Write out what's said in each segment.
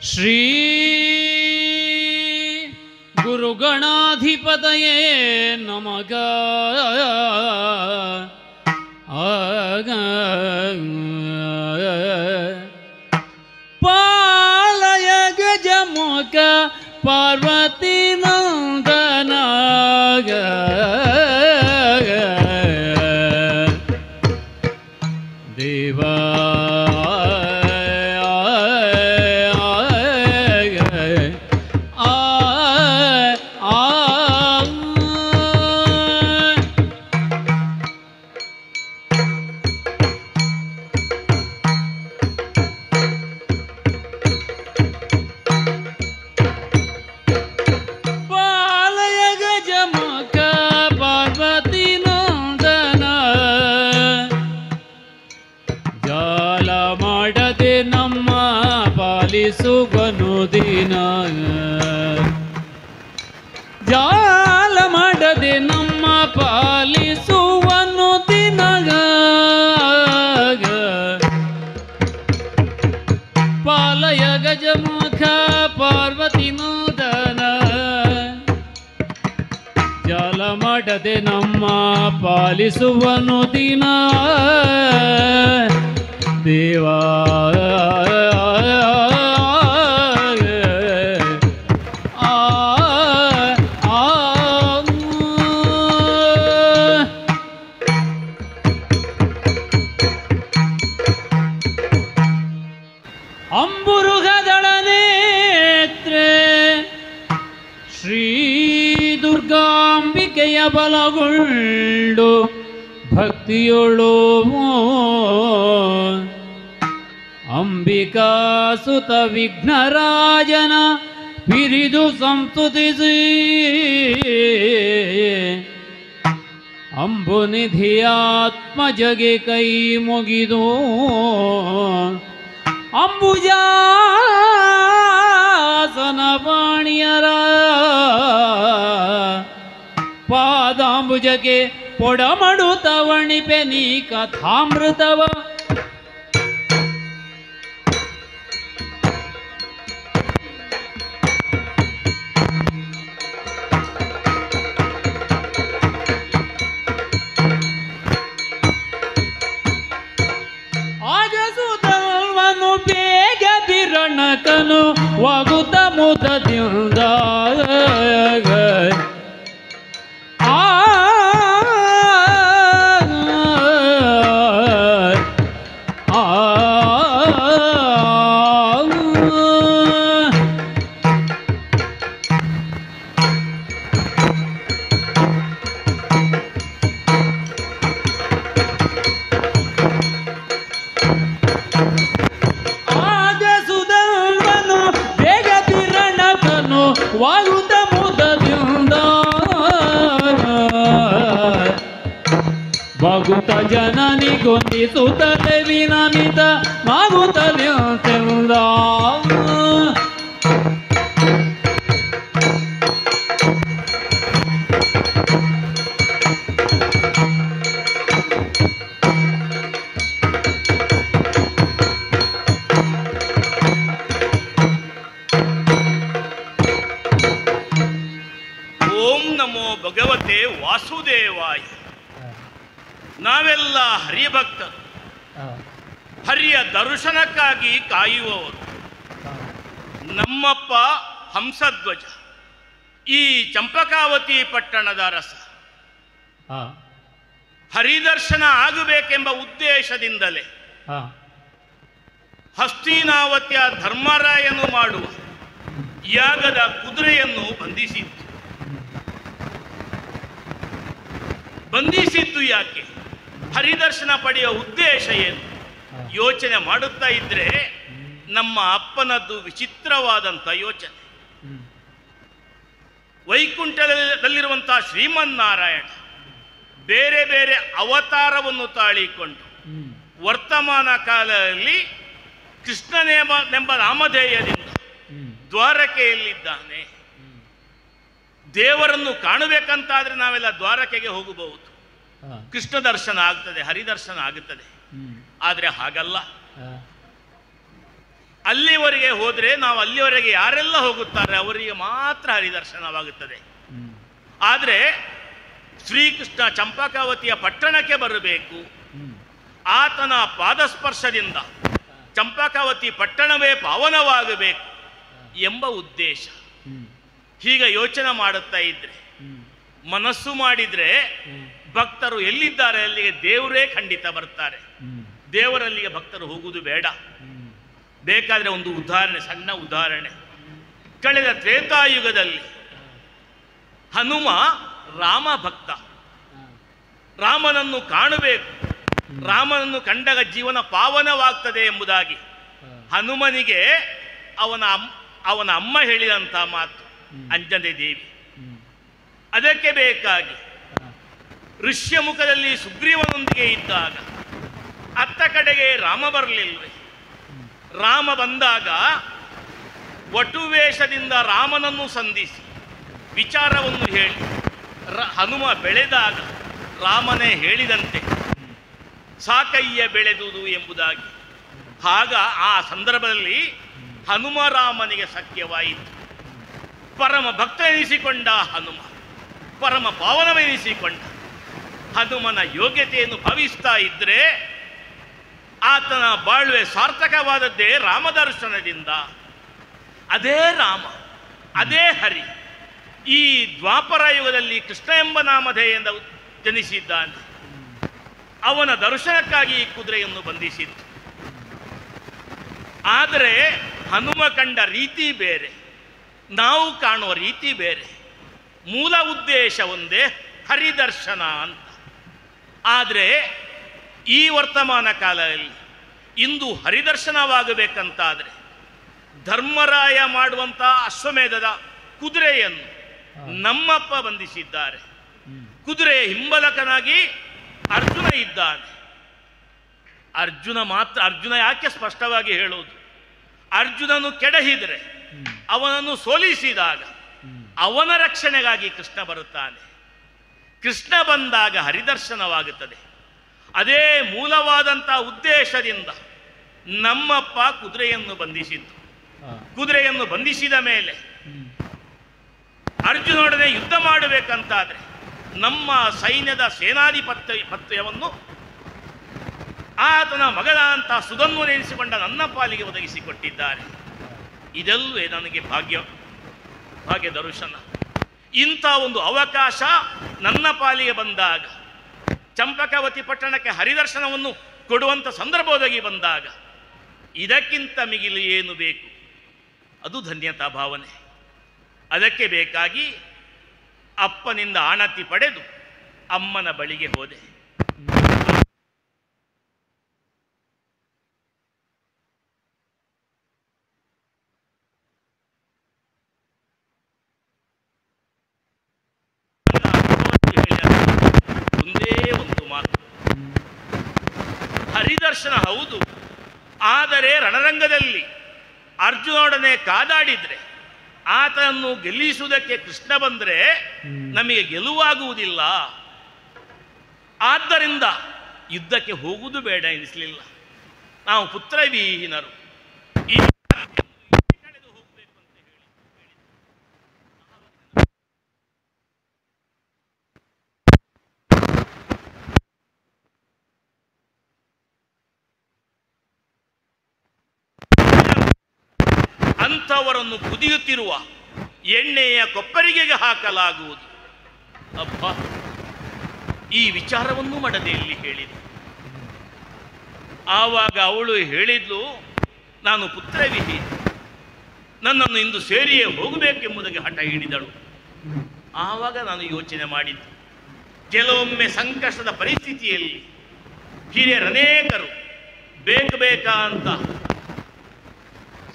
ಶ್ರೀ ಗುರುಗಣಾಧಿಪತಯೇ ನಮಃ. ಪಾಲಯ ಗಜಮುಖ ಪಾರ್ವತಿ ನಂದನ ದೇವಾ ದಿನ ಜಾಲ ಮಾಡದೆ ನಮ್ಮ ಪಾಲಿಸುವನು ದಿನ ಪಾಲಯ ಗಜಮುಖ ಪಾರ್ವತಿ ನೋದನ ಜಾಲ ಮಾಡದೆ ನಮ್ಮ ಪಾಲಿಸುವನು ದಿನ ದೇವಾ ಬಲಗೊಂಡು ಭಕ್ತಿಯೊಳು ಅಂಬಿಕಾ ಸುತ ವಿಘ್ನರಾಜನ ಬಿರಿದು ಸಂಸ್ತುತಿಸಿ ಅಂಬುನಿಧಿಯಾತ್ಮಜಗೆ ಕೈ ಮುಗಿದು ಅಂಬುಜಾಸನ ಪಾಣಿಯರ ಪಾದಾಂಬುಜಕ್ಕೆ ಪೊಡಮಡುತ್ತವಣಿಪೆ ನೀ ಕಥಾಮೃತವ ಆಗಸುತ್ತವನು ಬೇಗ ಬಿರಣಕನು ವಗುತ ಮುದದಿಂದ ವಾಗುತ್ತ ಮುದದಿಂದ ಭಗುತ ಜನನಿಗೊಂದಿಸುತ್ತದೆ ವಿನಮಿತ ಮಾಗುತ್ತಲಿಂದ ಭಗವತೆ ವಾಸುದೇವಾಯ. ನಾವೆಲ್ಲ ಹರಿಭಕ್ತರು, ಹರಿಯ ದರ್ಶನಕ್ಕಾಗಿ ಕಾಯುವವರು. ನಮ್ಮಪ್ಪ ಹಂಸಧ್ವಜ ಈ ಚಂಪಕಾವತಿ ಪಟ್ಟಣದ ರಸ ಹರಿದರ್ಶನ ಆಗಬೇಕೆಂಬ ಉದ್ದೇಶದಿಂದಲೇ ಹಸ್ತಿನಾವತಿಯ ಧರ್ಮರಾಯನು ಮಾಡುವ ಯಾಗದ ಕುದುರೆಯನ್ನು ಬಂಧಿಸಿದ್ದು ಯಾಕೆ? ಹರಿದರ್ಶನ ಪಡೆಯುವ ಉದ್ದೇಶ ಏನು? ಯೋಚನೆ ಮಾಡುತ್ತಾ ಇದ್ರೆ ನಮ್ಮ ಅಪ್ಪನದ್ದು ವಿಚಿತ್ರವಾದಂಥ ಯೋಚನೆ. ವೈಕುಂಠದಲ್ಲಿರುವಂತಹ ಶ್ರೀಮನ್ನಾರಾಯಣ ಬೇರೆ ಬೇರೆ ಅವತಾರವನ್ನು ತಾಳಿಕೊಂಡು ವರ್ತಮಾನ ಕಾಲದಲ್ಲಿ ಕೃಷ್ಣನೆಂಬ ನಾಮಧೇಯದಿಂದ ದ್ವಾರಕೆಯಲ್ಲಿದ್ದಾನೆ. ದೇವರನ್ನು ಕಾಣಬೇಕಂತಾದ್ರೆ ನಾವೆಲ್ಲ ದ್ವಾರಕೆಗೆ ಹೋಗಬಹುದು, ಕೃಷ್ಣ ದರ್ಶನ ಆಗ್ತದೆ, ಹರಿದರ್ಶನ ಆಗುತ್ತದೆ. ಆದರೆ ಹಾಗಲ್ಲ. ಅಲ್ಲಿವರೆಗೆ ಹೋದರೆ ನಾವು ಅಲ್ಲಿವರೆಗೆ ಯಾರೆಲ್ಲ ಹೋಗುತ್ತಾರೆ ಅವರಿಗೆ ಮಾತ್ರ ಹರಿದರ್ಶನವಾಗುತ್ತದೆ. ಆದರೆ ಶ್ರೀಕೃಷ್ಣ ಚಂಪಕಾವತಿಯ ಪಟ್ಟಣಕ್ಕೆ ಬರಬೇಕು, ಆತನ ಪಾದಸ್ಪರ್ಶದಿಂದ ಚಂಪಕಾವತಿ ಪಟ್ಟಣವೇ ಪಾವನವಾಗಬೇಕು ಎಂಬ ಉದ್ದೇಶ. ಹೀಗೆ ಯೋಚನೆ ಮಾಡುತ್ತಾ ಇದ್ರೆ, ಮನಸ್ಸು ಮಾಡಿದ್ರೆ ಭಕ್ತರು ಎಲ್ಲಿದ್ದಾರೆ ಅಲ್ಲಿಗೆ ದೇವರೇ ಖಂಡಿತ ಬರ್ತಾರೆ. ದೇವರಲ್ಲಿಗೆ ಭಕ್ತರು ಹೋಗುವುದು ಬೇಡ. ಬೇಕಾದರೆ ಒಂದು ಉದಾಹರಣೆ, ಸಣ್ಣ ಉದಾಹರಣೆ. ಕಳೆದ ತ್ರೇತಾಯುಗದಲ್ಲಿ ಹನುಮ ರಾಮ ಭಕ್ತ. ರಾಮನನ್ನು ಕಾಣಬೇಕು, ರಾಮನನ್ನು ಕಂಡಾಗ ಜೀವನ ಪಾವನವಾಗ್ತದೆ ಎಂಬುದಾಗಿ ಹನುಮನಿಗೆ ಅವನ ಅಮ್ಮ ಹೇಳಿದಂಥ ಮಾತು ಅಂಜನೆ ದೇವಿ. ಅದಕ್ಕೆ ಬೇಕಾಗಿ ಋಷ್ಯಮುಖದಲ್ಲಿ ಸುಗ್ರೀವನೊಂದಿಗೆ ಇದ್ದಾಗ ಅತ್ತ ಕಡೆಗೆ ರಾಮ ಬರಲಿಲ್ವೇ? ರಾಮ ಬಂದಾಗ ವಟುವೇಷದಿಂದ ರಾಮನನ್ನು ಸಂಧಿಸಿ ವಿಚಾರವನ್ನು ಹೇಳಿ ಹನುಮ ಬೆಳೆದಾಗ ರಾಮನೇ ಹೇಳಿದಂತೆ ಸಾಕಯ್ಯ ಬೆಳೆದುದು ಎಂಬುದಾಗಿ. ಆಗ ಆ ಸಂದರ್ಭದಲ್ಲಿ ಹನುಮ ರಾಮನಿಗೆ ಸಖ್ಯವಾಯಿತು. ಪರಮ ಭಕ್ತನೆನಿಸಿಕೊಂಡ ಹನುಮ, ಪರಮ ಪಾವನವೆನಿಸಿಕೊಂಡ ಹನುಮನ ಯೋಗ್ಯತೆಯನ್ನು ಭಾವಿಸ್ತಾ ಇದ್ರೆ ಆತನ ಬಾಳ್ವೆ ಸಾರ್ಥಕವಾದದ್ದೇ ರಾಮದರ್ಶನದಿಂದ. ಅದೇ ರಾಮ, ಅದೇ ಹರಿ ಈ ದ್ವಾಪರ ಯುಗದಲ್ಲಿ ಕೃಷ್ಣ ಎಂಬ ನಾಮಧೇಯದಿಂದ ಜನಿಸಿದ್ದಾನೆ. ಅವನ ದರ್ಶನಕ್ಕಾಗಿ ಈ ಕುದುರೆಯನ್ನು ಬಂಧಿಸಿತ್ತು. ಆದರೆ ಹನುಮ ಕಂಡ ರೀತಿ ಬೇರೆ, ನಾವು ಕಾಣುವ ರೀತಿ ಬೇರೆ. ಮೂಲ ಉದ್ದೇಶ ಒಂದೇ, ಹರಿದರ್ಶನ ಅಂತ. ಆದರೆ ಈ ವರ್ತಮಾನ ಕಾಲದಲ್ಲಿ ಇಂದು ಹರಿದರ್ಶನವಾಗಬೇಕಂತಾದರೆ ಧರ್ಮರಾಯ ಮಾಡುವಂಥ ಅಶ್ವಮೇಧದ ಕುದುರೆಯನ್ನು ನಮ್ಮಪ್ಪ ಬಂಧಿಸಿದ್ದಾರೆ. ಕುದುರೆಯ ಹಿಂಬಲಕನಾಗಿ ಅರ್ಜುನ ಇದ್ದಾನೆ. ಅರ್ಜುನ ಯಾಕೆ ಸ್ಪಷ್ಟವಾಗಿ ಹೇಳೋದು? ಅರ್ಜುನನು ಕೆಡಹಿದರೆ, ಅವನನ್ನು ಸೋಲಿಸಿದಾಗ ಅವನ ರಕ್ಷಣೆಗಾಗಿ ಕೃಷ್ಣ ಬರುತ್ತಾನೆ. ಕೃಷ್ಣ ಬಂದಾಗ ಹರಿದರ್ಶನವಾಗುತ್ತದೆ. ಅದೇ ಮೂಲವಾದಂಥ ಉದ್ದೇಶದಿಂದ ನಮ್ಮಪ್ಪ ಕುದುರೆಯನ್ನು ಬಂಧಿಸಿದ್ದು. ಕುದುರೆಯನ್ನು ಬಂಧಿಸಿದ ಮೇಲೆ ಅರ್ಜುನೊಡನೆ ಯುದ್ಧ ಮಾಡಬೇಕಂತಾದರೆ ನಮ್ಮ ಸೈನ್ಯದ ಸೇನಾಧಿಪತ್ಯವನ್ನು ಆತನ ಮಗನಾದಂಥ ಸುಧನ್ವ ನೆನೆಸಿಕೊಂಡ ನನ್ನ ಪಾಲಿಗೆ ಒದಗಿಸಿಕೊಟ್ಟಿದ್ದಾರೆ. ಇದಲ್ಲವೇ ನನಗೆ ಭಾಗ್ಯ ದರ್ಶನ. ಇಂಥ ಒಂದು ಅವಕಾಶ ನನ್ನ ಪಾಲಿಗೆ ಬಂದಾಗ, ಚಂಪಕಾವತಿ ಪಟ್ಟಣಕ್ಕೆ ಹರಿದರ್ಶನವನ್ನು ಕೊಡುವಂಥ ಸಂದರ್ಭ ಒದಗಿ ಬಂದಾಗ ಇದಕ್ಕಿಂತ ಮಿಗಿಲು ಏನು ಬೇಕು? ಅದು ಧನ್ಯತಾ ಭಾವನೆ. ಅದಕ್ಕೆ ಬೇಕಾಗಿ ಅಪ್ಪನಿಂದ ಆಣತಿ ಪಡೆದು ಅಮ್ಮನ ಬಳಿಗೆ ಹೋದೆ. ಒಂದೇ ಒಂದು ಮಾತು, ಹರಿದರ್ಶನ ಹೌದು, ಆದರೆ ರಣರಂಗದಲ್ಲಿ ಅರ್ಜುನೊಡನೆ ಕಾದಾಡಿದ್ರೆ, ಆತನನ್ನು ಗೆಲ್ಲಿಸುವುದಕ್ಕೆ ಕೃಷ್ಣ ಬಂದರೆ ನಮಗೆ ಗೆಲುವಾಗುವುದಿಲ್ಲ. ಆದ್ದರಿಂದ ಯುದ್ಧಕ್ಕೆ ಹೋಗುವುದು ಬೇಡ ಎನಿಸಲಿಲ್ಲ. ನಾವು ಪುತ್ರವಿಹೀನರು, ಈ ಕಳೆದು ಹೋಗಬೇಕು ಅಂತ ಹೇಳಿ ಅಂಥವರನ್ನು ಕುದಿಯುತ್ತಿರುವ ಎಣ್ಣೆಯ ಕೊಪ್ಪರಿಗೆಗೆ ಹಾಕಲಾಗುವುದು. ಅಬ್ಬ, ಈ ವಿಚಾರವನ್ನು ಮಡದೆಯಲ್ಲಿ ಹೇಳಿದೆ. ಆವಾಗ ಅವಳು ಹೇಳಿದ್ಲು, ನಾನು ಪುತ್ರವಿಹೀನ, ನನ್ನನ್ನು ಇಂದು ಸೇರಿಯೇ ಹೋಗಬೇಕೆಂಬುದಕ್ಕೆ ಹಠ ಹಿಡಿದಳು. ಆವಾಗ ನಾನು ಯೋಚನೆ ಮಾಡಿದ್ದು, ಕೆಲವೊಮ್ಮೆ ಸಂಕಷ್ಟದ ಪರಿಸ್ಥಿತಿಯಲ್ಲಿ ಹಿರಿಯರನೇಕರು ಬೇಕಾ ಅಂತ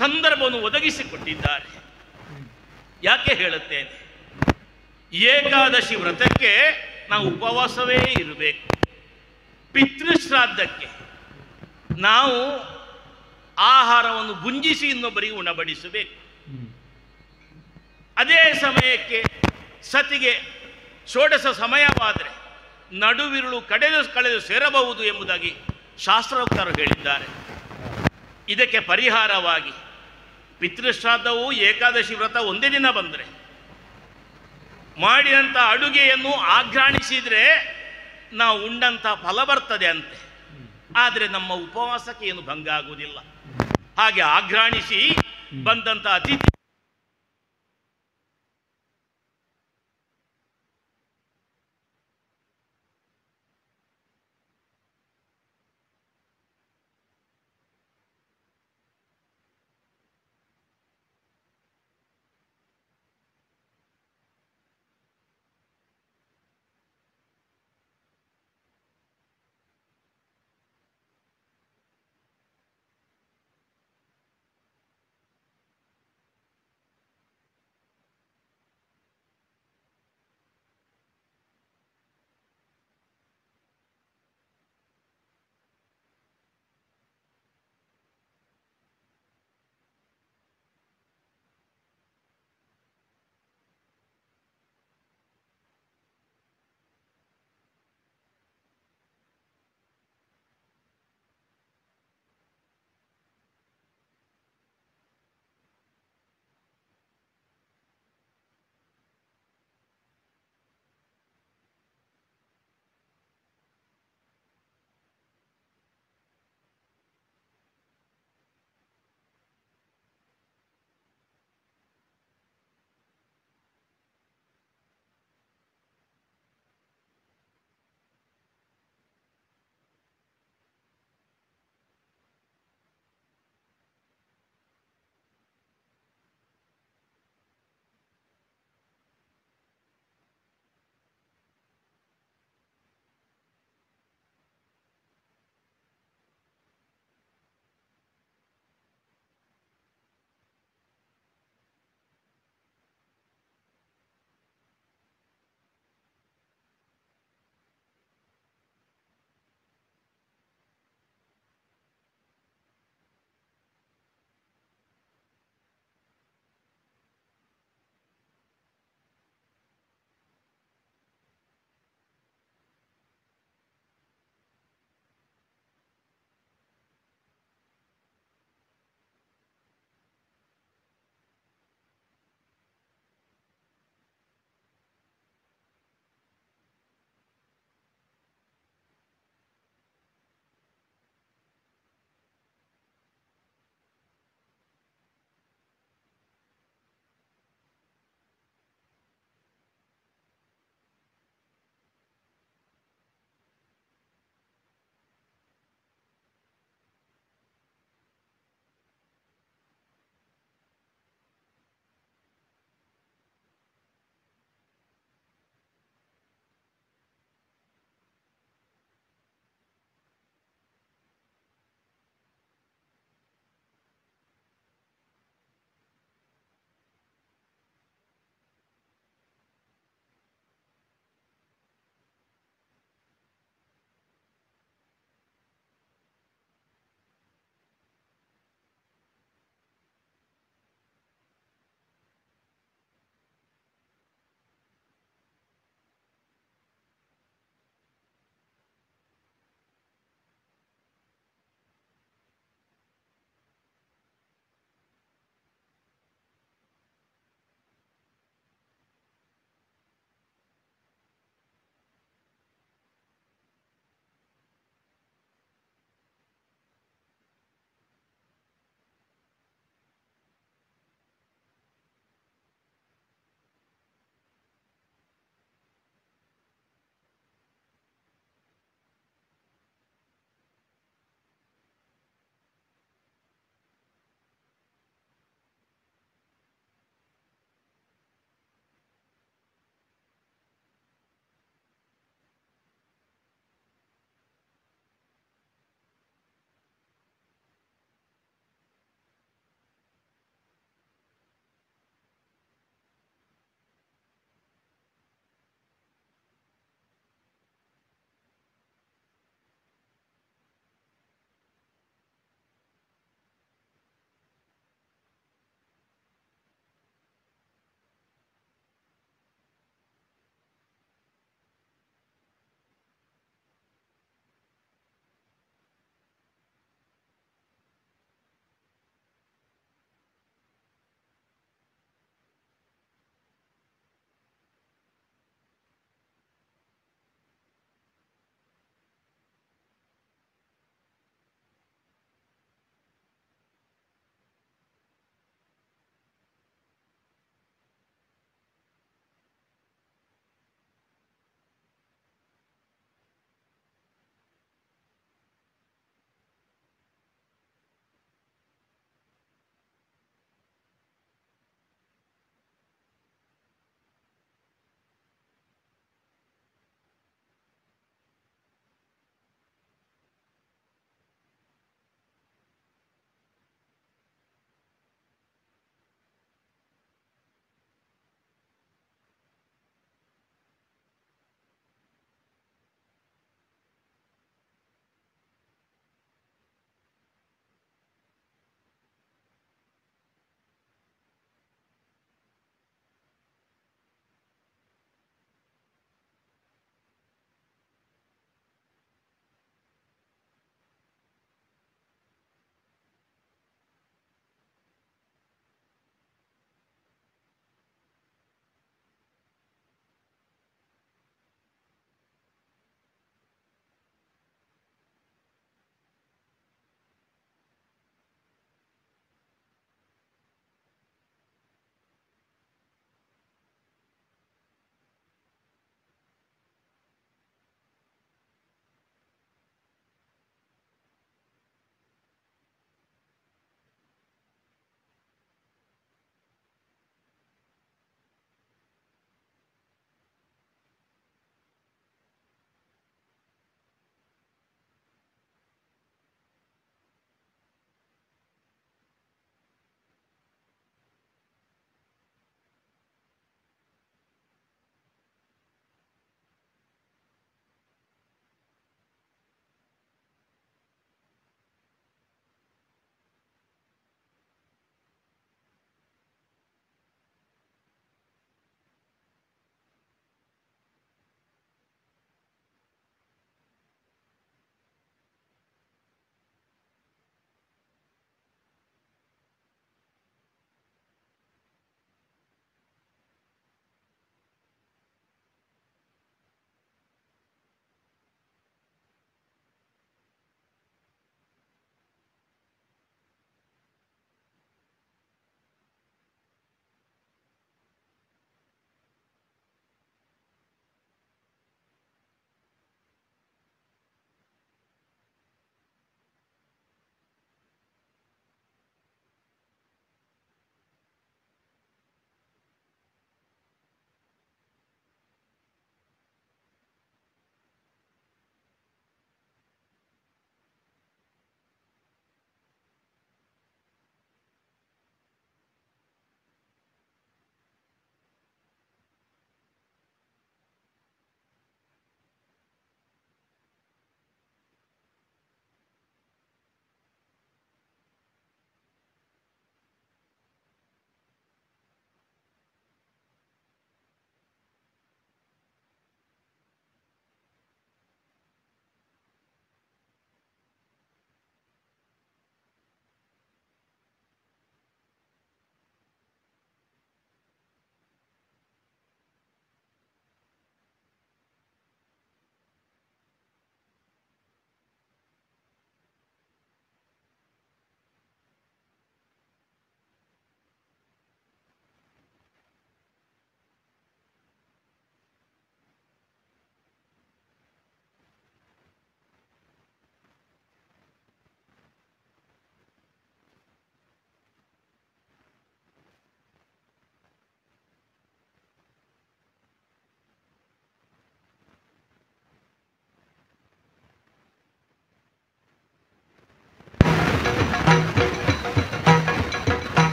ಸಂದರ್ಭವನ್ನು ಒದಗಿಸಿಕೊಟ್ಟಿದ್ದಾರೆ. ಯಾಕೆ ಹೇಳುತ್ತೇನೆ? ಏಕಾದಶಿ ವ್ರತಕ್ಕೆ ನಾವು ಉಪವಾಸವೇ ಇರಬೇಕು. ಪಿತೃಶ್ರಾದ್ದಕ್ಕೆ ನಾವು ಆಹಾರವನ್ನು ಭುಂಜಿಸಿ ಇನ್ನೊಬ್ಬರಿಗೆ ಉಣಬಡಿಸಬೇಕು. ಅದೇ ಸಮಯಕ್ಕೆ ಸತಿಗೆ ಷೋಡಶ ಸಮಯವಾದರೆ ನಡುವಿರುಳು ಕಳೆದು ಸೇರಬಹುದು ಎಂಬುದಾಗಿ ಶಾಸ್ತ್ರೋಕ್ತರು ಹೇಳಿದ್ದಾರೆ. ಇದಕ್ಕೆ ಪರಿಹಾರವಾಗಿ ಪಿತೃಶ್ರಾದ್ದವು ಏಕಾದಶಿ ವ್ರತ ಒಂದೇ ದಿನ ಬಂದರೆ ಮಾಡಿದಂಥ ಅಡುಗೆಯನ್ನು ಆಘ್ರಾಣಿಸಿದರೆ ನಾವು ಉಂಡಂಥ ಫಲ ಬರ್ತದೆ ಅಂತೆ. ಆದರೆ ನಮ್ಮ ಉಪವಾಸಕ್ಕೆ ಏನು ಭಂಗ ಆಗುವುದಿಲ್ಲ. ಹಾಗೆ ಆಘ್ರಾಣಿಸಿ ಬಂದಂಥ ಅತಿಥಿ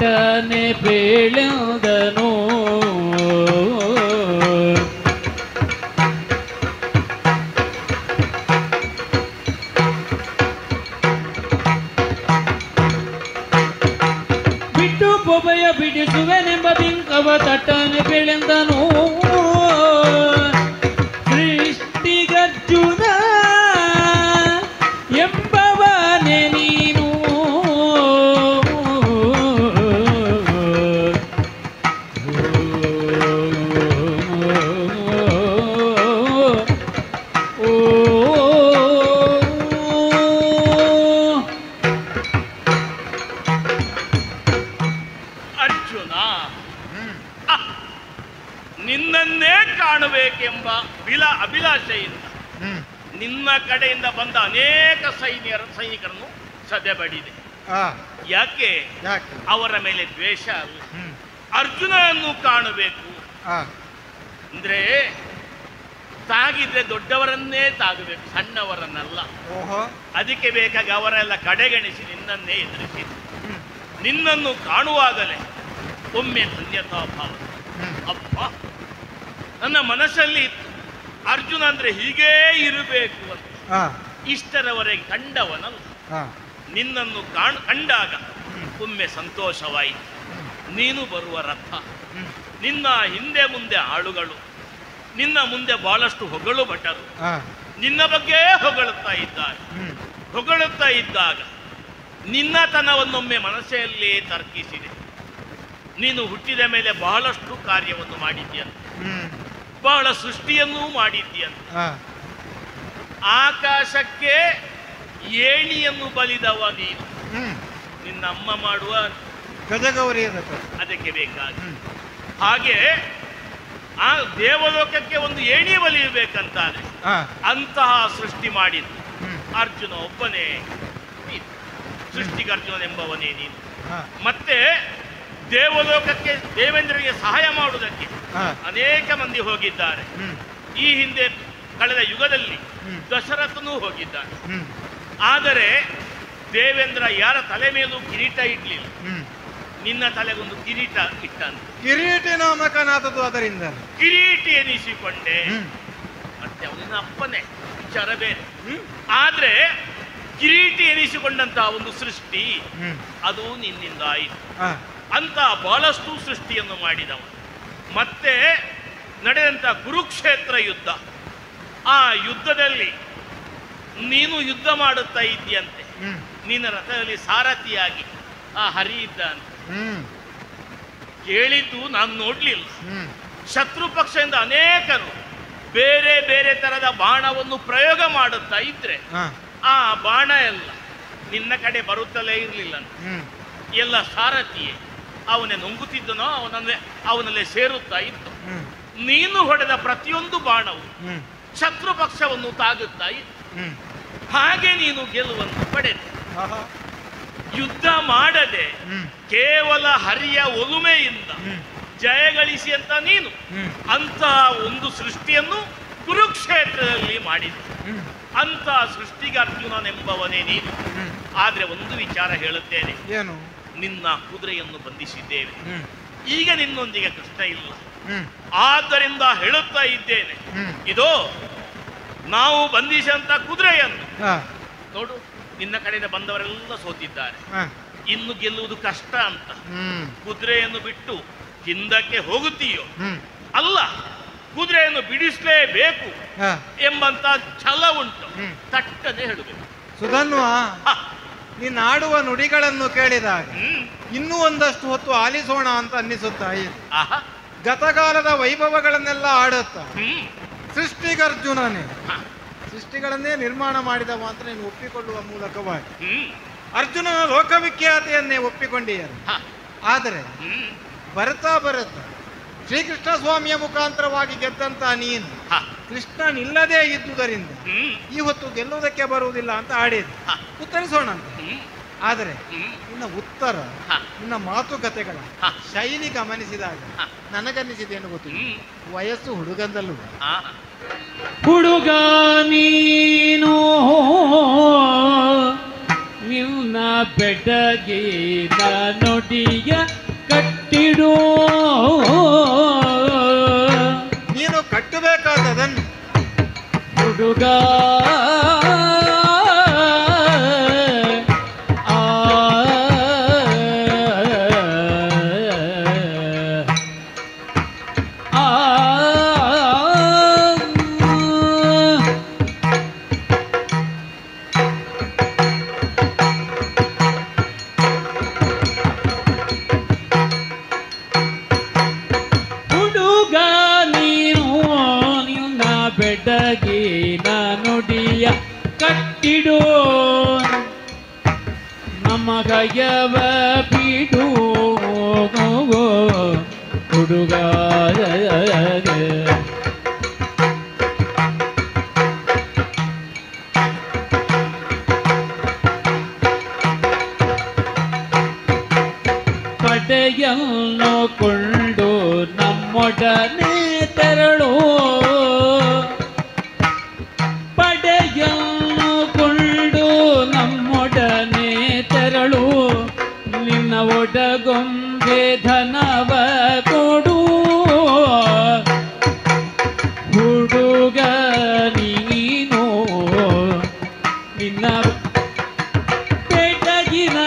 ತಟ್ಟನೆ ಬೆಳೆದನು. ಬಿಟ್ಟು ಬೊಬೆಯ ಬಿಡಿಸುವೆನೆಂಬ ಬಿಂಕವ ತಟ್ಟನೆ ಬೆಳೆದನು. ಸೃಷ್ಟಿಗರ್ಜುನ ಎಂಬವನೇ ನೀನು. ಅರ್ಜುನ, ನಿನ್ನನ್ನೇ ಕಾಣಬೇಕೆಂಬ ಅಭಿಲಾಷೆಯಿಂದ ನಿನ್ನ ಕಡೆಯಿಂದ ಬಂದ ಅನೇಕ ಸೈನಿಕರನ್ನು ಸದೆಬಡಿದೆ. ಯಾಕೆ? ಅವರ ಮೇಲೆ ದ್ವೇಷ ಅಲ್ಲ, ಅರ್ಜುನನನ್ನು ಕಾಣಬೇಕು ಅಂದ್ರೆ ತಾಗಿದ್ರೆ ದೊಡ್ಡವರನ್ನೇ ತಾಗಬೇಕು, ಸಣ್ಣವರನ್ನಲ್ಲ. ಅದಕ್ಕೆ ಬೇಕಾಗಿ ಅವರೆಲ್ಲ ಕಡೆಗಣಿಸಿ ನಿನ್ನನ್ನೇ ಎದುರಿಸಿ ನಿನ್ನನ್ನು ಕಾಣುವಾಗಲೇ ಒಮ್ಮೆ ಧನ್ಯತಾ ಭಾವ. ಅಪ್ಪ, ನನ್ನ ಮನಸ್ಸಲ್ಲಿ ಅರ್ಜುನ ಅಂದ್ರೆ ಹೀಗೇ ಇರಬೇಕು ಅಂತ ಇಷ್ಟರವರೆಗೆ ಕಂಡವನಲ್ಲ. ನಿನ್ನನ್ನು ಕಂಡಾಗ ಒಮ್ಮೆ ಸಂತೋಷವಾಯಿತು. ನೀನು ಬರುವ ರಥ, ನಿನ್ನ ಹಿಂದೆ ಮುಂದೆ ಆಳುಗಳು, ನಿನ್ನ ಮುಂದೆ ಬಹಳಷ್ಟು ಹೊಗಳು ಭಟರು ನಿನ್ನ ಬಗ್ಗೆ ಹೊಗಳುತ್ತಾ ಇದ್ದಾಗ ನಿನ್ನತನವನ್ನೊಮ್ಮೆ ಮನಸ್ಸಲ್ಲಿ ತರ್ಕಿಸಿದೆ. ನೀನು ಹುಟ್ಟಿದ ಮೇಲೆ ಬಹಳಷ್ಟು ಕಾರ್ಯವನ್ನು ಮಾಡಿದ್ಯಂತ, ಬಹಳ ಸೃಷ್ಟಿಯನ್ನೂ ಮಾಡಿದ್ಯಂತ. ಆಕಾಶಕ್ಕೆ ಏಣಿಯನ್ನು ಬಲಿದವ ನೀನು, ನಿನ್ನ ಅಮ್ಮ ಮಾಡುವ ಗಜಗೌರಿ ಅದಕ್ಕೆ ಬೇಕಾಗಿ. ಹಾಗೆ ಆ ದೇವಲೋಕಕ್ಕೆ ಒಂದು ಏಣಿ ಬಲಿಯಬೇಕಂತಾದ್ರೆ ಅಂತಹ ಸೃಷ್ಟಿ ಮಾಡಿದ್ದು ಅರ್ಜುನ ಒಬ್ಬನೇ. ಸೃಷ್ಟಿಗರ್ಜುನನೆಂಬವನೇ ನೀನು. ಮತ್ತೆ ದೇವಲೋಕಕ್ಕೆ ದೇವೇಂದ್ರನಿಗೆ ಸಹಾಯ ಮಾಡುವುದಕ್ಕೆ ಅನೇಕ ಮಂದಿ ಹೋಗಿದ್ದಾರೆ. ಈ ಹಿಂದೆ ಕಳೆದ ಯುಗದಲ್ಲಿ ದಶರಥನೂ ಹೋಗಿದ್ದಾನೆ. ಆದರೆ ದೇವೇಂದ್ರ ಯಾರ ತಲೆ ಮೇಲೂ ಕಿರೀಟ ಇಡ್ಲಿಲ್ಲ, ನಿನ್ನ ತಲೆಗೊಂದು ಕಿರೀಟ ಇಟ್ಟಂತೆ. ಕಿರೀಟಿ ನಾಮಕನಾದದ್ದು ಅದರಿಂದ ಕಿರೀಟಿ ಎನಿಸಿಕೊಂಡೆ. ಮತ್ತೆ ಅವನಿನ ಅಪ್ಪನೇ, ವಿಚಾರ ಬೇರೆ. ಆದ್ರೆ ಕಿರೀಟಿ ಎನಿಸಿಕೊಂಡಂತಹ ಒಂದು ಸೃಷ್ಟಿ ಅದು ನಿನ್ನಿಂದ ಆಯಿತು ಅಂತ ಬಹಳಷ್ಟು ಸೃಷ್ಟಿಯನ್ನು ಮಾಡಿದವ. ಮತ್ತೆ ನಡೆದಂತ ಕುರುಕ್ಷೇತ್ರ ಯುದ್ಧ, ಆ ಯುದ್ಧದಲ್ಲಿ ನೀನು ಯುದ್ಧ ಮಾಡುತ್ತಾ ಇದ್ದೀಯಂತೆ. ನಿನ್ನ ರಥದಲ್ಲಿ ಸಾರಥಿಯಾಗಿ ಆ ಹರಿ ಇದ್ದ ಅಂತ ಕೇಳಿದ್ದು ನಾನು ನೋಡ್ಲಿಲ್ಲ. ಶತ್ರು ಪಕ್ಷದಿಂದ ಅನೇಕರು ಬೇರೆ ಬೇರೆ ತರದ ಬಾಣವನ್ನು ಪ್ರಯೋಗ ಮಾಡುತ್ತಾ ಇದ್ರೆ ಆ ಬಾಣ ಎಲ್ಲ ನಿನ್ನ ಕಡೆ ಬರುತ್ತಲೇ ಇರಲಿಲ್ಲ. ಎಲ್ಲ ಸಾರಥಿಯೇ ಅವನೇ ನುಂಗುತ್ತಿದ್ದನೋ ಅವನಲ್ಲೇ ಸೇರುತ್ತಾ ಇತ್ತು. ನೀನು ಹೊಡೆದ ಪ್ರತಿಯೊಂದು ಬಾಣವು ಶತ್ರು ಪಕ್ಷವನ್ನು ತಾಗುತ್ತಾ ಇತ್ತು. ಹಾಗೆ ನೀನು ಗೆಲುವನ್ನು ಪಡೆದೆ. ಯುದ್ಧ ಮಾಡದೆ ಕೇವಲ ಹರಿಯ ಒಲುಮೆಯಿಂದ ಜಯಗಳಿಸಿ ಅಂತ ನೀನು ಅಂತಹ ಒಂದು ಸೃಷ್ಟಿಯನ್ನು ಕುರುಕ್ಷೇತ್ರದಲ್ಲಿ ಮಾಡಿದೆ. ಅಂತ ಸೃಷ್ಟಿಗೆ ಅರ್ಜುನನೆಂಬವನೇ ನೀನು. ಆದ್ರೆ ಒಂದು ವಿಚಾರ ಹೇಳುತ್ತೇನೆ, ಏನು? ನಿನ್ನ ಕುದುರೆಯನ್ನು ಬಂಧಿಸಿದ್ದೇವೆ, ಈಗ ನಿನ್ನೊಂದಿಗೆ ಕೃಷ್ಣ ಇಲ್ಲ. ಆದ್ದರಿಂದ ಹೇಳುತ್ತಾ ಇದ್ದೇನೆ, ಇದೋ ನಾವು ಬಂಧಿಸಿದಂತ ಕುದುರೆಯನ್ನು ನೋಡು. ನಿನ್ನ ಕಡೆಯಿಂದ ಬಂದವರೆಲ್ಲ ಸೋತಿದ್ದಾರೆ, ಇನ್ನು ಗೆಲ್ಲುವುದು ಕಷ್ಟ ಅಂತ ಕುದುರೆಯನ್ನು ಬಿಟ್ಟು ಹಿಂದಕ್ಕೆ ಹೋಗುತ್ತೀಯೋ? ಅಲ್ಲ, ಕುದುರೆಯನ್ನು ಬಿಡಿಸಲೇಬೇಕು ಎಂಬಂತ ಛಲ ಉಂಟು. ತಟ್ಟನೆ ಹೇಳಬೇಕು. ಸುಧನ್ವ, ನೀನು ಆಡುವ ನುಡಿಗಳನ್ನು ಕೇಳಿದಾಗ ಇನ್ನೂ ಒಂದಷ್ಟು ಹೊತ್ತು ಆಲಿಸೋಣ ಅಂತ ಅನ್ನಿಸುತ್ತಾ ಇದೆ. ಗತಕಾಲದ ವೈಭವಗಳನ್ನೆಲ್ಲ ಆಡುತ್ತಾ ಸೃಷ್ಟಿಗರ್ಜುನನೇ ಸೃಷ್ಟಿಗಳನ್ನೇ ನಿರ್ಮಾಣ ಮಾಡಿದವ ಅಂತ ನೀನು ಒಪ್ಪಿಕೊಳ್ಳುವ ಮೂಲಕವಾಗಿ ಅರ್ಜುನನ ಲೋಕವಿಖ್ಯಾತಿಯನ್ನೇ ಒಪ್ಪಿಕೊಂಡಿದ್ದಾರೆ. ಆದರೆ ಬರುತ್ತಾ ಶ್ರೀಕೃಷ್ಣ ಸ್ವಾಮಿಯ ಮುಖಾಂತರವಾಗಿ ಗೆದ್ದಂತ ನೀನು ಕೃಷ್ಣನಿಲ್ಲದೇ ಇದ್ದುದರಿಂದ ಈ ಹೊತ್ತು ಗೆಲ್ಲುವುದಕ್ಕೆ ಬರುವುದಿಲ್ಲ ಅಂತ ಆಡಿದೆ. ಉತ್ತರಿಸೋಣ ಅಂತ. ಆದರೆ ನಿನ್ನ ಉತ್ತರ, ನಿನ್ನ ಮಾತುಕತೆಗಳ ಶೈಲಿ ಗಮನಿಸಿದಾಗ ನನಗನ್ನಿಸಿದೇನು ಗೊತ್ತಿಲ್ಲ, ವಯಸ್ಸು ಹುಡುಗಂದಲ್ಲೂ ಹುಡುಗ ನೀನು ನಿನ್ನ ಬೆಡಗಿನ ನುಡಿಯ ಕಟ್ಟಿಡೋ ನೀನು ಕಟ್ಟಬೇಕಾದದನ್ನು ಹುಡುಗ ಬೆಡಗಿನ ನುಡಿಯ ಕಟ್ಟಿಡೋ ನಮಗಯವ ಬಿಡು ಹುಡುಗ ಪಡೆಯನ್ನು ಕೊಂಡು ನಮ್ಮೊಡನೆ ತೆರಳು ಪಡೆಯನ್ನು ಕೊಂಡು ನಮ್ಮೊಡನೆ ತೆರಳು ನಿನ್ನ ಒಡಗೊಂಬೆ ಧನವ ಕೊಡು ಹುಡುಗ ನೀನು ನಿನ್ನ ಬೆಡಗಿನ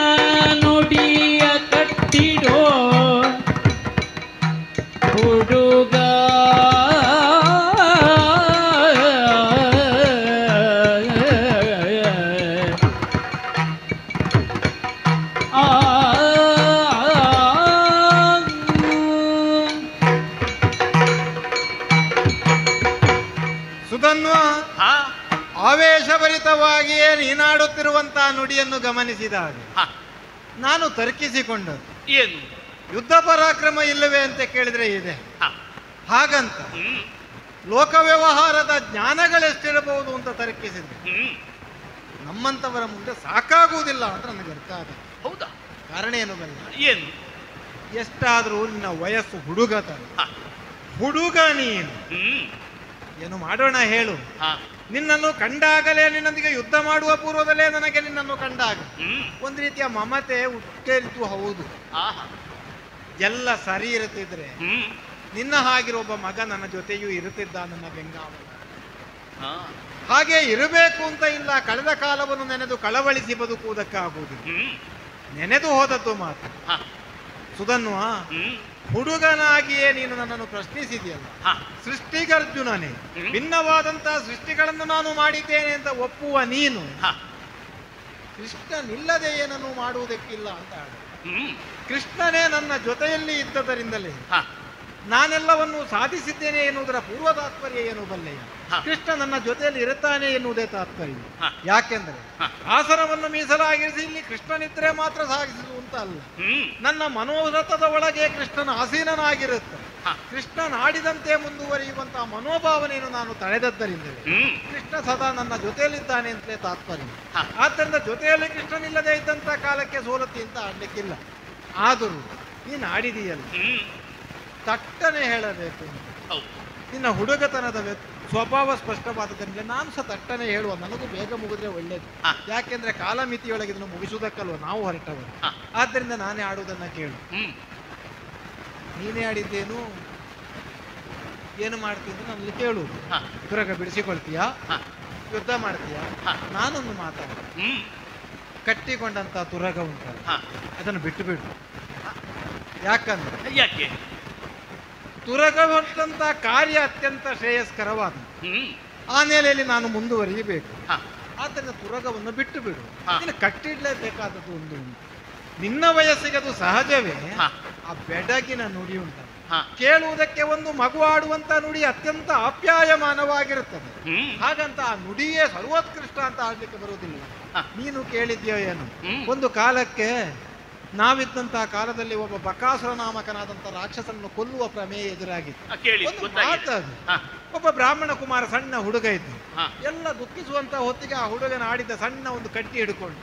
ನುಡಿಯ ಕಟ್ಟಿಡೋ ಹುಡುಗ ಸುಧನ್ವ ಆವೇಶಭರಿತವಾಗಿಯೇ ನೀನಾಡುತ್ತಿರುವಂತಹ ನುಡಿಯನ್ನು ಗಮನಿಸಿದಾಗ ನಾನು ತರ್ಕಿಸಿಕೊಂಡು ಏನು ಯುದ್ಧ ಪರಾಕ್ರಮ ಇಲ್ಲವೇ ಅಂತ ಕೇಳಿದ್ರೆ ಇದೆ. ಹಾಗಂತ ಲೋಕ ವ್ಯವಹಾರದ ಜ್ಞಾನಗಳೆಷ್ಟಿರಬಹುದು ಅಂತ ತರ್ಕಿಸಿದ್ರೆ ನಮ್ಮಂಥವರ ಮುಂದೆ ಸಾಕಾಗುವುದಿಲ್ಲ ಅಂತ ನನಗೆ ಅರ್ಥ ಆಗುತ್ತೆ. ಹೌದಾ? ಕಾರಣ ಏನು ಬಲ್ಲ, ಏನು ಎಷ್ಟಾದರೂ ನಿನ್ನ ವಯಸ್ಸು ಹುಡುಗತನ, ಹುಡುಗ ನೀನು. ಏನು ಮಾಡೋಣ ಹೇಳು? ನಿನ್ನನ್ನು ಕಂಡಾಗಲೇ ನಿನ್ನೊಂದಿಗೆ ಯುದ್ಧ ಮಾಡುವ ಪೂರ್ವದಲ್ಲೇ ನನಗೆ ನಿನ್ನನ್ನು ಕಂಡಾಗ ಒಂದು ರೀತಿಯ ಮಮತೆ ಹುಟ್ಟೇರಿತು. ಹೌದು, ಎಲ್ಲ ಸರಿ ಇರುತ್ತಿದ್ರೆ ನಿನ್ನ ಹಾಗಿರೋ ಒಬ್ಬ ಮಗ ನನ್ನ ಜೊತೆಯೂ ಇರುತ್ತಿದ್ದ, ನನ್ನ ಬೆಂಗಾವಲ. ಹಾಗೆ ಇರಬೇಕು ಅಂತ ಇಲ್ಲ. ಕಳೆದ ಕಾಲವನ್ನು ನೆನೆದು ಕಳವಳಿಸಿ ಬದುಕುವುದಕ್ಕಾಗುವುದಿಲ್ಲ. ನೆನೆದು ಹೋದದ್ದು ಮಾತ್ರ. ಸುಧನ್ವ, ಹುಡುಗನಾಗಿಯೇ ನೀನು ನನ್ನನ್ನು ಪ್ರಶ್ನಿಸಿದೆಯಲ್ಲ. ಸೃಷ್ಟಿಗರ್ಜುನನೇ, ಭಿನ್ನವಾದಂತಹ ಸೃಷ್ಟಿಗಳನ್ನು ನಾನು ಮಾಡಿದ್ದೇನೆ ಅಂತ ಒಪ್ಪುವ ನೀನು ಕೃಷ್ಣನಿಲ್ಲದೆ ಏನನ್ನು ಮಾಡುವುದಕ್ಕಿಲ್ಲ ಅಂತ ಹೇಳ. ಕೃಷ್ಣನೇ ನನ್ನ ಜೊತೆಯಲ್ಲಿ ಇದ್ದದರಿಂದಲೇ ನಾನೆಲ್ಲವನ್ನು ಸಾಧಿಸಿದ್ದೇನೆ ಎನ್ನುವುದರ ಪೂರ್ವ ತಾತ್ಪರ್ಯ ಏನು ಬಲ್ಲೆಯ? ಕೃಷ್ಣ ನನ್ನ ಜೊತೆಯಲ್ಲಿ ಇರುತ್ತಾನೆ ಎನ್ನುವುದೇ ತಾತ್ಪರ್ಯ. ಯಾಕೆಂದ್ರೆ ಆಸನವನ್ನು ಮೀಸಲಾಗಿರಿಸಿ ಇಲ್ಲಿ ಕೃಷ್ಣನಿದ್ರೆ ಮಾತ್ರ ಸಾಗಿಸುವುದು ಅಂತ ಅಲ್ಲ. ನನ್ನ ಮನೋರಥದ ಒಳಗೆ ಕೃಷ್ಣನ ಆಸೀನನಾಗಿರುತ್ತೆ. ಕೃಷ್ಣನಾಡಿದಂತೆ ಮುಂದುವರಿಯುವಂತಹ ಮನೋಭಾವನೆಯನ್ನು ನಾನು ತಳೆದದ್ದರಿಂದಲೇ ಕೃಷ್ಣ ಸದಾ ನನ್ನ ಜೊತೆಯಲ್ಲಿದ್ದಾನೆ ಅಂತಲೇ ತಾತ್ಪರ್ಯ. ಆದ್ದರಿಂದ ಜೊತೆಯಲ್ಲಿ ಕೃಷ್ಣನಿಲ್ಲದೆ ಇದ್ದಂತ ಕಾಲಕ್ಕೆ ಸೋಲತಿ ಅಂತ ಆಡ್ಲಿಕ್ಕಿಲ್ಲ. ಆದರೂ ನೀನು ಆಡಿದೀಯಲ್ಲ, ತಟ್ಟನೆ ಹೇಳಬೇಕು. ನಿನ್ನ ಹುಡುಗತನದ ಸ್ವಭಾವ ಸ್ಪಷ್ಟವಾದದ್ರಿಂದ ನಾನು ಸಹ ತಟ್ಟನೆ ಹೇಳುವ, ನನಗೂ ಬೇಗ ಮುಗಿದ್ರೆ ಒಳ್ಳೇದು. ಯಾಕೆಂದ್ರೆ ಕಾಲಮಿತಿಯೊಳಗೆ ಇದನ್ನು ಮುಗಿಸುವುದಕ್ಕಲ್ವ ನಾವು ಹೊರಟವರು. ಆದ್ದರಿಂದ ನಾನೇ ಆಡುವುದನ್ನ ಕೇಳು. ನೀನೇ ಆಡಿದ್ದೇನು, ಏನು ಮಾಡ್ತೀನಿ ನನ್ನಲ್ಲಿ ಕೇಳುವುದು. ತುರಗ ಬಿಡಿಸಿಕೊಳ್ತೀಯಾ, ಯುದ್ಧ ಮಾಡ್ತೀಯಾ? ನಾನೊಂದು ಮಾತಾಡ, ಕಟ್ಟಿಕೊಂಡಂತ ತುರಗ ಉಂಟಲ್ಲ ಅದನ್ನು ಬಿಟ್ಟು ಬಿಡು. ಯಾಕಂದ್ರೆ ಯಾಕೆ? ತುರಗವಂತಹ ಕಾರ್ಯ ಅತ್ಯಂತ ಶ್ರೇಯಸ್ಕರವಾದ ಆ ನೆಲೆಯಲ್ಲಿ ನಾನು ಮುಂದುವರಿಯಬೇಕು. ಆದ್ದರಿಂದ ತುರಗವನ್ನು ಬಿಟ್ಟು ಬಿಡು. ನೀನು ಕಟ್ಟಿಡ್ಲೇಬೇಕಾದದ್ದು ಒಂದು ಉಂಟು. ನಿನ್ನ ವಯಸ್ಸಿಗೆ ಅದು ಸಹಜವೇ. ಆ ಬೆಡಗಿನ ನುಡಿ ಉಂಟು, ಕೇಳುವುದಕ್ಕೆ ಒಂದು ಮಗು ಆಡುವಂತ ನುಡಿ ಅತ್ಯಂತ ಆಪ್ಯಾಯಮಾನವಾಗಿರುತ್ತದೆ. ಹಾಗಂತ ಆ ನುಡಿಯೇ ಸರ್ವೋತ್ಕೃಷ್ಟ ಅಂತ ಆಡ್ಲಿಕ್ಕೆ ಬರುವುದಿಲ್ಲ. ನೀನು ಕೇಳಿದ್ಯೋ ಏನು? ಒಂದು ಕಾಲಕ್ಕೆ ನಾವಿದ್ದಂತಹ ಕಾಲದಲ್ಲಿ ಒಬ್ಬ ಬಕಾಸುರ ನಾಮಕನಾದಂಥ ರಾಕ್ಷಸನನ್ನು ಕೊಲ್ಲುವ ಪ್ರಮೇಯ ಎದುರಾಗಿತ್ತು. ಮಾತದು, ಒಬ್ಬ ಬ್ರಾಹ್ಮಣ ಕುಮಾರ ಸಣ್ಣ ಹುಡುಗ ಇದ್ದು ಎಲ್ಲ ದುಃಖಿಸುವಂತ ಹೊತ್ತಿಗೆ ಆ ಹುಡುಗನ ಆಡಿದ ಸಣ್ಣ ಒಂದು ಕಟ್ಟಿ ಹಿಡ್ಕೊಂಡು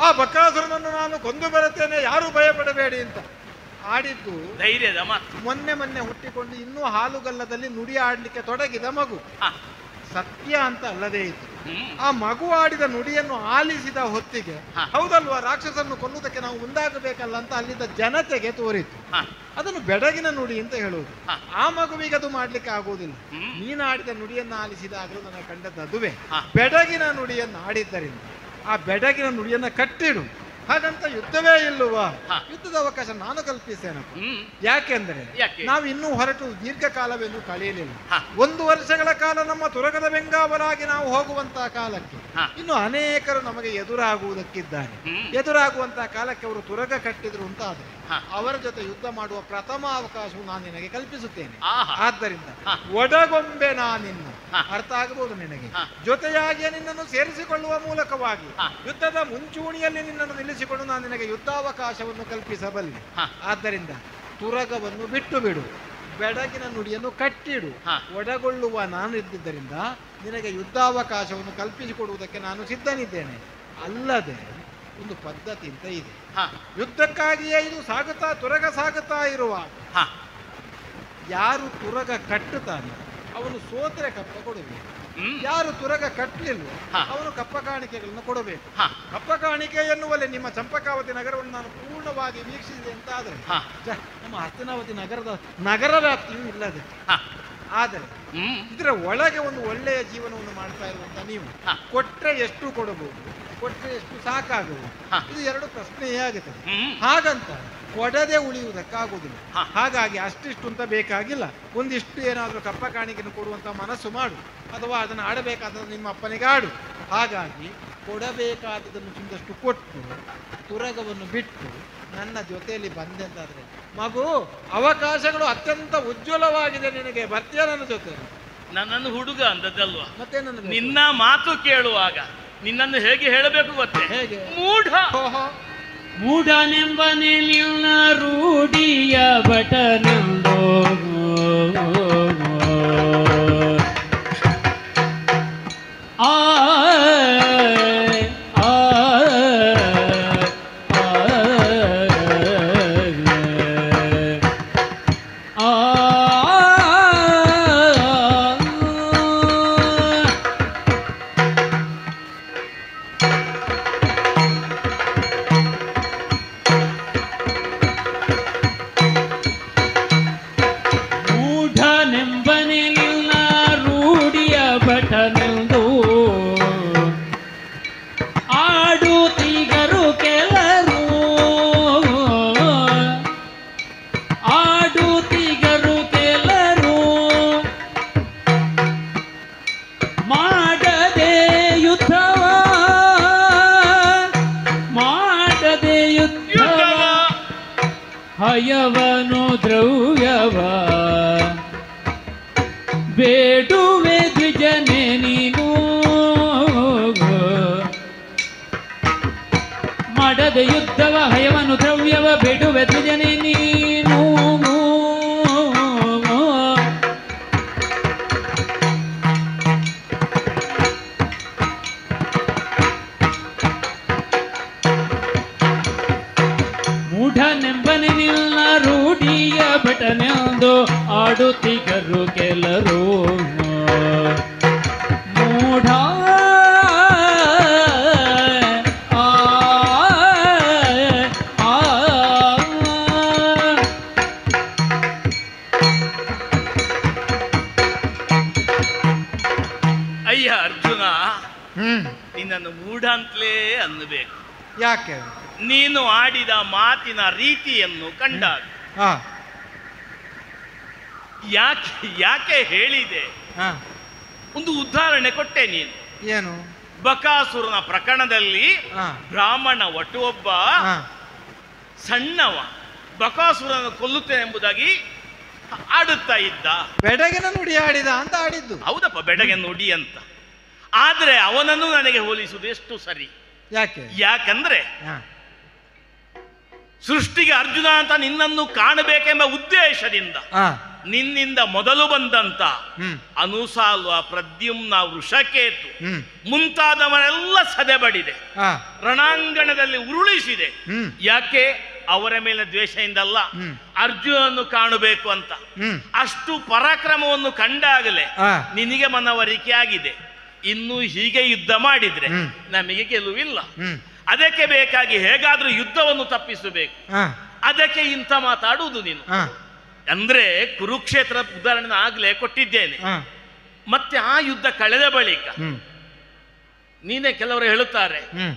ಆ ಬಕಾಸುರನನ್ನು ನಾನು ಕೊಂದು ಬರುತ್ತೇನೆ, ಯಾರು ಭಯಪಡಬೇಡಿ ಅಂತ ಆಡಿದ್ದು ಧೈರ್ಯದ ಮಾತು. ಮೊನ್ನೆ ಹುಟ್ಟಿಕೊಂಡು ಇನ್ನೂ ಹಾಲುಗಲ್ಲದಲ್ಲಿ ನುಡಿ ಆಡ್ಲಿಕ್ಕೆ ತೊಡಗಿದ ಮಗು. ಸತ್ಯ ಅಂತ ಅಲ್ಲದೇ ಇತ್ತು. ಆ ಮಗು ಆಡಿದ ನುಡಿಯನ್ನು ಆಲಿಸಿದ ಹೊತ್ತಿಗೆ ಹೌದಲ್ವಾ, ರಾಕ್ಷಸನ್ನು ಕೊಲ್ಲುವುದಕ್ಕೆ ನಾವು ಮುಂದಾಗಬೇಕಲ್ಲ ಅಂತ ಅಲ್ಲಿದ್ದ ಜನತೆಗೆ ತೋರಿತು. ಅದನ್ನು ಬೆಡಗಿನ ನುಡಿ ಅಂತ ಹೇಳುವುದು. ಆ ಮಗುವಿಗೆ ಅದು ಮಾಡ್ಲಿಕ್ಕೆ ಆಗುವುದಿಲ್ಲ. ನೀನಾಡಿದ ನುಡಿಯನ್ನು ಆಲಿಸಿದಾಗಲೂ ನನಗೆ ಕಂಡದ್ದು ಅದುವೇ. ಬೆಡಗಿನ ನುಡಿಯನ್ನು ಆಡಿದ್ದರಿಂದ ಆ ಬೆಡಗಿನ ನುಡಿಯನ್ನು ಕಟ್ಟಿಡು. ಹಾಗಂತ ಯುದ್ಧವೇ ಇಲ್ಲವಾ? ಯುದ್ಧದ ಅವಕಾಶ ನಾನು ಕಲ್ಪಿಸ್ತೇನಪ್ಪ. ಯಾಕೆಂದ್ರೆ ನಾವು ಇನ್ನೂ ಹೊರಟು ದೀರ್ಘಕಾಲವೆಂದು ಕಳೆಯಲಿಲ್ಲ. 1 ವರ್ಷಗಳ ಕಾಲ ನಮ್ಮ ತುರಗದ ಬೆಂಗಾವಲಾಗಿ ನಾವು ಹೋಗುವಂತಹ ಕಾಲಕ್ಕೆ ಇನ್ನು ಅನೇಕರು ನಮಗೆ ಎದುರಾಗುವುದಕ್ಕಿದ್ದಾರೆ. ಎದುರಾಗುವಂತಹ ಕಾಲಕ್ಕೆ ಅವರು ತುರಗ ಕಟ್ಟಿದ್ರು ಅಂತ ಆದ್ರೆ ಅವರ ಜೊತೆ ಯುದ್ಧ ಮಾಡುವ ಪ್ರಥಮ ಅವಕಾಶವು ನಾನು ನಿನಗೆ ಕಲ್ಪಿಸುತ್ತೇನೆ. ಆದ್ದರಿಂದ ಒಡಗೊಂಬೆ ನಾನಿನ್ನ ಅರ್ಥ ಆಗಬಹುದು ನಿನಗೆ. ಜೊತೆಯಾಗಿಯೇ ನಿನ್ನನ್ನು ಸೇರಿಸಿಕೊಳ್ಳುವ ಮೂಲಕವಾಗಿ ಯುದ್ಧದ ಮುಂಚೂಣಿಯಲ್ಲಿ ನಿನ್ನನ್ನು ನಿಲ್ಲಿಸಿಕೊಂಡು ನಾನು ನಿನಗೆ ಯುದ್ಧಾವಕಾಶವನ್ನು ಕಲ್ಪಿಸಬಲ್ಲೆ. ಆದ್ದರಿಂದ ತುರಗವನ್ನು ಬಿಟ್ಟು ಬಿಡು, ಬೆಡಗಿನ ನುಡಿಯನ್ನು ಕಟ್ಟಿಡು. ಒಡಗೊಳ್ಳುವ ನಾನು ಇದ್ದಿದ್ದರಿಂದ ನಿನಗೆ ಯುದ್ಧಾವಕಾಶವನ್ನು ಕಲ್ಪಿಸಿಕೊಡುವುದಕ್ಕೆ ನಾನು ಸಿದ್ಧನಿದ್ದೇನೆ. ಅಲ್ಲದೆ ಒಂದು ಪದ್ಧತಿ ಅಂತ ಇದೆ. ಯುದ್ಧಕ್ಕಾಗಿಯೇ ಇದು ಸಾಗುತ್ತಾ ತುರಗ ಸಾಗುತ್ತಾ ಇರುವಾಗ ಯಾರು ತುರಗ ಕಟ್ಟುತ್ತಾನೆ ಅವನು ಸೋತ್ರೆ ಕಪ್ಪ ಕೊಡಬೇಕು. ಯಾರು ತುರಗ ಕಟ್ಟಲಿಲ್ಲ ಅವನು ಕಪ್ಪ ಕಾಣಿಕೆಗಳನ್ನು ಕೊಡಬೇಕು. ಕಪ್ಪ ಕಾಣಿಕೆ ಎನ್ನುವಲ್ಲಿ ನಿಮ್ಮ ಚಂಪಕಾವತಿ ನಗರವನ್ನು ನಾನು ಪೂರ್ಣವಾಗಿ ವೀಕ್ಷಿಸಿದೆ ಅಂತ ಆದ್ರೆ ನಮ್ಮ ಹಸ್ತನಾವತಿ ನಗರ ವ್ಯಾಪ್ತಿಯೂ ಇಲ್ಲದೆ, ಆದರೆ ಇದರ ಒಳಗೆ ಒಂದು ಒಳ್ಳೆಯ ಜೀವನವನ್ನು ಮಾಡ್ತಾ ಇರುವಂತ ನೀವು ಕೊಟ್ರೆ ಎಷ್ಟು ಕೊಡಬಹುದು, ಕೊಟ್ರೆ ಎಷ್ಟು ಸಾಕಾಗುವುದು, ಇದು 2 ಪ್ರಶ್ನೆಯೇ ಆಗುತ್ತದೆ. ಹಾಗಂತ ಕೊಡದೆ ಉಳಿಯುವುದಕ್ಕಾಗುವುದಿಲ್ಲ. ಹಾಗಾಗಿ ಅಷ್ಟಿಷ್ಟು ಅಂತ ಬೇಕಾಗಿಲ್ಲ. ಒಂದಿಷ್ಟು ಏನಾದರೂ ಕಪ್ಪ ಕಾಣಿಕೆಯನ್ನು ಕೊಡುವಂತ ಮನಸ್ಸು ಮಾಡು, ಅಥವಾ ಅದನ್ನು ಆಡಬೇಕಾದದ್ದು ನಿಮ್ಮ ಅಪ್ಪನಿಗೆ ಆಡು. ಹಾಗಾಗಿ ಕೊಡಬೇಕಾದದನ್ನು ಚಿಂದಷ್ಟು ಕೊಟ್ಟು ತುರಗವನ್ನು ಬಿಟ್ಟು ನನ್ನ ಜೊತೆಯಲ್ಲಿ ಬಂದೆ ಅಂತಾದ್ರೆ ಮಗು ಅವಕಾಶಗಳು ಅತ್ಯಂತ ಉಜ್ವಲವಾಗಿದೆ, ನಿನಗೆ ಬರ್ತೀಯ ನನ್ನ ಜೊತೆ. ನನ್ನನ್ನು ಹುಡುಗ ಅಂದದ್ದಲ್ವಾ? ಮತ್ತೆ ನಿನ್ನ ಮಾತು ಕೇಳುವಾಗ ನಿನ್ನನ್ನು ಹೇಗೆ ಹೇಳಬೇಕು ಗೊತ್ತೇ? ಹೇಗೆ? ಮೂಢನೆಂಬ ನೆಲಿನ ರೂಢಿಯ ಬಟನೆಂದೋ ಆ ಹಯವನು ದ್ರವ್ಯವ ಬೇಡುವೆ ದ್ವಿಜನೆ ನೀನು ಮಾಡದೆ ಯುದ್ಧವ ಹಯವನು ದ್ರವ್ಯವ ಬೇಡುವೆ ದ್ವಿಜನೆ ನೀನು ಮೂಢನೆಂಬನೆ ನಿಲ್ಲ ರೂಢಿಯ ಬಟನೆಂದು ಆಡುತ್ತಿಗರು ಕೆಲರು ಮೂಢ ಅಯ್ಯ ಅರ್ಜುನ, ನಿನ್ನನ್ನು ಮೂಢ ಅಂತಲೇ ಅನ್ನಬೇಕು. ಯಾಕೆ? ನೀನು ಆಡಿದ ಮಾತಿನ ರೀತಿಯನ್ನು ಕಂಡಾಗ. ಯಾಕೆ ಹೇಳಿದೆ? ಒಂದು ಉದಾಹರಣೆ ಕೊಟ್ಟೆ ನೀನು. ಏನು? ಬಕಾಸುರನ ಪ್ರಕರಣದಲ್ಲಿ ಬ್ರಾಹ್ಮಣ ಒಬ್ಬ ಸಣ್ಣವ ಬಕಾಸುರನ ಕೊಲ್ಲುತ್ತೇನೆ ಎಂಬುದಾಗಿ ಆಡುತ್ತಾ ಇದ್ದ. ಬೆಡಗಿನ ನುಡಿ ಆಡಿದ ಅಂತ ಆಡಿದ್ದು. ಹೌದಪ್ಪ, ಬೆಡಗಿನ ನುಡಿ ಅಂತ. ಆದ್ರೆ ಅವನನ್ನು ನನಗೆ ಹೋಲಿಸುವುದು ಎಷ್ಟು ಸರಿ? ಯಾಕಂದ್ರೆ ಸೃಷ್ಟಿಗೆ ಅರ್ಜುನ ಅಂತ ನಿನ್ನನ್ನು ಕಾಣಬೇಕೆಂಬ ಉದ್ದೇಶದಿಂದ ನಿನ್ನಿಂದ ಮೊದಲು ಬಂದಂತ ಅನುಸಾಲ್ವ, ಪ್ರದ್ಯುಮ್ನ, ವೃಷಕೇತು ಮುಂತಾದವರೆಲ್ಲ ಸದೆಬಡಿದೆ, ರಣಾಂಗಣದಲ್ಲಿ ಉರುಳಿಸಿದೆ. ಯಾಕೆ? ಅವರ ಮೇಲೆ ದ್ವೇಷದಿಂದಲ್ಲ, ಹ್ಮ್. ಅರ್ಜುನನ್ನು ಕಾಣಬೇಕು ಅಂತ. ಹ್ಮ್. ಅಷ್ಟು ಪರಾಕ್ರಮವನ್ನು ಕಂಡಾಗಲೇ ಆ. ನಿನಗೆ ಮನವರಿಕೆ ಆಗಿದೆ, ಇನ್ನು ಹೀಗೆ ಯುದ್ಧ ಮಾಡಿದ್ರೆ ಹ್ಮ್. ನಮಗೆ ಗೆಲುವಿಲ್ಲ. ಹ್ಮ್. ಅದಕ್ಕೆ ಬೇಕಾಗಿ ಹೇಗಾದ್ರೂ ಯುದ್ಧವನ್ನು ತಪ್ಪಿಸಬೇಕು. ಆ. ಅದಕ್ಕೆ ಇಂಥ ಮಾತಾಡುವುದು ನೀನು. ಆ. ಅಂದ್ರೆ ಕುರುಕ್ಷೇತ್ರ ಉದಾಹರಣೆ ಆಗ್ಲೇ ಕೊಟ್ಟಿದ್ದೇನೆ. ಆ. ಮತ್ತೆ ಆ ಯುದ್ಧ ಕಳೆದ ಬಳಿಕ ಹ್ಮ್. ನೀನೇ ಕೆಲವರು ಹೇಳುತ್ತಾರೆ, ಹ್ಮ್.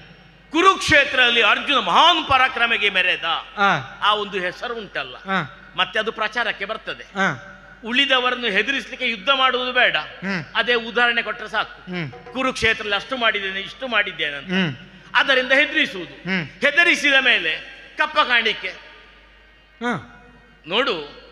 ಕುರುಕ್ಷೇತ್ರದಲ್ಲಿ ಅರ್ಜುನ ಮಹಾನ್ ಪರಾಕ್ರಮೆಗೆ ಮೆರೆದ, ಆ. ಆ ಒಂದು ಹೆಸರು ಉಂಟಲ್ಲ, ಆ. ಮತ್ತೆ ಅದು ಪ್ರಚಾರಕ್ಕೆ ಬರ್ತದೆ. ಆ. ಉಳಿದವರನ್ನು ಹೆದರಿಸಲಿಕ್ಕೆ ಯುದ್ಧ ಮಾಡುವುದು ಬೇಡ, ಹ್ಮ್. ಅದೇ ಉದಾಹರಣೆ ಕೊಟ್ಟರೆ ಸಾಕು. ಹ್ಮ್. ಕುರುಕ್ಷೇತ್ರದಲ್ಲಿ ಅಷ್ಟು ಮಾಡಿದ್ದೇನೆ ಇಷ್ಟು ಮಾಡಿದ್ದೇನೆ ಅಂತ ಹ್ಮ್. ಅದರಿಂದ ಹೆದರಿಸುವುದು. ಹ್ಮ್. ಹೆದರಿಸಿದ ಮೇಲೆ ಕಪ್ಪ ಕಾಣಿಕೆ ಆ. ನೋಡು.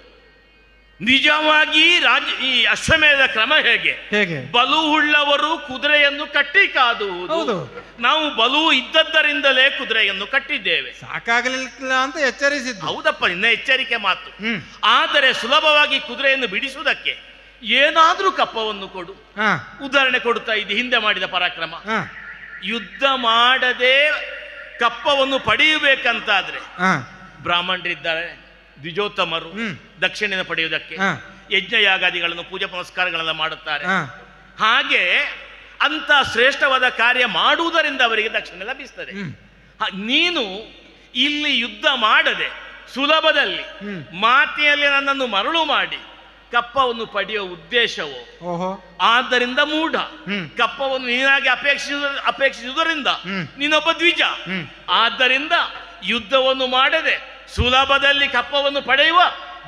ನಿಜವಾಗಿ ಈ ಅಶ್ವಮೇಧ ಕ್ರಮ ಹೇಗೆ? ಹೇಗೆ? ಬಲು ಉಳ್ಳವರು ಕುದುರೆಯನ್ನು ಕಟ್ಟಿ ಕಾದುವುದು. ಹೌದು. ನಾವು ಬಲು ಇದ್ದದ್ದರಿಂದಲೇ ಕುದುರೆಯನ್ನು ಕಟ್ಟಿದ್ದೇವೆ. ಸಾಕಾಗಲಿಲ್ಲ ಅಂತ ಎಚ್ಚರಿಸಿದ್ದು. ಹೌದಪ್ಪ, ನಿನ್ನ ಎಚ್ಚರಿಕೆ ಮಾತು. ಹ್ಮ್. ಆದರೆ ಸುಲಭವಾಗಿ ಕುದುರೆಯನ್ನು ಬಿಡಿಸುವುದಕ್ಕೆ ಏನಾದ್ರೂ ಕಪ್ಪವನ್ನು ಕೊಡು. ಆ. ಉದಾಹರಣೆ ಕೊಡುತ್ತಾ ಇದ್ದಿ ಹಿಂದೆ ಮಾಡಿದ ಪರಾಕ್ರಮ. ಆ. ಯುದ್ಧ ಮಾಡದೆ ಕಪ್ಪವನ್ನು ಪಡೆಯಬೇಕಂತಾದ್ರೆ ಆ. ಬ್ರಾಹ್ಮಣರಿದ್ದಾರೆ, ದ್ವಿಜೋತ್ತಮರು, ಹ್ಮ್. ದಕ್ಷಿಣೆಯನ್ನು ಪಡೆಯುವುದಕ್ಕೆ ಆ. ಯಜ್ಞ ಯಾಗಾದಿಗಳನ್ನು ಪೂಜಾ ಪುನಸ್ಕಾರಗಳೆಲ್ಲ ಮಾಡುತ್ತಾರೆ. ಆ. ಹಾಗೆ ಅಂತ ಶ್ರೇಷ್ಠವಾದ ಕಾರ್ಯ ಮಾಡುವುದರಿಂದ ಅವರಿಗೆ ದಕ್ಷಿಣೆ ಲಭಿಸ್ತದೆ. ಹ್ಮ್. ನೀನು ಇಲ್ಲಿ ಯುದ್ಧ ಮಾಡದೆ ಸುಲಭದಲ್ಲಿ ಹ್ಮ್. ಮಾತಿನಲ್ಲಿ ನನ್ನನ್ನು ಮರಳು ಮಾಡಿ ಕಪ್ಪವನ್ನು ಪಡೆಯುವ ಉದ್ದೇಶವು ಓಹೋ. ಆದ್ದರಿಂದ ಮೂಢ. ಹ್ಮ್. ಕಪ್ಪವನ್ನು ನೀನಾಗಿ ಅಪೇಕ್ಷಿಸುವುದರಿಂದ ಹ್ಮ್. ನೀನೊಬ್ಬ ದ್ವಿಜ. ಹ್ಮ್. ಆದ್ದರಿಂದ ಯುದ್ಧವನ್ನು ಮಾಡದೆ ಸುಲಭದಲ್ಲಿ ಕಪ್ಪವನ್ನು ಪಡೆಯುವ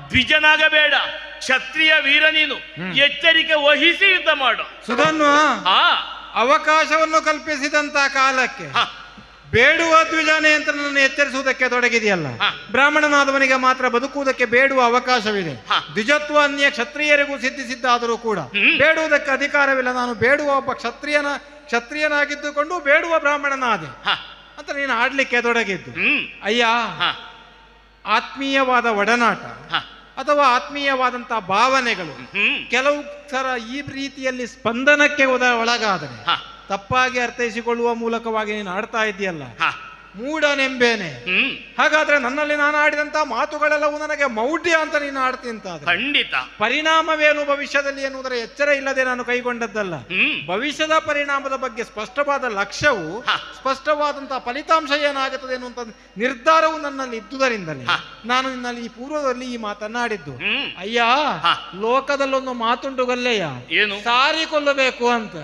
ದ್ವಿಜನಾಗಬೇಡ, ಕ್ಷತ್ರಿಯ ವೀರ ನೀನು. ಎಚ್ಚರಿಕೆ ವಹಿಸಿ ಯುದ್ಧ ಮಾಡು. ಸುಧನ್ವ, ಆ ಅವಕಾಶವನ್ನು ಕಲ್ಪಿಸಿದಂತ ಕಾಲಕ್ಕೆ ಹ. ಬೇಡುವ ದ್ವಿಜಾನೆ ಅಂತ ನನ್ನ ಎಚ್ಚರಿಸುವುದಕ್ಕೆ ತೊಡಗಿದೆಯಲ್ಲ. ಹ. ಬ್ರಾಹ್ಮಣನಾದವನಿಗೆ ಮಾತ್ರ ಬದುಕುವುದಕ್ಕೆ ಬೇಡುವ ಅವಕಾಶವಿದೆ. ಹ. ದ್ವಿಜತ್ವ ಅನ್ಯ ಕ್ಷತ್ರಿಯರಿಗೂ ಸಿದ್ಧಿಸಿದ್ದಾದರೂ ಕೂಡ ಹ್ಮ್. ಬೇಡುವುದಕ್ಕೆ ಅಧಿಕಾರವಿಲ್ಲ. ನಾನು ಬೇಡುವ ಒಬ್ಬ ಕ್ಷತ್ರಿಯನಾಗಿದ್ದುಕೊಂಡು ಬೇಡುವ ಬ್ರಾಹ್ಮಣನಾದೆ ಹ. ಅಂತ ನೀನು ಆಡ್ಲಿಕ್ಕೆ ತೊಡಗಿದ್ದು. ಅಯ್ಯ, ಹ. ಆತ್ಮೀಯವಾದ ಒಡನಾಟ ಹ. ಅಥವಾ ಆತ್ಮೀಯವಾದಂತಹ ಭಾವನೆಗಳು ಕೆಲವು ಸಲ ಈ ರೀತಿಯಲ್ಲಿ ಸ್ಪಂದನಕ್ಕೆ ಒಳಗಾದರೆ ಹ. ತಪ್ಪಾಗಿ ಅರ್ಥೈಸಿಕೊಳ್ಳುವ ಮೂಲಕವಾಗಿ ನೀನು ಆಡ್ತಾ ಇದೆಯಲ್ಲ, ಹ. ಮೂಢನೆಂಬೇನೆ. ಹಾಗಾದ್ರೆ ನನ್ನಲ್ಲಿ ನಾನು ಆಡಿದಂತಹ ಮಾತುಗಳೆಲ್ಲವೂ ನನಗೆ ಮೌಢ್ಯ ಅಂತ ನೀನು ಆಡ್ತಿಂತಾದ್ರೆ ಖಂಡಿತ ಪರಿಣಾಮವೇನು ಭವಿಷ್ಯದಲ್ಲಿ ಎನ್ನುವುದರ ಎಚ್ಚರ ಇಲ್ಲದೆ ನಾನು ಕೈಗೊಂಡದ್ದಲ್ಲ. ಭವಿಷ್ಯದ ಪರಿಣಾಮದ ಬಗ್ಗೆ ಸ್ಪಷ್ಟವಾದ ಲಕ್ಷ್ಯವು, ಸ್ಪಷ್ಟವಾದಂತಹ ಫಲಿತಾಂಶ ಏನಾಗುತ್ತದೆ ಎನ್ನುವಂತ ನಿರ್ಧಾರವು ನನ್ನಲ್ಲಿ ಇದ್ದುದರಿಂದಲೇ ನಾನು ನಿನ್ನಲ್ಲಿ ಈ ಪೂರ್ವದಲ್ಲಿ ಈ ಮಾತನ್ನಾಡಿದ್ದು. ಅಯ್ಯ, ಲೋಕದಲ್ಲೊಂದು ಮಾತುಂಟು ಗಲ್ಲೆಯ, ಏನು? ಸಾರಿಕೊಳ್ಳಬೇಕು ಅಂತ.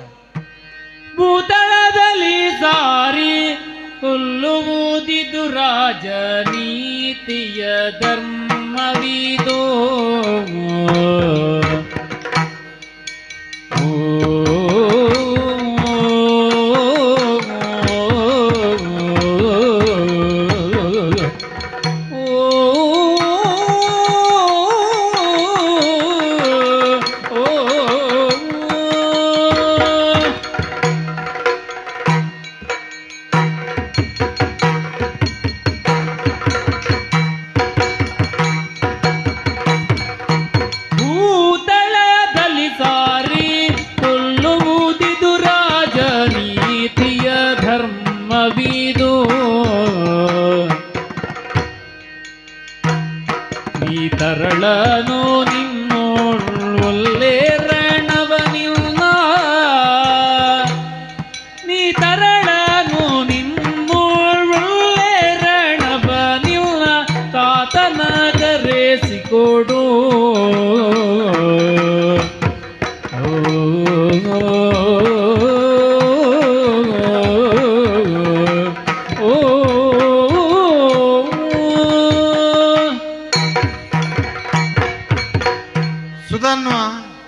ಭೂತಳದಲ್ಲಿ ಸಾರಿ ಹುಲ್ಲು ಮೂದಿದು ರಾಜನೀತಿಯ ಧರ್ಮವಿದೋ. ತರಳನು ನಿನ್ನೊಳ್ಳೆ ರಣವನಿಲ್ಲ, ನೀ ತರಳನು ನಿನ್ನೊಳ್ಳೆ ರಣವನಿಲ್ಲ, ತಾತನಗರೆಸಿಕೊಡು.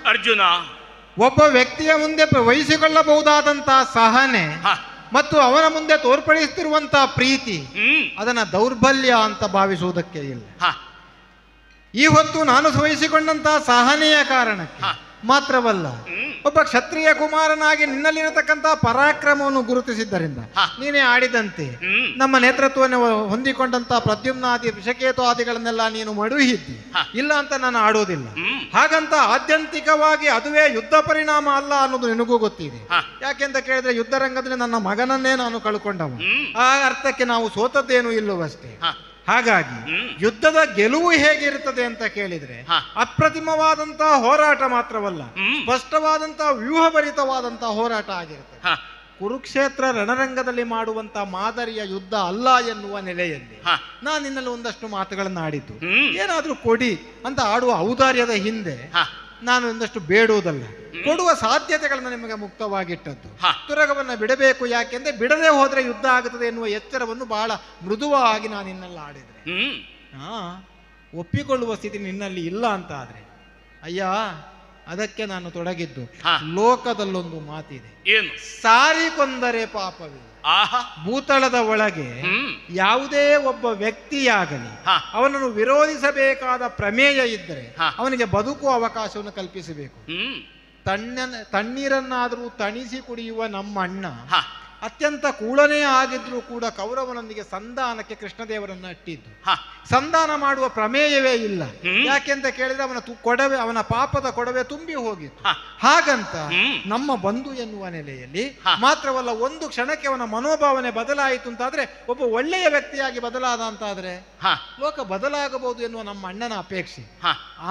ಅರ್ಜುನ, ಒಬ್ಬ ವ್ಯಕ್ತಿಯ ಮುಂದೆ ವಹಿಸಿಕೊಳ್ಳಬಹುದಾದಂತಹ ಸಹನೆ ಮತ್ತು ಅವನ ಮುಂದೆ ತೋರ್ಪಡಿಸುತ್ತಿರುವಂತಹ ಪ್ರೀತಿ ಅದನ್ನ ದೌರ್ಬಲ್ಯ ಅಂತ ಭಾವಿಸುವುದಕ್ಕೆ ಇಲ್ಲ. ಈ ಹೊತ್ತು ನಾನು ವಹಿಸಿಕೊಂಡಂತಹ ಸಹನೆಯ ಕಾರಣಕ್ಕೆ ಮಾತ್ರವಲ್ಲ, ಒಬ್ಬ ಕ್ಷತ್ರಿಯ ಕುಮಾರನಾಗಿ ನಿನ್ನಲ್ಲಿರತಕ್ಕಂತಹ ಪರಾಕ್ರಮವನ್ನು ಗುರುತಿಸಿದ್ದರಿಂದ ನೀನೇ ಆಡಿದಂತೆ ನಮ್ಮ ನೇತೃತ್ವವನ್ನು ಹೊಂದಿಕೊಂಡಂತಹ ಪ್ರದ್ಯುಮ್ನಾದಿ ವಿಷಕೇತು ಆದಿಗಳನ್ನೆಲ್ಲ ನೀನು ಮಡುಹಿದ್ದಿ. ಇಲ್ಲ ಅಂತ ನಾನು ಆಡೋದಿಲ್ಲ. ಹಾಗಂತ ಆದ್ಯಂತಿಕವಾಗಿ ಅದುವೇ ಯುದ್ಧ ಪರಿಣಾಮ ಅಲ್ಲ ಅನ್ನೋದು ನಿನಗೂ ಗೊತ್ತಿದೆ. ಯಾಕೆಂತ ಕೇಳಿದ್ರೆ ಯುದ್ಧ ರಂಗದಲ್ಲಿ ನನ್ನ ಮಗನನ್ನೇ ನಾನು ಕಳ್ಕೊಂಡವ. ಆ ಅರ್ಥಕ್ಕೆ ನಾವು ಸೋತದ್ದೇನು ಇಲ್ಲವಷ್ಟೇ. ಹಾಗಾಗಿ ಯುದ್ಧದ ಗೆಲುವು ಹೇಗಿರುತ್ತದೆ ಅಂತ ಕೇಳಿದ್ರೆ ಅಪ್ರತಿಮವಾದಂತಹ ಹೋರಾಟ ಮಾತ್ರವಲ್ಲ, ಸ್ಪಷ್ಟವಾದಂತಹ ವ್ಯೂಹಭರಿತವಾದಂತಹ ಹೋರಾಟ ಆಗಿರುತ್ತದೆ. ಕುರುಕ್ಷೇತ್ರ ರಣರಂಗದಲ್ಲಿ ಮಾಡುವಂತಹ ಮಾದರಿಯ ಯುದ್ಧ ಅಲ್ಲ ಎನ್ನುವ ನೆಲೆಯಲ್ಲಿ ನಾನು ನಿನ್ನಲ್ಲಿ ಒಂದಷ್ಟು ಮಾತುಗಳನ್ನು ಆಡಿದ್ದು. ಏನಾದ್ರೂ ಕೊಡಿ ಅಂತ ಆಡುವ ಔದಾರ್ಯದ ಹಿಂದೆ ನಾನು ಒಂದಷ್ಟು ಬೇಡುವುದಲ್ಲ, ಕೊಡುವ ಸಾಧ್ಯತೆಗಳನ್ನು ನಿಮಗೆ ಮುಕ್ತವಾಗಿಟ್ಟದ್ದು. ತುರಗವನ್ನು ಬಿಡಬೇಕು, ಯಾಕೆಂದ್ರೆ ಬಿಡದೆ ಹೋದ್ರೆ ಯುದ್ಧ ಆಗುತ್ತದೆ ಎನ್ನುವ ಎಚ್ಚರವನ್ನು ಬಹಳ ಮೃದುವಾಗಿ ನಾನು ನಿನ್ನೆಲ್ಲ ಆಡಿದ್ರೆ. ಒಪ್ಪಿಕೊಳ್ಳುವ ಸ್ಥಿತಿ ನಿನ್ನಲ್ಲಿ ಇಲ್ಲ ಅಂತ ಆದ್ರೆ ಅಯ್ಯ, ಅದಕ್ಕೆ ನಾನು ತೊಡಗಿದ್ದು. ಲೋಕದಲ್ಲೊಂದು ಮಾತಿದೆ, ಏನು? ಸಾರಿಕೊಂದರೆ ಪಾಪವಿಲ್ಲ. ಭೂತಳದ ಒಳಗೆ ಯಾವುದೇ ಒಬ್ಬ ವ್ಯಕ್ತಿಯಾಗಲಿ ಅವನನ್ನು ವಿರೋಧಿಸಬೇಕಾದ ಪ್ರಮೇಯ ಇದ್ದರೆ ಅವನಿಗೆ ಬದುಕುವ ಅವಕಾಶವನ್ನು ಕಲ್ಪಿಸಬೇಕು. ತಣ್ಣೀರನ್ನಾದರೂ ತಣಿಸಿ ಕುಡಿಯುವ ನಮ್ಮ ಅಣ್ಣ ಅತ್ಯಂತ ಕೂಳನೇ ಆಗಿದ್ರೂ ಕೂಡ ಕೌರವನೊಂದಿಗೆ ಸಂಧಾನಕ್ಕೆ ಕೃಷ್ಣದೇವರನ್ನು ಅಟ್ಟಿದ್ದು. ಸಂಧಾನ ಮಾಡುವ ಪ್ರಮೇಯವೇ ಇಲ್ಲ. ಯಾಕೆಂತ ಕೇಳಿದ್ರೆ ಅವನ ಪಾಪದ ಕೊಡವೆ ತುಂಬಿ ಹೋಗಿತ್ತು. ಹಾಗಂತ ನಮ್ಮ ಬಂಧು ಎನ್ನುವ ನೆಲೆಯಲ್ಲಿ ಮಾತ್ರವಲ್ಲ, ಒಂದು ಕ್ಷಣಕ್ಕೆ ಅವನ ಮನೋಭಾವನೆ ಬದಲಾಯಿತು ಅಂತಾದ್ರೆ, ಒಬ್ಬ ಒಳ್ಳೆಯ ವ್ಯಕ್ತಿಯಾಗಿ ಬದಲಾದ ಅಂತಾದ್ರೆ ಲೋಕ ಬದಲಾಗಬಹುದು ಎನ್ನುವ ನಮ್ಮ ಅಣ್ಣನ ಅಪೇಕ್ಷೆ.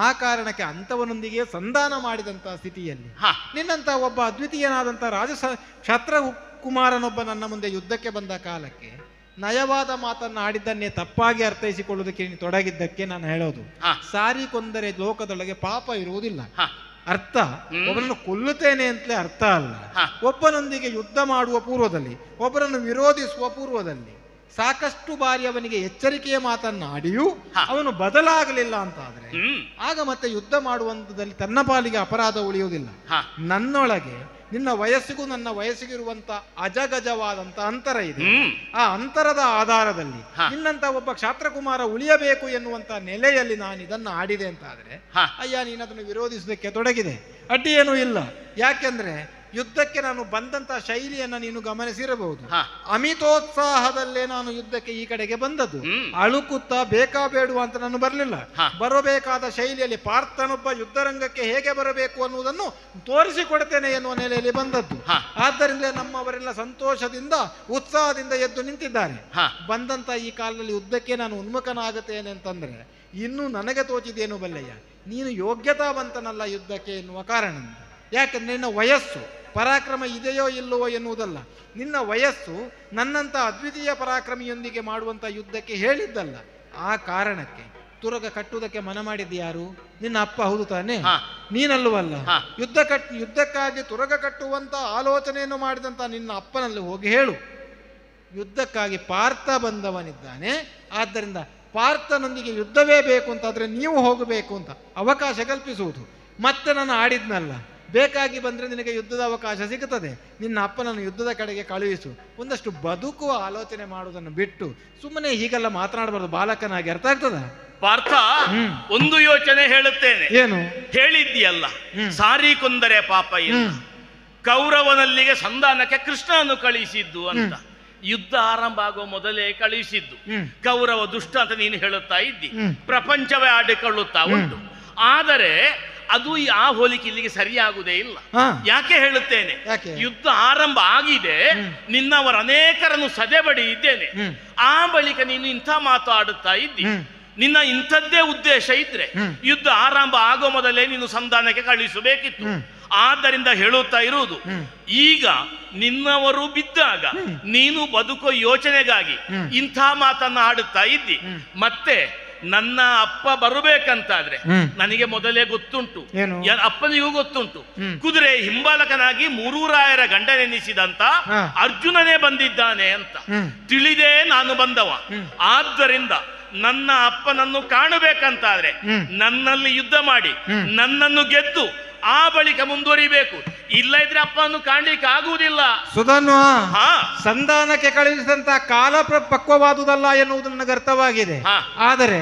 ಆ ಕಾರಣಕ್ಕೆ ಅಂತವನೊಂದಿಗೆ ಸಂಧಾನ ಮಾಡಿದಂತಹ ಸ್ಥಿತಿಯಲ್ಲಿ ನಿನ್ನಂತ ಒಬ್ಬ ಅದ್ವಿತೀಯನಾದಂತಹ ಕ್ಷತ್ರ ಕುಮಾರನೊಬ್ಬ ನನ್ನ ಮುಂದೆ ಯುದ್ಧಕ್ಕೆ ಬಂದ ಕಾಲಕ್ಕೆ ನಯವಾದ ಮಾತನ್ನು ಆಡಿದ್ದನ್ನೇ ತಪ್ಪಾಗಿ ಅರ್ಥೈಸಿಕೊಳ್ಳುವುದಕ್ಕೆ ನೀನು ತೊಡಗಿದ್ದಕ್ಕೆ ನಾನು ಹೇಳೋದು, ಸಾರಿಕೊಂದರೆ ಲೋಕದೊಳಗೆ ಪಾಪ ಇರುವುದಿಲ್ಲ. ಅರ್ಥ ಒಬ್ಬರನ್ನು ಕೊಲ್ಲುತ್ತೇನೆ ಅಂತಲೇ ಅರ್ಥ ಅಲ್ಲ. ಒಬ್ಬನೊಂದಿಗೆ ಯುದ್ಧ ಮಾಡುವ ಪೂರ್ವದಲ್ಲಿ, ಒಬ್ಬರನ್ನು ವಿರೋಧಿಸುವ ಪೂರ್ವದಲ್ಲಿ ಸಾಕಷ್ಟು ಬಾರಿ ಅವನಿಗೆ ಎಚ್ಚರಿಕೆಯ ಮಾತನ್ನಾಡಿಯೂ ಅವನು ಬದಲಾಗಲಿಲ್ಲ ಅಂತ ಆದ್ರೆ ಆಗ ಮತ್ತೆ ಯುದ್ಧ ಮಾಡುವಂಥದ್ದಲ್ಲಿ ತನ್ನ ಪಾಲಿಗೆ ಅಪರಾಧ ಉಳಿಯುವುದಿಲ್ಲ. ನನ್ನೊಳಗೆ ನಿನ್ನ ವಯಸ್ಸಿಗೂ ನನ್ನ ವಯಸ್ಸಿಗಿರುವಂತ ಅಜಗಜವಾದಂತ ಅಂತರ ಇದೆ. ಆ ಅಂತರದ ಆಧಾರದಲ್ಲಿ ನಿನ್ನಂತ ಒಬ್ಬ ಕ್ಷಾತ್ರಕುಮಾರ ಉಳಿಯಬೇಕು ಎನ್ನುವಂತ ನೆಲೆಯಲ್ಲಿ ನಾನು ಇದನ್ನು ಆಡಿದೆ ಅಂತ ಆದ್ರೆ ಅಯ್ಯ, ನೀನು ಅದನ್ನು ವಿರೋಧಿಸಲಿಕ್ಕೆ ತೊಡಗಿದೆ, ಅಡ್ಡಿ ಏನೂ ಇಲ್ಲ. ಯಾಕೆಂದ್ರೆ ಯುದ್ಧಕ್ಕೆ ನಾನು ಬಂದಂತಹ ಶೈಲಿಯನ್ನ ನೀನು ಗಮನಿಸಿರಬಹುದು. ಅಮಿತೋತ್ಸಾಹದಲ್ಲೇ ನಾನು ಯುದ್ಧಕ್ಕೆ ಈ ಕಡೆಗೆ ಬಂದದ್ದು. ಅಳುಕುತ್ತಾ ಬೇಕಾಬೇಡುವ ಅಂತ ನಾನು ಬರಲಿಲ್ಲ. ಬರಬೇಕಾದ ಶೈಲಿಯಲ್ಲಿ ಪಾರ್ಥನೊಬ್ಬ ಯುದ್ಧರಂಗಕ್ಕೆ ಹೇಗೆ ಬರಬೇಕು ಅನ್ನುವುದನ್ನು ತೋರಿಸಿಕೊಡ್ತೇನೆ ಎನ್ನುವ ನೆಲೆಯಲ್ಲಿ ಬಂದದ್ದು. ಆದ್ದರಿಂದ ನಮ್ಮವರೆಲ್ಲ ಸಂತೋಷದಿಂದ ಉತ್ಸಾಹದಿಂದ ಎದ್ದು ನಿಂತಿದ್ದಾರೆ. ಬಂದಂತ ಈ ಕಾಲದಲ್ಲಿ ಯುದ್ಧಕ್ಕೆ ನಾನು ಉನ್ಮುಖನಾಗುತ್ತೇನೆ ಅಂತಂದ್ರೆ ಇನ್ನೂ ನನಗೆ ತೋಚಿದೇನು ಬಲ್ಲಯ್ಯ, ನೀನು ಯೋಗ್ಯತಾವಂತನಲ್ಲ ಯುದ್ಧಕ್ಕೆ ಎನ್ನುವ ಕಾರಣದಿಂದ. ಯಾಕಂದ್ರೆ ನಿನ್ನ ವಯಸ್ಸು ಪರಾಕ್ರಮ ಇದೆಯೋ ಇಲ್ಲವೋ ಎನ್ನುವುದಲ್ಲ, ನಿನ್ನ ವಯಸ್ಸು ನನ್ನಂತ ಅದ್ವಿತೀಯ ಪರಾಕ್ರಮಿಯೊಂದಿಗೆ ಮಾಡುವಂತ ಯುದ್ಧಕ್ಕೆ ಹೇಳಿದ್ದಲ್ಲ. ಆ ಕಾರಣಕ್ಕೆ ತುರಗ ಕಟ್ಟುವುದಕ್ಕೆ ಮನ ಮಾಡಿದ್ದು ಯಾರು? ನಿನ್ನ ಅಪ್ಪ, ಹೌದು ತಾನೆ? ನೀನಲ್ಲವಲ್ಲ. ಯುದ್ಧಕ್ಕಾಗಿ ತುರಗ ಕಟ್ಟುವಂತ ಆಲೋಚನೆಯನ್ನು ಮಾಡಿದಂತ ನಿನ್ನ ಅಪ್ಪನಲ್ಲಿ ಹೋಗಿ ಹೇಳು, ಯುದ್ಧಕ್ಕಾಗಿ ಪಾರ್ಥ ಬಂದವನಿದ್ದಾನೆ, ಆದ್ದರಿಂದ ಪಾರ್ಥನೊಂದಿಗೆ ಯುದ್ಧವೇ ಬೇಕು ಅಂತಾದ್ರೆ ನೀವು ಹೋಗಬೇಕು ಅಂತ ಅವಕಾಶ ಕಲ್ಪಿಸುವುದು. ಮತ್ತೆ ನಾನು ಆಡಿದ್ನಲ್ಲ, ಬೇಕಾಗಿ ಬಂದ್ರೆ ನಿನಗೆ ಯುದ್ಧದ ಅವಕಾಶ ಸಿಗುತ್ತದೆ, ನಿನ್ನ ಅಪ್ಪನನ್ನು ಯುದ್ಧದ ಕಡೆಗೆ ಕಳುಹಿಸು. ಒಂದಷ್ಟು ಬದುಕುವ ಆಲೋಚನೆ ಮಾಡುವುದನ್ನು ಬಿಟ್ಟು ಸುಮ್ಮನೆ ಹೀಗೆಲ್ಲ ಮಾತನಾಡಬಾರ್ದು. ಬಾಲಕನಾಗಿ ಅರ್ಥ ಆಗ್ತದ? ಪಾರ್ಥ, ಒಂದು ಯೋಚನೆ ಹೇಳುತ್ತೇನೆ. ಏನು ಹೇಳಿದ್ದೀಯಲ್ಲ, ಸಾರಿಕೊಂದರೆ ಪಾಪ ಇಲ್ಲ, ಕೌರವನಲ್ಲಿಗೆ ಸಂಧಾನಕ್ಕೆ ಕೃಷ್ಣನನ್ನು ಕಳಿಸಿದ್ದು ಅಂತ. ಯುದ್ಧ ಆರಂಭ ಆಗೋ ಮೊದಲೇ ಕಳಿಸಿದ್ದು. ಕೌರವ ದುಷ್ಟ ಅಂತ ನೀನು ಹೇಳುತ್ತಾ ಇದ್ದಿ, ಪ್ರಪಂಚವೇ ಆಡಿಕೊಳ್ಳುತ್ತಾ ಉಂಟು. ಆದರೆ ಅದು ಆ ಹೋಲಿಕೆ ಇಲ್ಲಿಗೆ ಸರಿಯಾಗುವುದೇ ಇಲ್ಲ. ಯಾಕೆ ಹೇಳುತ್ತೇನೆ? ಯುದ್ಧ ಆರಂಭ ಆಗಿದೆ, ನಿನ್ನವರ ಅನೇಕರನ್ನು ಸದೆಬಡಿ ಇದ್ದೇನೆ. ಆ ಬಳಿಕ ನೀನು ಇಂಥ ಮಾತಾಡುತ್ತಾ ಇದ್ದಿ. ನಿನ್ನ ಇಂಥದ್ದೇ ಉದ್ದೇಶ ಇದ್ರೆ ಯುದ್ಧ ಆರಂಭ ಆಗೋ ಮೊದಲೇ ನೀನು ಸಂಧಾನಕ್ಕೆ ಕಳಿಸಬೇಕಿತ್ತು. ಆದ್ದರಿಂದ ಹೇಳುತ್ತಾ ಇರುವುದು, ಈಗ ನಿನ್ನವರು ಬಿದ್ದಾಗ ನೀನು ಬದುಕೋ ಯೋಚನೆಗಾಗಿ ಇಂಥ ಮಾತನ್ನ ಆಡುತ್ತಾ ಇದ್ದಿ. ಮತ್ತೆ ನನ್ನ ಅಪ್ಪ ಬರಬೇಕಂತಾದ್ರೆ ನನಗೆ ಮೊದಲೇ ಗೊತ್ತುಂಟು, ಅಪ್ಪನಿಗೂ ಗೊತ್ತುಂಟು. ಕುದುರೆ ಹಿಂಬಾಲಕನಾಗಿ ಮೂರೂರಾಯರ ಗಂಡನೆನಿಸಿದಂತ ಅರ್ಜುನನೇ ಬಂದಿದ್ದಾನೆ ಅಂತ ತಿಳಿದೇ ನಾನು ಬಂದವ. ಆದ್ದರಿಂದ ನನ್ನ ಅಪ್ಪನನ್ನು ಕಾಣಬೇಕಂತಾದ್ರೆ ನನ್ನಲ್ಲಿ ಯುದ್ಧ ಮಾಡಿ ನನ್ನನ್ನು ಗೆದ್ದು ಆ ಬಳಿಕ ಮುಂದುವರಿಬೇಕು. ಇಲ್ಲ ಇದ್ರೆ ಅಪ್ಪನ್ನು ಕಾಣ್ಲಿಕ್ಕೆ ಆಗುವುದಿಲ್ಲ. ಸುಧನ್ವ, ಸಂಧಾನಕ್ಕೆ ಕಳುಹಿಸಿದಂತ ಕಾಲ ಪಕ್ವವಾದುದಲ್ಲ ಎನ್ನುವುದು ನನಗೆ ಅರ್ಥವಾಗಿದೆ. ಆದರೆ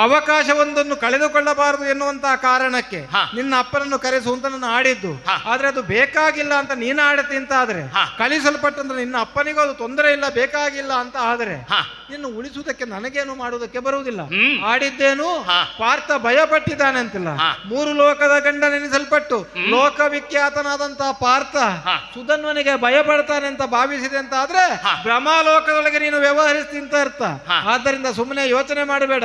ಅವಕಾಶವೊಂದನ್ನು ಕಳೆದುಕೊಳ್ಳಬಾರದು ಎನ್ನುವಂತಹ ಕಾರಣಕ್ಕೆ ನಿನ್ನ ಅಪ್ಪನನ್ನು ಕರೆಸುವಂತ ನಾನು ಆಡಿದ್ದು. ಆದ್ರೆ ಅದು ಬೇಕಾಗಿಲ್ಲ ಅಂತ ನೀನು ಆಡತಿ ಅಂತ ಆದ್ರೆ, ಕಳಿಸಲ್ಪಟ್ಟಂದ್ರೆ ನಿನ್ನ ಅಪ್ಪನಿಗೂ ಅದು ತೊಂದರೆ ಇಲ್ಲ, ಬೇಕಾಗಿಲ್ಲ ಅಂತ ಆದ್ರೆ ನಿನ್ನ ಉಳಿಸುವುದಕ್ಕೆ ನನಗೇನು ಮಾಡುವುದಕ್ಕೆ ಬರುವುದಿಲ್ಲ. ಆಡಿದ್ದೇನು ಪಾರ್ಥ ಭಯ ಪಟ್ಟಿದ್ದಾನೆ ಅಂತಿಲ್ಲ, ಮೂರು ಲೋಕದ ಗಂಡ ನೆನೆಸಲ್ಪಟ್ಟ ಕರೆಯಲ್ಪಟ್ಟು ಲೋಕವಿಖ್ಯಾತನಾದಂತ ಪಾರ್ಥ ಸುಧನ್ವನಿಗೆ ಭಯ ಪಡ್ತಾನೆ ಅಂತ ಭಾವಿಸಿದೆ ಅಂತ ಆದ್ರೆ ಬ್ರಹ್ಮಲೋಕದೊಳಗೆ ನೀನು ವ್ಯವಹರಿಸ್ತಿ ಅಂತ ಅರ್ಥ. ಆದ್ದರಿಂದ ಸುಮ್ಮನೆ ಯೋಚನೆ ಮಾಡಬೇಡ.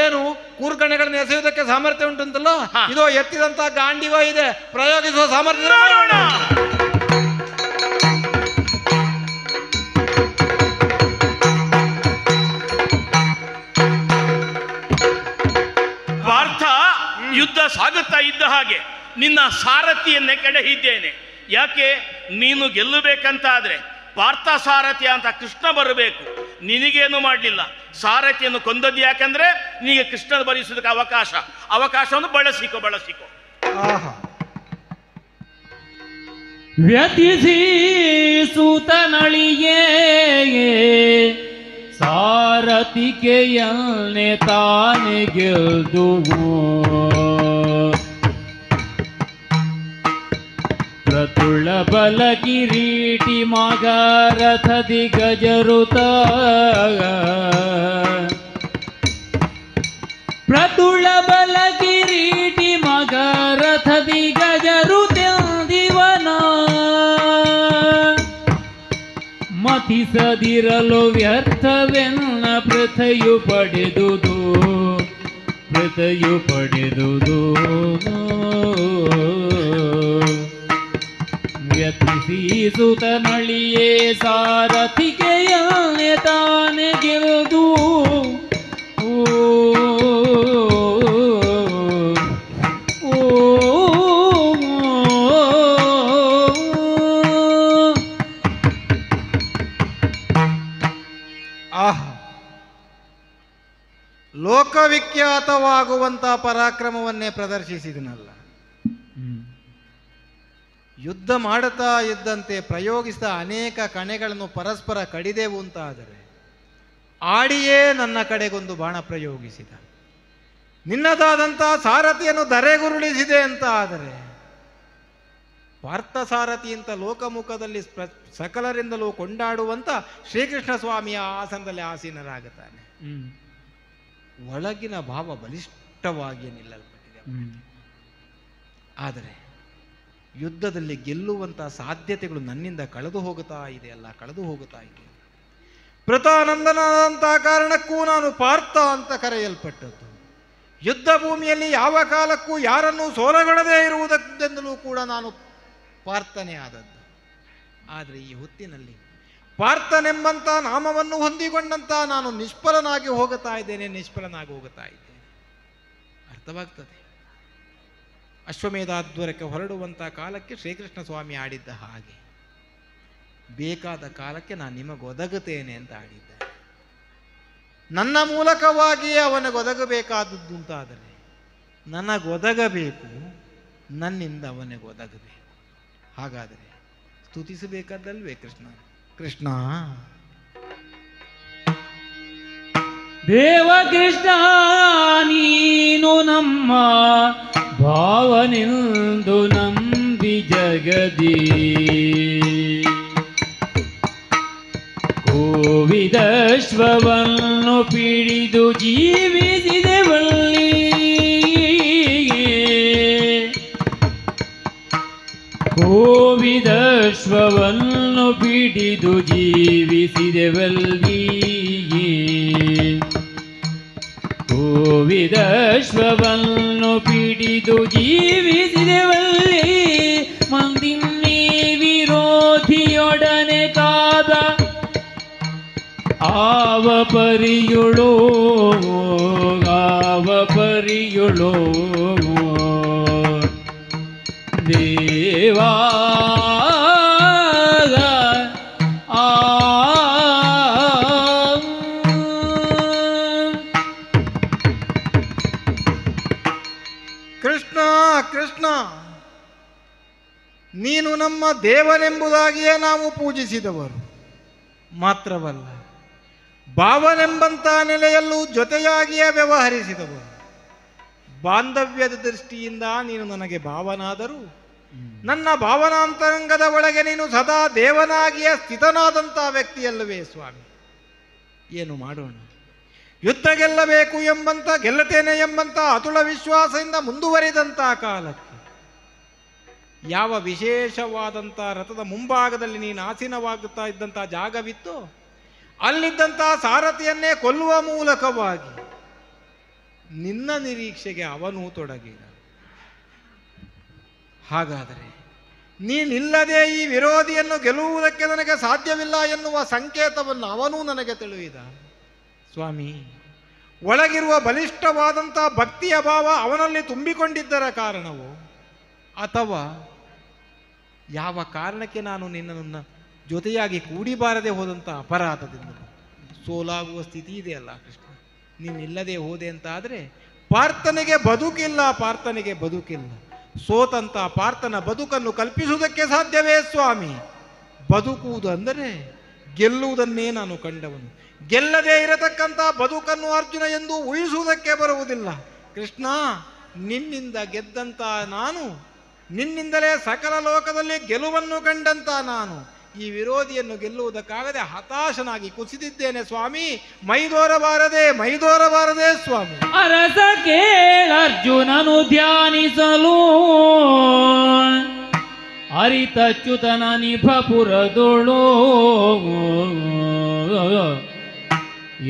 ಏನು ಕೂರ್ಕಣೆಗಳನ್ನು ಎಸೆಯುವುದಕ್ಕೆ ಸಾಮರ್ಥ್ಯ ಉಂಟುಂಟಲ್ಲ, ಇದೋ ಎತ್ತಿದಂತ ಗಾಂಡಿವ ಇದೆ, ಪ್ರಯೋಗಿಸುವ ಸಾಮರ್ಥ್ಯ. ಪಾರ್ಥ, ಯುದ್ಧ ಸಾಗುತ್ತಾ ಇದ್ದ ಹಾಗೆ ನಿನ್ನ ಸಾರಥಿಯನ್ನೇ ಕೆಡಹಿದ್ದೇನೆ. ಯಾಕೆ? ನೀನು ಗೆಲ್ಲಬೇಕಂತ ಆದ್ರೆ ಪಾರ್ಥ ಸಾರಥಿ ಅಂತ ಕೃಷ್ಣ ಬರಬೇಕು. ನಿನಗೇನು ಮಾಡಲಿಲ್ಲ, ಸಾರಥಿಯನ್ನು ಕೊಂದದ್ದು ಯಾಕಂದ್ರೆ ನಿನಗೆ ಕೃಷ್ಣ ಬರಿಸುವುದಕ್ಕೆ ಅವಕಾಶವನ್ನು ಬಳಸಿಕೋ. ವ್ಯತಿಸಿ ಸೂತನಳಿಯೇ ಸಾರಥಿಕೆಯನ್ನೇ ತಾನೆ ಗೆಲ್ದುವು. ಪ್ರತುಳ ಬಲ ಕಿರೀಟಿ ಮಗರಥದಿ ಗಜರುತ. ಪ್ರತುಳ ಬಲ ಕಿರೀಟಿ ಮಗರಥದಿ ಗಜರುತೆಂದಿವನ. ಮತಿಸದಿರಲು ವ್ಯರ್ಥವೆನ್ನ ಪ್ರಥೆಯು ಪಡೆದುದು. ವ್ಯತಿಸಿ ಸುತನಳಿಯೇ ಸಾರಥಿಕೆಯನ್ನೇ ತಾನೆ ಗೆಲ್ದು. ಲೋಕವಿಖ್ಯಾತವಾಗುವಂತ ಪರಾಕ್ರಮವನ್ನೇ ಪ್ರದರ್ಶಿಸಿದನಲ್ಲ. ಯುದ್ಧ ಮಾಡುತ್ತಾ ಇದ್ದಂತೆ ಪ್ರಯೋಗಿಸಿದ ಅನೇಕ ಕಣೆಗಳನ್ನು ಪರಸ್ಪರ ಕಡಿದೆವು ಅಂತ ಆದರೆ ಆಡಿಯೇ ನನ್ನ ಕಡೆಗೊಂದು ಬಾಣ ಪ್ರಯೋಗಿಸಿದ. ನಿನ್ನದಾದಂಥ ಸಾರಥಿಯನ್ನು ಧರೆಗುರುಳಿಸಿದೆ ಅಂತ ಆದರೆ ಪಾರ್ಥ ಸಾರಥಿ ಅಂತ ಲೋಕಮುಖದಲ್ಲಿ ಸಕಲರಿಂದಲೂ ಕೊಂಡಾಡುವಂತ ಶ್ರೀಕೃಷ್ಣ ಸ್ವಾಮಿಯ ಆಸನದಲ್ಲಿ ಆಸೀನರಾಗುತ್ತಾನೆ. ಒಳಗಿನ ಭಾವ ಬಲಿಷ್ಠವಾಗಿ ನಿಲ್ಲಲ್ಪಟ್ಟಿದೆ. ಆದರೆ ಯುದ್ಧದಲ್ಲಿ ಗೆಲ್ಲುವಂಥ ಸಾಧ್ಯತೆಗಳು ನನ್ನಿಂದ ಕಳೆದು ಹೋಗುತ್ತಾ ಇದೆ. ಪ್ರತಾನಂದನಾದಂಥ ಕಾರಣಕ್ಕೂ ನಾನು ಪಾರ್ಥ ಅಂತ ಕರೆಯಲ್ಪಟ್ಟದ್ದು. ಯುದ್ಧ ಭೂಮಿಯಲ್ಲಿ ಯಾವ ಕಾಲಕ್ಕೂ ಯಾರನ್ನೂ ಸೋಲಗೊಳ್ಳದೇ ಇರುವುದಕ್ಕೆಂದಲೂ ಕೂಡ ನಾನು ಪಾರ್ಥನೇ ಆದದ್ದು. ಆದರೆ ಈ ಹೊತ್ತಿನಲ್ಲಿ ಪಾರ್ಥನೆಂಬಂಥ ನಾಮವನ್ನು ಹೊಂದಿಕೊಂಡಂತ ನಾನು ನಿಷ್ಫಲನಾಗಿ ಹೋಗುತ್ತಾ ಇದ್ದೇನೆ. ಅರ್ಥವಾಗ್ತದೆ. ಅಶ್ವಮೇಧಾದ್ವರಕ್ಕೆ ಹೊರಡುವಂಥ ಕಾಲಕ್ಕೆ ಶ್ರೀಕೃಷ್ಣ ಸ್ವಾಮಿ ಆಡಿದ್ದ ಹಾಗೆ ಬೇಕಾದ ಕಾಲಕ್ಕೆ ನಾನು ನಿಮಗೊದಗುತ್ತೇನೆ ಅಂತ ಆಡಿದ್ದೆ. ನನ್ನ ಮೂಲಕವಾಗಿಯೇ ಅವನಿಗೊದಗಬೇಕಾದದ್ದು ಅಂತಾದರೆ ನನಗೊದಗಬೇಕು, ನನ್ನಿಂದ ಅವನಿಗೊದಗಬೇಕು. ಹಾಗಾದರೆ ಸ್ತುತಿಸಬೇಕಾದಲ್ವೇ ಕೃಷ್ಣ ದೇವ ಕೃಷ್ಣ ನೀನು ನಮ್ಮ ಭಾವನೆಂದು ನಂಬಿ ಜಗದಿ ಕೋವಿದಶ್ವವನ್ನು ಪಿಡಿದು ಜೀವಿಸಿದೆವಲ್ಲಿ. ಕೋವಿದಶ್ವವನ್ನು ಪಿಡಿದು ಜೀವಿಸಿದೆವಲ್ಲಿ. ಕೋವಿದಶ್ವವನ್ನು ಪಿಡಿದು ಜೀವಿಸಿದೆವಲ್ಲಿ. ಮಂದಿನ್ನಿ ವಿರೋಧಿಯೊಡನೆ ಕಾದ ಆವ ಪರಿಯುಳೋ ದೇವಾ. ಕೃಷ್ಣ, ನೀನು ನಮ್ಮ ದೇವನೆಂಬುದಾಗಿಯೇ ನಾವು ಪೂಜಿಸಿದವರು ಮಾತ್ರವಲ್ಲ, ಭಾವನೆಂಬಂಥ ನೆಲೆಯಲ್ಲೂ ಜೊತೆಯಾಗಿಯೇ ವ್ಯವಹರಿಸಿದವರು. ಬಾಂಧವ್ಯದ ದೃಷ್ಟಿಯಿಂದ ನೀನು ನನಗೆ ಭಾವನಾದರೂ ನನ್ನ ಭಾವನಾಂತರಂಗದ ಒಳಗೆ ನೀನು ಸದಾ ದೇವನಾಗಿಯೇ ಸ್ಥಿತನಾದಂಥ ವ್ಯಕ್ತಿಯಲ್ಲವೇ ಸ್ವಾಮಿ. ಏನು ಮಾಡೋಣ? ಯುದ್ಧ ಗೆಲ್ಲಬೇಕು ಎಂಬಂತ, ಗೆಲ್ಲುತ್ತೇನೆ ಎಂಬಂತ ಅತುಳ ವಿಶ್ವಾಸದಿಂದ ಮುಂದುವರಿದಂಥ ಕಾಲಕ್ಕೆ ಯಾವ ವಿಶೇಷವಾದಂಥ ರಥದ ಮುಂಭಾಗದಲ್ಲಿ ನೀನು ಆಸೀನವಾಗುತ್ತಾ ಇದ್ದಂಥ ಜಾಗವಿತ್ತು, ಅಲ್ಲಿದ್ದಂಥ ಸಾರಥಿಯನ್ನೇ ಕೊಲ್ಲುವ ಮೂಲಕವಾಗಿ ನಿನ್ನ ನಿರೀಕ್ಷೆಗೆ ಅವನು ತೊಡಗಿದ. ಹಾಗಾದರೆ ನೀನಿಲ್ಲದೆ ಈ ವಿರೋಧಿಯನ್ನು ಗೆಲ್ಲುವುದಕ್ಕೆ ನನಗೆ ಸಾಧ್ಯವಿಲ್ಲ ಎನ್ನುವ ಸಂಕೇತವನ್ನು ಅವನೂ ನನಗೆ ತಿಳಿದ. ಸ್ವಾಮಿ, ಒಳಗಿರುವ ಬಲಿಷ್ಠವಾದಂಥ ಭಕ್ತಿಯ ಭಾವ ಅವನಲ್ಲಿ ತುಂಬಿಕೊಂಡಿದ್ದರ ಕಾರಣವೋ, ಅಥವಾ ಯಾವ ಕಾರಣಕ್ಕೆ ನಾನು ನಿನ್ನನ್ನು ಜೊತೆಯಾಗಿ ಕೂಡಿಬಾರದೆ ಹೋದಂಥ ಅಪರಾಧದಿಂದ ಸೋಲಾಗುವ ಸ್ಥಿತಿ ಇದೆಯಲ್ಲ ಕೃಷ್ಣ. ನೀನಿಲ್ಲದೆ ಹೋದೆ ಅಂತ ಆದರೆ ಪಾರ್ಥನಿಗೆ ಬದುಕಿಲ್ಲ. ಸೋತಂತ ಪಾರ್ಥನ ಬದುಕನ್ನು ಕಲ್ಪಿಸುವುದಕ್ಕೆ ಸಾಧ್ಯವೇ ಸ್ವಾಮಿ? ಬದುಕುವುದು ಅಂದರೆ ಗೆಲ್ಲುವುದನ್ನೇ ನಾನು ಕಂಡವನು. ಗೆಲ್ಲದೇ ಇರತಕ್ಕಂಥ ಬದುಕನ್ನು ಅರ್ಜುನ ಎಂದು ಊಹಿಸುವುದಕ್ಕೆ ಬರುವುದಿಲ್ಲ. ಕೃಷ್ಣ, ನಿನ್ನಿಂದ ಗೆದ್ದಂಥ ನಾನು, ನಿನ್ನಿಂದಲೇ ಸಕಲ ಲೋಕದಲ್ಲಿ ಗೆಲುವನ್ನು ಕಂಡಂತ ನಾನು ಈ ವಿರೋಧಿಯನ್ನು ಗೆಲ್ಲುವುದಕ್ಕಾಗದೆ ಹತಾಶನಾಗಿ ಕುಸಿದಿದ್ದೇನೆ ಸ್ವಾಮಿ. ಮೈದೋರಬಾರದೆ ಸ್ವಾಮಿ. ಅರಸ ಕೇಳರ್ಜುನನು ಧ್ಯಾನಿಸಲು ಅರಿತಚ್ಯುತನ ನಿಭಪುರದೊಳು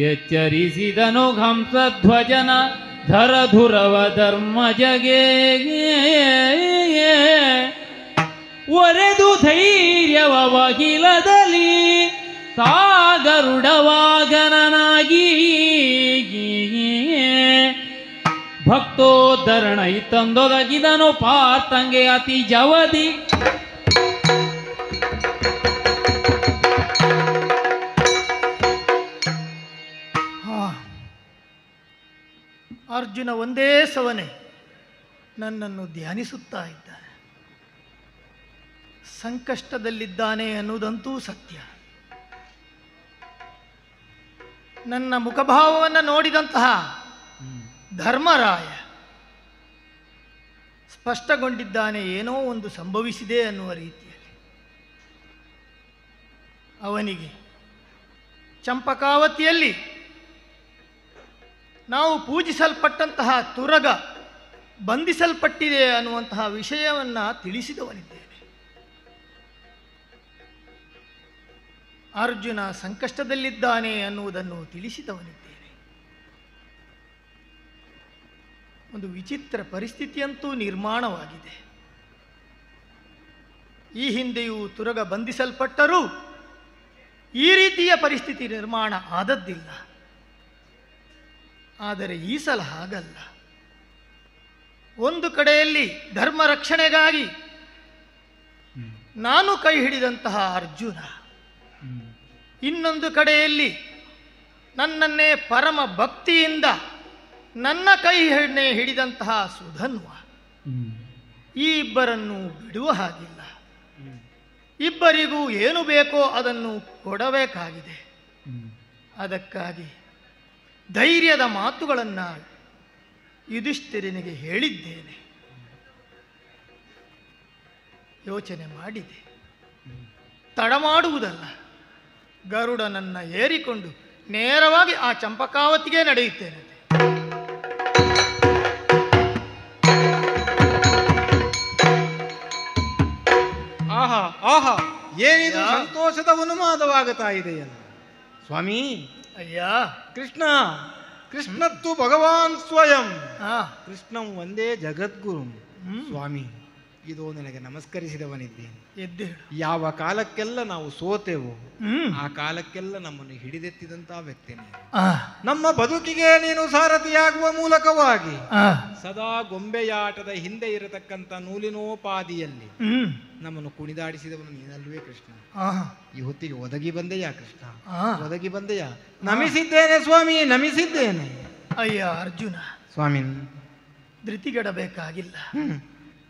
ಎಚ್ಚರಿಸಿದನು ಹಂಸಧ್ವಜನ ಧರಧುರವ ಧರ್ಮಜಗೆ. ಒರೆದು ಧೈರ್ಯವ ವಹಿಲದಲ್ಲಿ ಸಾಗರುಡವಾಗನನಾಗಿ ಭಕ್ತೋದ್ಧರಣ ತಂದೊದಗಿದನು ಪಾರ್ಥಂಗೆ ಅತಿ ಜವದಿ. ಅರ್ಜುನ ಒಂದೇ ಸವನೆ ನನ್ನನ್ನು ಧ್ಯಾನಿಸುತ್ತಾ ಇದ್ದಾನೆ. ಸಂಕಷ್ಟದಲ್ಲಿದ್ದಾನೆ ಅನ್ನುವುದಂತೂ ಸತ್ಯ. ನನ್ನ ಮುಖಭಾವವನ್ನು ನೋಡಿದಂತಹ ಧರ್ಮರಾಯ ಸ್ಪಷ್ಟಗೊಂಡಿದ್ದಾನೆ, ಏನೋ ಒಂದು ಸಂಭವಿಸಿದೆ ಅನ್ನುವ ರೀತಿಯಲ್ಲಿ. ಅವನಿಗೆ ಚಂಪಕಾವತಿಯಲ್ಲಿ ನಾವು ಪೂಜಿಸಲ್ಪಟ್ಟಂತಹ ತುರಗ ಬಂಧಿಸಲ್ಪಟ್ಟಿದೆ ಅನ್ನುವಂತಹ ವಿಷಯವನ್ನು ತಿಳಿಸಿದವನಿದ್ದೇನೆ. ಅರ್ಜುನ ಸಂಕಷ್ಟದಲ್ಲಿದ್ದಾನೆ ಅನ್ನುವುದನ್ನು ತಿಳಿಸಿದವನಿದ್ದೇನೆ. ಒಂದು ವಿಚಿತ್ರ ಪರಿಸ್ಥಿತಿಯಂತೂ ನಿರ್ಮಾಣವಾಗಿದೆ. ಈ ಹಿಂದೆಯೂ ತುರಗ ಬಂಧಿಸಲ್ಪಟ್ಟರೂ ಈ ರೀತಿಯ ಪರಿಸ್ಥಿತಿ ನಿರ್ಮಾಣ ಆದದ್ದಿಲ್ಲ. ಆದರೆ ಈ ಸಲ ಹಾಗಲ್ಲ. ಒಂದು ಕಡೆಯಲ್ಲಿ ಧರ್ಮ ರಕ್ಷಣೆಗಾಗಿ ನಾನು ಕೈ ಹಿಡಿದಂತಹ ಅರ್ಜುನ, ಇನ್ನೊಂದು ಕಡೆಯಲ್ಲಿ ನನ್ನನ್ನೇ ಪರಮ ಭಕ್ತಿಯಿಂದ ನನ್ನ ಕೈ ಹಿಡಿದಂತಹ ಸುಧನ್ವ. ಈ ಇಬ್ಬರನ್ನು ಬಿಡುವ ಹಾಗಿಲ್ಲ. ಇಬ್ಬರಿಗೂ ಏನು ಬೇಕೋ ಅದನ್ನು ಕೊಡಬೇಕಾಗಿದೆ. ಅದಕ್ಕಾಗಿ ಧೈರ್ಯದ ಮಾತುಗಳನ್ನು ಯುಧಿಷ್ಠಿರನಿಗೆ ಹೇಳಿದ್ದೇನೆ. ಯೋಚನೆ ಮಾಡಿದೆ, ತಡ ಮಾಡುವುದಲ್ಲ, ಗರುಡನನ್ನು ಏರಿಕೊಂಡು ನೇರವಾಗಿ ಆ ಚಂಪಕಾವತಿಗೆ ನಡೆಯುತ್ತೇನೆ. ಆಹಾ ಆಹಾ, ಏನಿದು ಸಂತೋಷದ ಉನ್ಮಾದವಾಗುತ್ತಾ ಇದೆಯಲ್ಲ ಸ್ವಾಮಿ. ಅಯ್ಯ ಕೃಷ್ಣ, ಕೃಷ್ಣತ್ತು ಭಗವಾನ್ ಸ್ವಯಂ. ಕೃಷ್ಣಂ ಒಂದೇ ಜಗದ್ಗುರು. ಸ್ವಾಮಿ, ಇದು ನನಗೆ ನಮಸ್ಕರಿಸಿದವನಿದ್ದೇನೆ. ಯಾವ ಕಾಲಕ್ಕೆಲ್ಲ ನಾವು ಸೋತೆವು ಆ ಕಾಲಕ್ಕೆಲ್ಲ ನಮ್ಮನ್ನು ಹಿಡಿದೆತ್ತಿದಂತ ವ್ಯಕ್ತಿ ನೀನು. ನಮ್ಮ ಬದುಕಿಗೆ ನೀನು ಸಾರಥಿಯಾಗುವ ಮೂಲಕವಾಗಿ ಸದಾ ಗೊಂಬೆಯಾಟದ ಹಿಂದೆ ಇರತಕ್ಕಂಥ ನೂಲಿನೋಪಾದಿಯಲ್ಲಿ ನಮ್ಮನ್ನು ಕುಣಿದಾಡಿಸಿದವನು ನೀನಲ್ವೇ ಕೃಷ್ಣ. ಈ ಹೊತ್ತಿಗೆ ಒದಗಿ ಬಂದೆಯಾ ಕೃಷ್ಣ, ಒದಗಿ ಬಂದೆಯಾ? ನಮಿಸಿದ್ದೇನೆ ಸ್ವಾಮಿ, ನಮಿಸಿದ್ದೇನೆ. ಅಯ್ಯ ಅರ್ಜುನ ಸ್ವಾಮಿ, ಧೃತಿಗೆಡಬೇಕಾಗಿಲ್ಲ.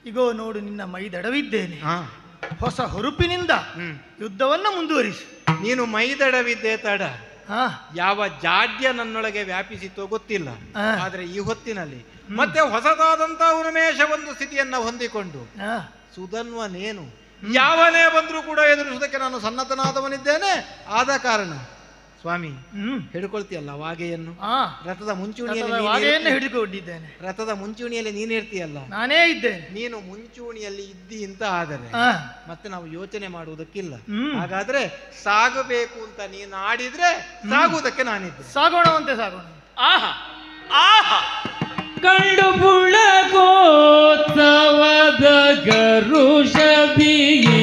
ಈಗೋ ನೋಡು, ನಿನ್ನ ಮೈದಡವಿದ್ದೇನೆ. ಹೊಸ ಹುರುಪಿನಿಂದ ಯುದ್ಧವನ್ನ ಮುಂದುವರಿಸು. ನೀನು ಮೈದಡವಿದ್ದೆ ತಡ, ಯಾವ ಜಾಡ್ಯ ನನ್ನೊಳಗೆ ವ್ಯಾಪಿಸಿತೋ ಗೊತ್ತಿಲ್ಲ. ಆದ್ರೆ ಈ ಹೊತ್ತಿನಲ್ಲಿ ಮತ್ತೆ ಹೊಸದಾದಂತಹ ಉನ್ಮೇಷ ಒಂದು ಸ್ಥಿತಿಯನ್ನ ಹೊಂದಿಕೊಂಡು ಸುಧನ್ವನೇನು ಯಾವನೇ ಬಂದರೂ ಕೂಡ ಎದುರಿಸುವುದಕ್ಕೆ ನಾನು ಸನ್ನದ್ಧನಾದವನಿದ್ದೇನೆ. ಆದ ಕಾರಣ ಸ್ವಾಮಿ ಹಿಡ್ಕೊಳ್ತೀಯಲ್ಲ ವಾಗೆಯನ್ನು, ರಥದ ವಾಗೆಯನ್ನು ಹಿಡಿದುಕೊಂಡಿದ್ದೇನೆ. ರಥದ ಮುಂಚೂಣಿಯಲ್ಲಿ ನೀನಿರ್ತೀಯಲ್ಲ, ನಾನೇ ಇದ್ದೇನೆ. ನೀನು ಮುಂಚೂಣಿಯಲ್ಲಿ ಇದ್ದಿ ಅಂತ ಆದರೆ ಮತ್ತೆ ನಾವು ಯೋಚನೆ ಮಾಡುವುದಕ್ಕಿಲ್ಲ. ಹಾಗಾದ್ರೆ ಸಾಗಬೇಕು ಅಂತ ನೀನು ಆಡಿದ್ರೆ ಸಾಗುವುದಕ್ಕೆ ನಾನಿದ್ದೆ. ಸಾಗೋಣವಂತೆ ಸಾಗೋಣ. ಆಹಾ ಆಹಾ, ಕಂಡು ಪುಳಗೋತ್ಸವದ ಗರುಷದಿಯೇ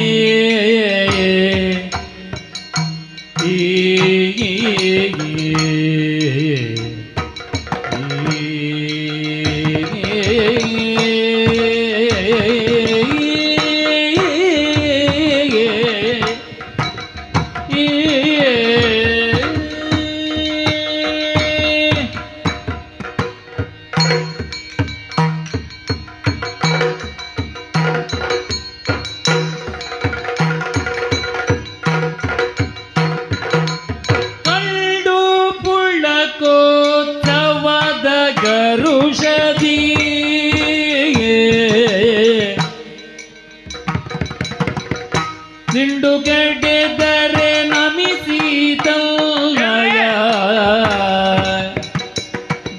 ನಿಂಡುಗೆಡೆದರೆ ನಮಿಸಿದಲ್ಲಯ,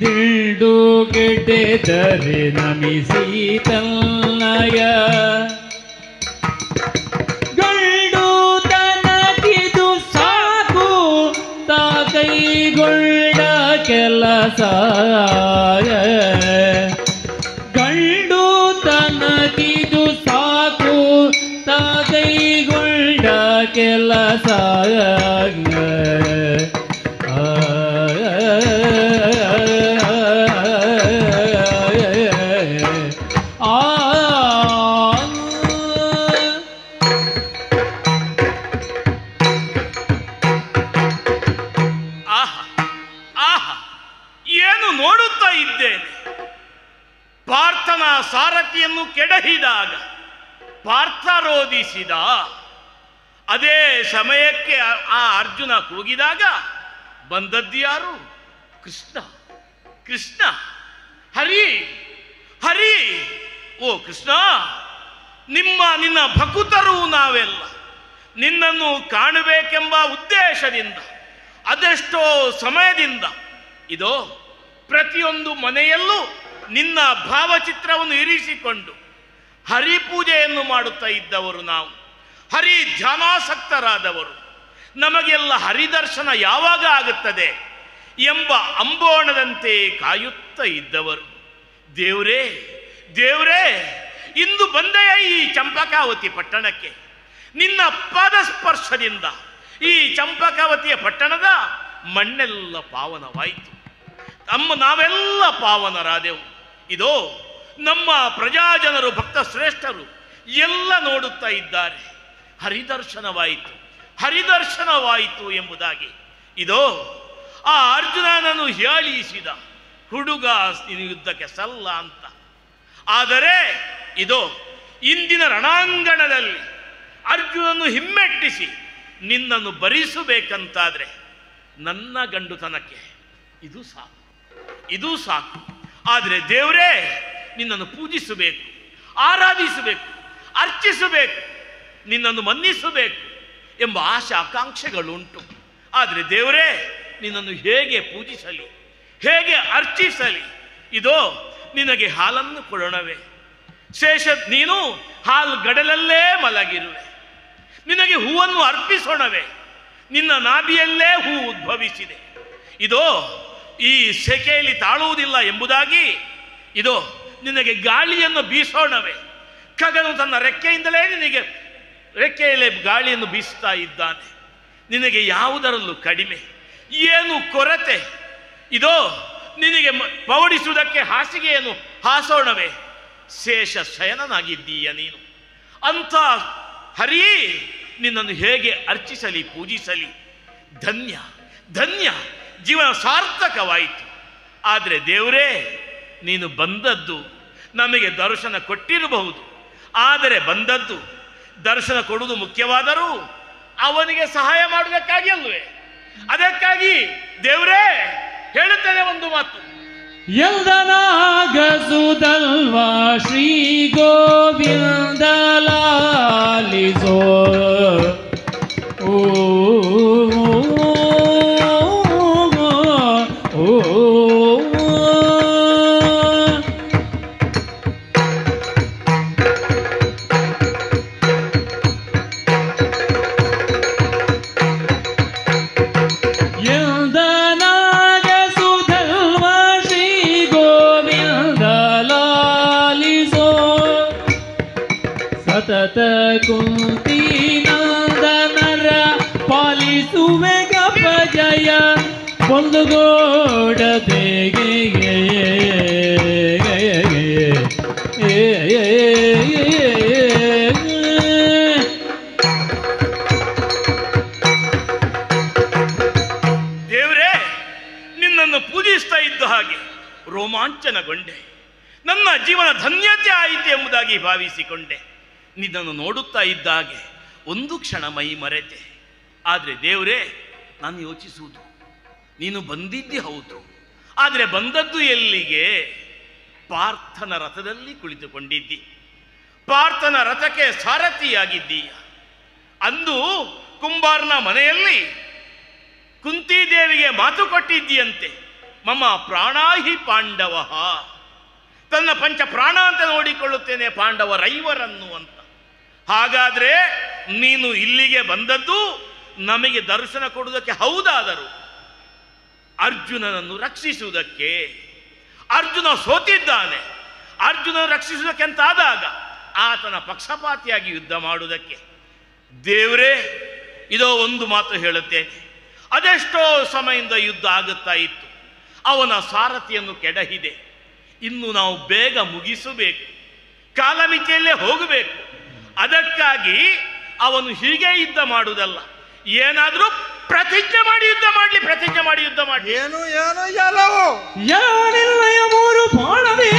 ದಿಂಡುಗೆಡೆದರೆ ನಮಿಸಿದಲ್ಲಯ, ಗಂಡು ತನಗಿದು ಸಾಕು ತಾ ಕೈಗೊಳ್ಳ ಕೆಲಸ, ಗಂಡು ತನಗಿದು ಸಾಕು ತಾ ಕೈಗೊಳ್ಳ ಕೆಲಸ. ಏನು ನೋಡುತ್ತಾ ಇದ್ದೇನೆ. ಪಾರ್ಥನ ಸಾರಥಿಯನ್ನು ಕೆಡಹಿದಾಗ ಪಾರ್ಥರೋಧಿಸಿದ ಅದೇ ಸಮಯಕ್ಕೆ ಆ ಅರ್ಜುನ ಕೂಗಿದಾಗ ಬಂದದ್ದು ಯಾರು? ಕೃಷ್ಣ. ಕೃಷ್ಣ, ಹರಿ ಹರಿ, ಓ ಕೃಷ್ಣ, ನಿನ್ನ ಭಕುತರು ನಾವೆಲ್ಲ ನಿನ್ನನ್ನು ಕಾಣಬೇಕೆಂಬ ಉದ್ದೇಶದಿಂದ ಅದೆಷ್ಟೋ ಸಮಯದಿಂದ ಇದೋ ಪ್ರತಿಯೊಂದು ಮನೆಯಲ್ಲೂ ನಿನ್ನ ಭಾವಚಿತ್ರವನ್ನು ಇರಿಸಿಕೊಂಡು ಹರಿಪೂಜೆಯನ್ನು ಮಾಡುತ್ತಾ ಇದ್ದವರು ನಾವು, ಹರಿ ಧ್ಯಾನಾಸಕ್ತರಾದವರು. ನಮಗೆಲ್ಲ ಹರಿದರ್ಶನ ಯಾವಾಗ ಆಗುತ್ತದೆ ಎಂಬ ಅಂಬೋಣದಂತೆ ಕಾಯುತ್ತಾ ಇದ್ದವರು. ದೇವರೇ ದೇವರೇ, ಇಂದು ಬಂದೆಯ ಈ ಚಂಪಕಾವತಿ ಪಟ್ಟಣಕ್ಕೆ ನಿನ್ನ ಪಾದಸ್ಪರ್ಶದಿಂದ ಈ ಚಂಪಕಾವತಿಯ ಪಟ್ಟಣದ ಮಣ್ಣೆಲ್ಲ ಪಾವನವಾಯಿತು. ನಾವೆಲ್ಲ ಪಾವನರಾದೆವು. ಇದೋ ನಮ್ಮ ಪ್ರಜಾಜನರು, ಭಕ್ತ ಶ್ರೇಷ್ಠರು ಎಲ್ಲ ನೋಡುತ್ತಾ ಇದ್ದಾರೆ. ಹರಿದರ್ಶನವಾಯಿತು, ಹರಿದರ್ಶನವಾಯಿತು ಎಂಬುದಾಗಿ. ಇದೋ ಆ ಅರ್ಜುನನನ್ನು ಹೀಯಾಳಿಸಿದ ಹುಡುಗ ಯುದ್ಧಕ್ಕೆ ಸಲ್ಲ ಅಂತ. ಆದರೆ ಇದೋ ಇಂದಿನ ರಣಾಂಗಣದಲ್ಲಿ ಅರ್ಜುನನ್ನು ಹಿಮ್ಮೆಟ್ಟಿಸಿ ನಿನ್ನನ್ನು ಭರಿಸಬೇಕಂತಾದ್ರೆ ನನ್ನ ಗಂಡುತನಕ್ಕೆ ಇದು ಸಾಕು, ಇದು ಸಾಕು. ಆದರೆ ದೇವರೇ, ನಿನ್ನನ್ನು ಪೂಜಿಸಬೇಕು, ಆರಾಧಿಸಬೇಕು, ಅರ್ಚಿಸಬೇಕು, ನಿನ್ನನ್ನು ಮನ್ನಿಸಬೇಕು ಎಂಬ ಆಶಾ ಆಕಾಂಕ್ಷೆಗಳುಂಟು. ಆದರೆ ದೇವರೇ, ನಿನ್ನನ್ನು ಹೇಗೆ ಪೂಜಿಸಲಿ, ಹೇಗೆ ಅರ್ಚಿಸಲಿ? ಇದೋ ನಿನಗೆ ಹಾಲನ್ನು ಕೊಡೋಣವೇ ಶೇಷ, ನೀನು ಹಾಲು ಗಡಲಲ್ಲೇ ಮಲಗಿರುವೆ. ನಿನಗೆ ಹೂವನ್ನು ಅರ್ಪಿಸೋಣವೇ, ನಿನ್ನ ನಾಭಿಯಲ್ಲೇ ಹೂ ಉದ್ಭವಿಸಿದೆ. ಇದೋ ಈ ಸೆಕೆಯಲ್ಲಿ ತಾಳುವುದಿಲ್ಲ ಎಂಬುದಾಗಿ ಇದೋ ನಿನಗೆ ಗಾಳಿಯನ್ನು ಬೀಸೋಣವೇ. ಖಗನು ತನ್ನ ರೆಕ್ಕೆಯಿಂದಲೇ ನಿನಗೆ ರೆಕ್ಕೆಯಲ್ಲೇ ಗಾಳಿಯನ್ನು ಬೀಸ್ತಾ ಇದ್ದಾನೆ. ನಿನಗೆ ಯಾವುದರಲ್ಲೂ ಕಡಿಮೆ, ಏನು ಕೊರತೆ? ಇದೋ ನಿನಗೆ ಪವಡಿಸುವುದಕ್ಕೆ ಹಾಸಿಗೆಯನ್ನು ಹಾಸೋಣವೇ. ಶೇಷ ಶಯನನಾಗಿದ್ದೀಯ ನೀನು. ಅಂಥ ಹರಿ, ನಿನ್ನನ್ನು ಹೇಗೆ ಅರ್ಚಿಸಲಿ, ಪೂಜಿಸಲಿ? ಧನ್ಯ ಧನ್ಯ, ಜೀವನ ಸಾರ್ಥಕವಾಯಿತು. ಆದರೆ ದೇವರೇ, ನೀನು ಬಂದದ್ದು ನಮಗೆ ದರ್ಶನ ಕೊಟ್ಟಿರಬಹುದು. ಆದರೆ ಬಂದದ್ದು ದರ್ಶನ ಕೊಡುವುದು ಮುಖ್ಯವಾದರೂ ಅವನಿಗೆ ಸಹಾಯ ಮಾಡುವುದಕ್ಕಾಗಿ ಅಲ್ವೇ? ಅದಕ್ಕಾಗಿ ದೇವರೇ ಹೇಳುತ್ತೇನೆ ಒಂದು ಮಾತು. ಎಲ್ದನಾಗಸುದಲ್ವಾ ಶ್ರೀ ಗೋವಿಂದ ಲಾಲಿಸೋ. ಓ ಸತತ ಕುಂತಿನಂದನರ ಪಾಲಿಸುವೆ ಗಪ ಜಯ ಒಂದುಗೋಡದೆಗೆ ದೇವರೇ, ನಿನ್ನನ್ನು ಪೂಜಿಸ್ತಾ ಇದ್ದ ಹಾಗೆ ರೋಮಾಂಚನಗೊಂಡೆ. ನನ್ನ ಜೀವನ ಧನ್ಯತೆ ಆಯಿತು ಎಂಬುದಾಗಿ ಭಾವಿಸಿಕೊಂಡೆ. ನಿನ್ನನ್ನು ನೋಡುತ್ತಾ ಇದ್ದ ಹಾಗೆ ಒಂದು ಕ್ಷಣ ಮೈ ಮರೆತೆ. ಆದರೆ ದೇವರೇ, ನಾನು ಯೋಚಿಸುವುದು, ನೀನು ಬಂದಿದ್ದಿ ಹೌದು, ಆದರೆ ಬಂದದ್ದು ಎಲ್ಲಿಗೆ? ಪಾರ್ಥನ ರಥದಲ್ಲಿ ಕುಳಿತುಕೊಂಡಿದ್ದಿ, ಪಾರ್ಥನ ರಥಕ್ಕೆ ಸಾರಥಿಯಾಗಿದ್ದೀಯ. ಅಂದು ಕುಂಬಾರನ ಮನೆಯಲ್ಲಿ ಕುಂತಿದೇವಿಗೆ ಮಾತು ಕೊಟ್ಟಿದ್ದೀಯಂತೆ, ಮಮ ಪ್ರಾಣಾಹಿ ಪಾಂಡವ, ತನ್ನ ಪಂಚ ಪ್ರಾಣ ಅಂತ ನೋಡಿಕೊಳ್ಳುತ್ತೇನೆ ಪಾಂಡವರೈವರನ್ನು ಅಂತ. ಹಾಗಾದ್ರೆ ನೀನು ಇಲ್ಲಿಗೆ ಬಂದದ್ದು ನಮಗೆ ದರ್ಶನ ಕೊಡುವುದಕ್ಕೆ ಹೌದಾದರೂ ಅರ್ಜುನನನ್ನು ರಕ್ಷಿಸುವುದಕ್ಕೆ. ಅರ್ಜುನ ಸೋತಿದ್ದಾನೆ, ಅರ್ಜುನ ರಕ್ಷಿಸುವುದಕ್ಕೆ ಅಂತಾದಾಗ ಆತನ ಪಕ್ಷಪಾತಿಯಾಗಿ ಯುದ್ಧ ಮಾಡುವುದಕ್ಕೆ. ದೇವರೇ, ಇದೋ ಒಂದು ಮಾತು ಹೇಳುತ್ತೇನೆ, ಅದೆಷ್ಟೋ ಸಮಯದಿಂದ ಯುದ್ಧ ಆಗುತ್ತಾ ಇತ್ತು, ಅವನ ಸಾರಥಿಯನ್ನು ಕೆಡಹಿದೆ. ಇನ್ನು ನಾವು ಬೇಗ ಮುಗಿಸಬೇಕು, ಕಾಲಮಿತಿಯಲ್ಲೇ ಹೋಗಬೇಕು. ಅದಕ್ಕಾಗಿ ಅವನು ಹೀಗೆ ಯುದ್ಧ ಮಾಡುವುದಲ್ಲ, ಏನಾದರೂ ಪ್ರತಿಜ್ಞೆ ಮಾಡಿ ಯುದ್ಧ ಮಾಡಲಿ, ಪ್ರತಿಜ್ಞೆ ಮಾಡಿ ಯುದ್ಧ ಮಾಡಲಿ. ಏನು ಏನು ಎಲ್ಲವೋ ಯಾರಿಲ್ಲಯ ಮೂರು ಬಾಣವೇ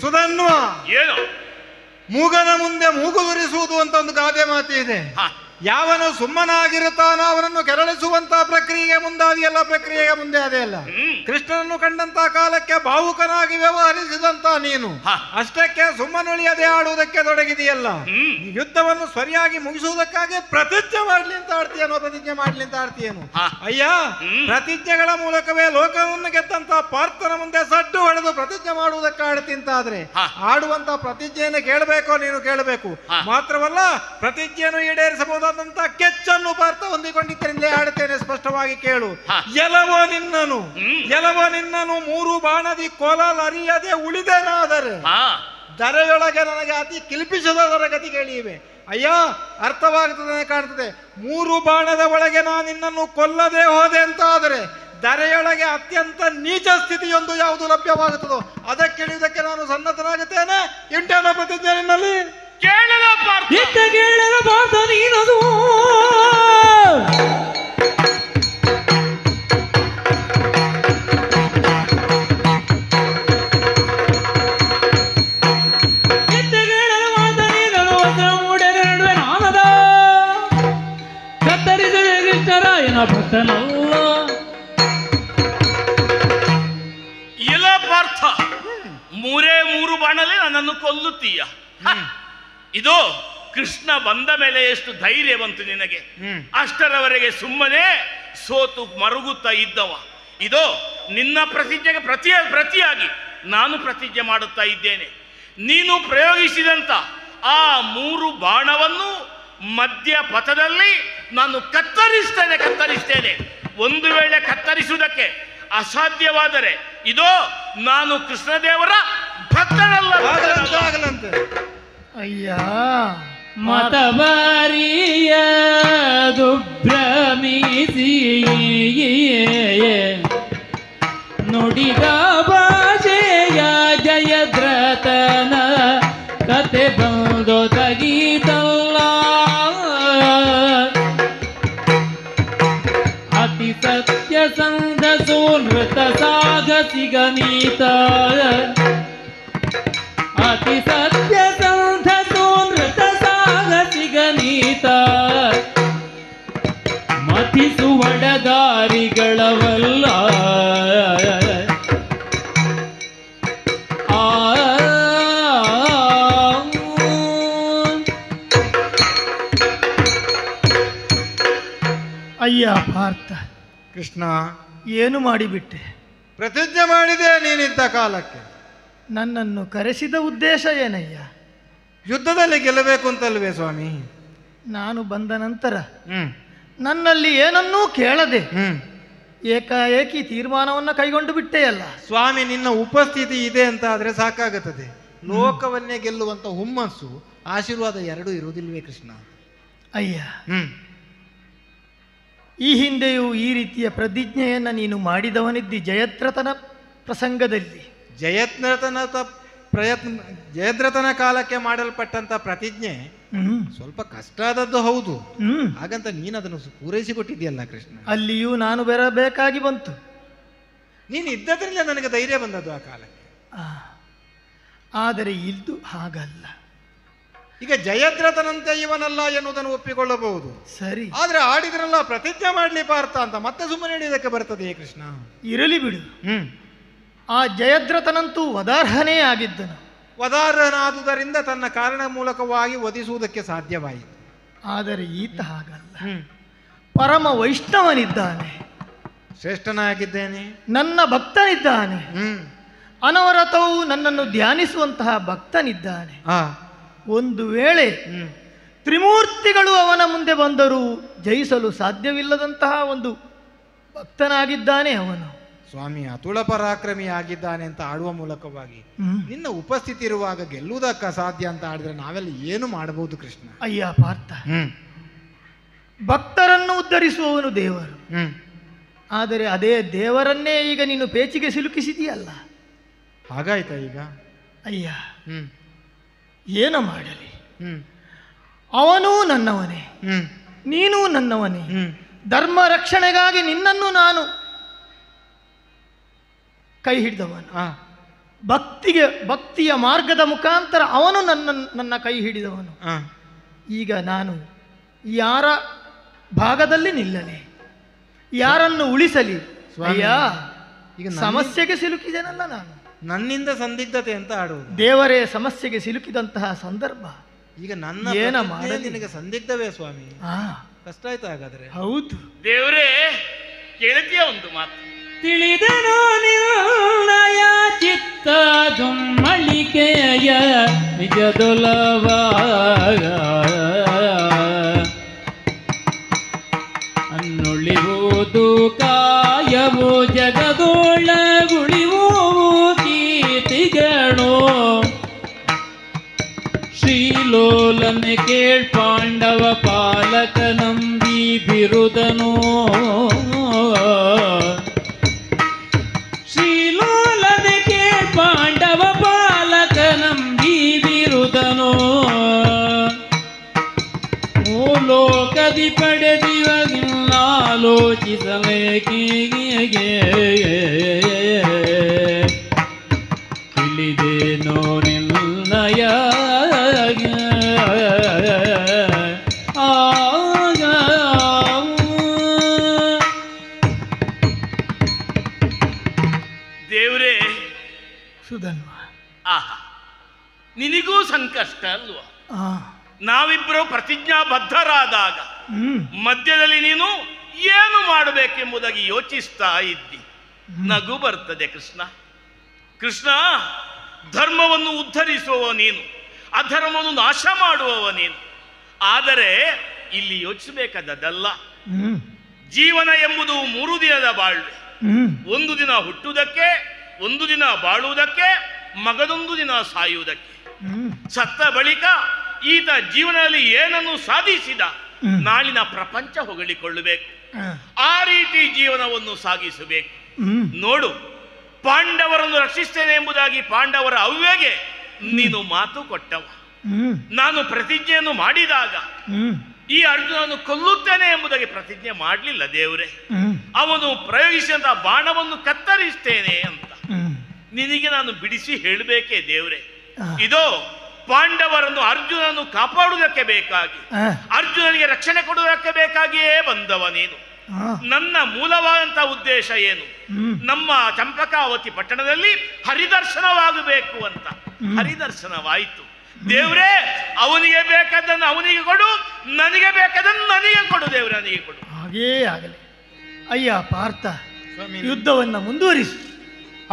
ಸುಧನ್ವ, ಏನು? ಮೂಗನ ಮುಂದೆ ಮೂಗು ದುರಿಸುವುದು ಅಂತ ಒಂದು ಗಾದೆ ಮಾತು ಇದೆ. ಯಾವನು ಸುಮ್ಮನಾಗಿರುತ್ತಾನೋ ಅವನನ್ನು ಕೆರಳಿಸುವಂತ ಪ್ರಕ್ರಿಯೆಗೆ ಮುಂದಾದಿ ಎಲ್ಲ ಪ್ರಕ್ರಿಯೆಗೆ ಮುಂದೆ ಅದೇ ಅಲ್ಲ. ಕೃಷ್ಣನನ್ನು ಕಂಡಂತ ಕಾಲಕ್ಕೆ ಭಾವುಕನಾಗಿ ವ್ಯವಹರಿಸಿದಂತ ನೀನು ಅಷ್ಟಕ್ಕೆ ಸುಮ್ಮನುಳಿಯದೆ ಆಡುವುದಕ್ಕೆ ತೊಡಗಿದೆಯಲ್ಲ. ಯುದ್ಧವನ್ನು ಸರಿಯಾಗಿ ಮುಗಿಸುವುದಕ್ಕಾಗಿ ಪ್ರತಿಜ್ಞೆ ಮಾಡ್ಲಿ ಅಂತ ಆಡ್ತೀಯನೋ, ಪ್ರತಿಜ್ಞೆ ಮಾಡ್ಲಿ ಅಂತ ಆಡ್ತೀಯನು? ಅಯ್ಯ, ಪ್ರತಿಜ್ಞೆಗಳ ಮೂಲಕವೇ ಲೋಕವನ್ನು ಗೆದ್ದಂತ ಪಾರ್ಥನ ಮುಂದೆ ಸಡ್ಡು ಹೊಡೆದು ಪ್ರತಿಜ್ಞೆ ಮಾಡುವುದಕ್ಕೆ ಆಡ್ತಿಂತಾದ್ರೆ ಆಡುವಂತ ಪ್ರತಿಜ್ಞೆಯನ್ನು ಕೇಳಬೇಕೋ ನೀನು ಕೇಳಬೇಕು. ಮಾತ್ರವಲ್ಲ, ಪ್ರತಿಜ್ಞೆಯನ್ನು ಈಡೇರಿಸಬಹುದು ಕೆಚ್ಚನ್ನು ಪಾರ್ಥ ಹೊಂದಿಕೊಂಡಿದ್ದರಿಂದಲೇ ಆಡುತ್ತೇನೆ, ಸ್ಪಷ್ಟವಾಗಿ ಕೇಳು. ಎಲವೋ ನಿನ್ನನು ಮೂರು ಬಾಣದಿ ಕೊಲಲರಿಯದೆ ಉಳಿದೇನಾದರೆ ಧರೆಯೊಳಗೆ ನನಗೆ ಅತಿ ಕಿಲ್ಪಿಸದರ ಗತಿಗಳಿವೆ. ಅಯ್ಯ, ಅರ್ಥವಾಗುತ್ತದೆ, ಕಾಣ್ತದೆ. ಮೂರು ಬಾಣದ ಒಳಗೆ ನಾನು ನಿನ್ನನ್ನು ಕೊಲ್ಲದೆ ಹೋದೆ ಅಂತ ಆದರೆ ಧರೆಯೊಳಗೆ ಅತ್ಯಂತ ನೀಚ ಸ್ಥಿತಿಯೊಂದು ಯಾವುದು ಲಭ್ಯವಾಗುತ್ತದೋ ಅದಕ್ಕಿಳಿಯುವುದಕ್ಕೆ ನಾನು ಸನ್ನದ್ಧನಾಗುತ್ತೇನೆ. ಇಂಟೇನೋ ಪ್ರತಿಜ್ಞೆ ನಿನ್ನಲ್ಲಿ? ಕೇಳಬಾರ್ದ ನೀನದು. ಮೂಡರ ನಡುವೆ ನಾನದ ಕತ್ತರಿಸಿದ ಕೃಷ್ಣರಾಯನ ಭಕ್ತನಲ್ಲ. ಇಲ್ಲ ಪಾರ್ಥ, ಮೂರು ಬಾಣಲ್ಲಿ ನನ್ನನ್ನು ಕೊಲ್ಲುತ್ತೀಯ. ಇದು ಕೃಷ್ಣ ಬಂದ ಮೇಲೆ ಎಷ್ಟು ಧೈರ್ಯ ಬಂತು ನಿನಗೆ? ಅಷ್ಟರವರೆಗೆ ಸುಮ್ಮನೆ ಸೋತು ಮರುಗುತ್ತಾ ಇದ್ದವ. ಇದು ನಿನ್ನ ಪ್ರತಿಜ್ಞೆಗೆ ಪ್ರತಿಯಾಗಿ ನಾನು ಪ್ರತಿಜ್ಞೆ ಮಾಡುತ್ತಾ ಇದ್ದೇನೆ. ನೀನು ಪ್ರಯೋಗಿಸಿದಂತ ಆ ಮೂರು ಬಾಣವನ್ನು ಮಧ್ಯ ಪಥದಲ್ಲಿ ನಾನು ಕತ್ತರಿಸ್ತೇನೆ. ಒಂದು ವೇಳೆ ಕತ್ತರಿಸುವುದಕ್ಕೆ ಅಸಾಧ್ಯವಾದರೆ ಇದೋ ನಾನು ಕೃಷ್ಣದೇವರ ಭಕ್ತನಲ್ಲ. ಅಯ್ಯ, ಮತಬಾರಿಯ ದುಭ್ರಮಿಸಿ ನುಡಿದ ಭಾಷೆಯ ಜಯದ್ರತನ ಕತೆ ಬಂದು ತಗೀತಲ್ಲ. ಅತಿ ಸತ್ಯಸಂಧ ಸೋನೃತ ಸಾಗಸಿಗ ನೀತ, ಅತಿ ಸತ್ಯಸಂಧ ಸೋನೃತ ಸಾಗಸಿಗ ನೀತ, ಮತಿಸುವಡಗಾರಿಗಳವಲ್ಲ. ಅಯ್ಯ ಪಾರ್ಥ, ಕೃಷ್ಣ, ಏನು ಮಾಡಿಬಿಟ್ಟೆ? ಪ್ರತಿಜ್ಞೆ ಮಾಡಿದೆ ನೀನಿದ್ದ ಕಾಲಕ್ಕೆ. ನನ್ನನ್ನು ಕರೆಸಿದ ಉದ್ದೇಶ ಏನಯ್ಯ? ಯುದ್ಧದಲ್ಲಿ ಗೆಲ್ಲಬೇಕು ಅಂತಲ್ವೇ ಸ್ವಾಮಿ? ನಾನು ಬಂದ ನಂತರ ನನ್ನಲ್ಲಿ ಏನನ್ನೂ ಕೇಳದೆ ಏಕಾಏಕಿ ತೀರ್ಮಾನವನ್ನು ಕೈಗೊಂಡು ಬಿಟ್ಟೆಯಲ್ಲ ಸ್ವಾಮಿ. ನಿನ್ನ ಉಪಸ್ಥಿತಿ ಇದೆ ಅಂತ ಆದ್ರೆ ಸಾಕಾಗುತ್ತದೆ. ಲೋಕವನ್ನೇ ಗೆಲ್ಲುವಂತ ಹುಮ್ಮಸ್ಸು, ಆಶೀರ್ವಾದ ಎರಡೂ ಇರುವುದಿಲ್ವೇ ಕೃಷ್ಣ? ಅಯ್ಯ, ಈ ಹಿಂದೆಯೂ ಈ ರೀತಿಯ ಪ್ರತಿಜ್ಞೆಯನ್ನು ನೀನು ಮಾಡಿದವನಿದ್ದಿ ಜಯದ್ರಥನ ಪ್ರಸಂಗದಲ್ಲಿ. ಜಯದ್ರಥನ ಕಾಲಕ್ಕೆ ಮಾಡಲ್ಪಟ್ಟಂತ ಪ್ರತಿಜ್ಞೆ ಸ್ವಲ್ಪ ಕಷ್ಟ ಆದದ್ದು ಹೌದು. ಹಾಗಂತ ನೀನು ಅದನ್ನು ಪೂರೈಸಿಕೊಟ್ಟಿದ್ಯಲ್ಲ ಕೃಷ್ಣ. ಅಲ್ಲಿಯೂ ನಾನು ಬರಬೇಕಾಗಿ ಬಂತು. ನೀನು ಇದ್ದದ್ರಿಂದ ನನಗೆ ಧೈರ್ಯ ಬಂದದ್ದು ಆ ಕಾಲಕ್ಕೆ. ಆದರೆ ಇದು ಹಾಗಲ್ಲ. ಈಗ ಜಯದ್ರಥನಂತೆ ಇವನಲ್ಲ ಎನ್ನುವುದನ್ನು ಒಪ್ಪಿಕೊಳ್ಳಬಹುದು, ಸರಿ. ಆದ್ರೆ ಆಡಿದ್ರಲ್ಲ ಪ್ರತಿಜ್ಞೆ ಮಾಡ್ಲಿ ಪಾರ್ಥ ಅಂತ ಮತ್ತೆ ಸುಮ್ಮನೆ ಹಿಡಿಯೋದಕ್ಕೆ ಬರ್ತದೆ ಕೃಷ್ಣ. ಇರಲಿ ಬಿಡು. ಆ ಜಯದ್ರಥನಂತೂ ವದಾರ್ಹನೇ ಆಗಿದ್ದನು. ವದಾರ್ಹನಾದುದರಿಂದ ತನ್ನ ಕಾರಣ ಮೂಲಕವಾಗಿ ವಧಿಸುವುದಕ್ಕೆ ಸಾಧ್ಯವಾಯಿತು. ಆದರೆ ಈತ ಹಾಗಲ್ಲ. ಪರಮ ವೈಷ್ಣವನಿದ್ದಾನೆ, ಶ್ರೇಷ್ಠನಾಗಿದ್ದೇನೆ, ನನ್ನ ಭಕ್ತನಿದ್ದಾನೆ, ಅನವರತವು ನನ್ನನ್ನು ಧ್ಯಾನಿಸುವಂತಹ ಭಕ್ತನಿದ್ದಾನೆ. ಒಂದು ವೇಳೆ ತ್ರಿಮೂರ್ತಿಗಳು ಅವನ ಮುಂದೆ ಬಂದರೂ ಜಯಿಸಲು ಸಾಧ್ಯವಿಲ್ಲದಂತಹ ಒಂದು ಭಕ್ತನಾಗಿದ್ದಾನೆ ಅವನು. ಸ್ವಾಮಿ ಅತುಳ ಪರಾಕ್ರಮಿಯಾಗಿದ್ದಾನೆ ಅಂತ ಆಡುವ ಮೂಲಕವಾಗಿ ನಿನ್ನ ಉಪಸ್ಥಿತಿ ಇರುವಾಗ ಗೆಲ್ಲುವುದಕ್ಕ ಸಾಧ್ಯ ಅಂತ ಆಡಿದ್ರೆ ನಾವೆಲ್ಲ ಏನು ಮಾಡಬಹುದು ಕೃಷ್ಣ? ಅಯ್ಯ ಪಾರ್ಥ, ಭಕ್ತರನ್ನು ಉದ್ಧರಿಸುವವನು ದೇವರು. ಆದರೆ ಅದೇ ದೇವರನ್ನೇ ಈಗ ನೀನು ಪೇಚಿಗೆ ಸಿಲುಕಿಸಿದೆಯಲ್ಲ. ಹಾಗಾಯ್ತಾ ಈಗ? ಅಯ್ಯ, ಏನು ಮಾಡಲಿ? ಅವನೂ ನನ್ನವನೇ, ನೀನೂ ನನ್ನವನೇ. ಧರ್ಮ ರಕ್ಷಣೆಗಾಗಿ ನಿನ್ನನ್ನು ನಾನು ಕೈ ಹಿಡಿದವನು. ಭಕ್ತಿಯ ಮಾರ್ಗದ ಮುಖಾಂತರ ಅವನು ನನ್ನ ಕೈ ಹಿಡಿದವನು. ಈಗ ನಾನು ಯಾರ ಭಾಗದಲ್ಲಿ ನಿಲ್ಲಲಿ, ಯಾರನ್ನು ಉಳಿಸಲಿ? ಅಯ್ಯ, ಈಗ ಸಮಸ್ಯೆಗೆ ಸಿಲುಕಿದೆನಲ್ಲ ನಾನು. ನನ್ನಿಂದ ಸಂದಿಗ್ಧತೆ ಅಂತ ಆಡುವುದು. ದೇವರೇ ಸಮಸ್ಯೆಗೆ ಸಿಲುಕಿದಂತಹ ಸಂದರ್ಭ. ಈಗ ನನ್ನ ನಿನಗೆ ಸಂದಿಗ್ಧವೇ ಸ್ವಾಮಿ? ಕಷ್ಟ ಆಯ್ತು ಹಾಗಾದ್ರೆ. ಹೌದು ದೇವರೇ, ಕೇಳ್ತೀಯ ಒಂದು ಮಾತು? ತಿಳಿದನು ನಿನ್ನಯ ಚಿತ್ತ ದುಮ್ಮಳಿಕೆಯ ನಿಜದೊಲವ ಅನ್ನುಳಿವುದು ಕಾಯವು ಜಗದೊಳಗುಳಿವು ಕೀರ್ತಿಗಳು ಶ್ರೀಲೋಲನ ಕೇಳ್ ಪಾಂಡವ ಪಾಲಕ ನಂಬಿ ಬಿರುದನು ಶ್ರೀಲೋಲನ ಕೇಳ್ ಪಾಂಡವ ಪಾಲಕ ನಂಬಿ ಬಿರುದನು ಮೂಲೋಕದಿ ಪಡೆದಿವಾಗಿನಾಲೋಚಿಸಲೇಕಿಗೆ ತಿಳಿದೇನೋ ನಿನ್ನಯ ದೇವರೇ. ಸುಧನ್ವ, ಆಹಾ, ನಿನಗೂ ಸಂಕಷ್ಟ ಅಲ್ವಾ? ನಾವಿಬ್ಬರು ಪ್ರತಿಜ್ಞಾಬದ್ಧರಾದಾಗ ಮಧ್ಯದಲ್ಲಿ ನೀನು ಏನು ಮಾಡಬೇಕೆಂಬುದಾಗಿ ಯೋಚಿಸ್ತಾ ಇದ್ದಿ. ನಗು ಬರ್ತದೆ ಕೃಷ್ಣ. ಕೃಷ್ಣ, ಧರ್ಮವನ್ನು ಉದ್ಧರಿಸುವವ ನೀನು, ಅಧರ್ಮವನ್ನು ನಾಶ ಮಾಡುವವ ನೀನು. ಆದರೆ ಇಲ್ಲಿ ಯೋಚಿಸಬೇಕಾದದ್ದಲ್ಲ. ಜೀವನ ಎಂಬುದು 3 ದಿನದ ಬಾಳ್ವೆ. ಒಂದು ದಿನ ಹುಟ್ಟುವುದಕ್ಕೆ, ಒಂದು ದಿನ ಬಾಳುವುದಕ್ಕೆ, ಮಗದೊಂದು ದಿನ ಸಾಯುವುದಕ್ಕೆ. ಸತ್ತ ಬಳಿಕ ಈತ ಜೀವನದಲ್ಲಿ ಏನನ್ನು ಸಾಧಿಸಿದ, ನಾಳಿನ ಪ್ರಪಂಚ ಹೊಗಳಿಕೊಳ್ಳಬೇಕು. ಆ ರೀತಿ ಜೀವನವನ್ನು ಸಾಗಿಸಬೇಕು. ನೋಡು, ಪಾಂಡವರನ್ನು ರಕ್ಷಿಸ್ತೇನೆ ಎಂಬುದಾಗಿ ಪಾಂಡವರ ಅವ್ವೆಗೆ ನೀನು ಮಾತು ಕೊಟ್ಟವ. ನಾನು ಪ್ರತಿಜ್ಞೆಯನ್ನು ಮಾಡಿದಾಗ ಈ ಅರ್ಜುನನ್ನು ಕೊಲ್ಲುತ್ತೇನೆ ಎಂಬುದಾಗಿ ಪ್ರತಿಜ್ಞೆ ಮಾಡಲಿಲ್ಲ ದೇವರೇ. ಅವನು ಪ್ರಯೋಗಿಸಿದಂತಹ ಬಾಣವನ್ನು ಕತ್ತರಿಸ್ತೇನೆ ಅಂತ ನಿನಗೆ ನಾನು ಬಿಡಿಸಿ ಹೇಳಬೇಕೇ ದೇವರೇ. ಇದೋ ಪಾಂಡವರನ್ನು ಅರ್ಜುನನ್ನು ಕಾಪಾಡುವುದಕ್ಕೆ ಬೇಕಾಗಿ, ಅರ್ಜುನನಿಗೆ ರಕ್ಷಣೆ ಕೊಡುವುದಕ್ಕೆ ಬೇಕಾಗಿಯೇ ಬಂದವ ನೀನು. ನನ್ನ ಮೂಲವಾದಂತಹ ಉದ್ದೇಶ ಏನು? ನಮ್ಮ ಚಂಪಕಾವತಿ ಪಟ್ಟಣದಲ್ಲಿ ಹರಿದರ್ಶನವಾಗಬೇಕು ಅಂತ. ಹರಿದರ್ಶನವಾಯಿತು. ದೇವ್ರೇ, ಅವನಿಗೆ ಬೇಕಾದನ್ನು ಅವನಿಗೆ ಕೊಡು, ನನಗೆ ಬೇಕಾದನ್ನು ನನಗೆ ಕೊಡು. ದೇವ್ರೆ, ನನಗೆ ಕೊಡು. ಹಾಗೇ ಆಗಲಿ. ಅಯ್ಯ ಪಾರ್ಥ, ಯುದ್ಧವನ್ನು ಮುಂದುವರಿಸು.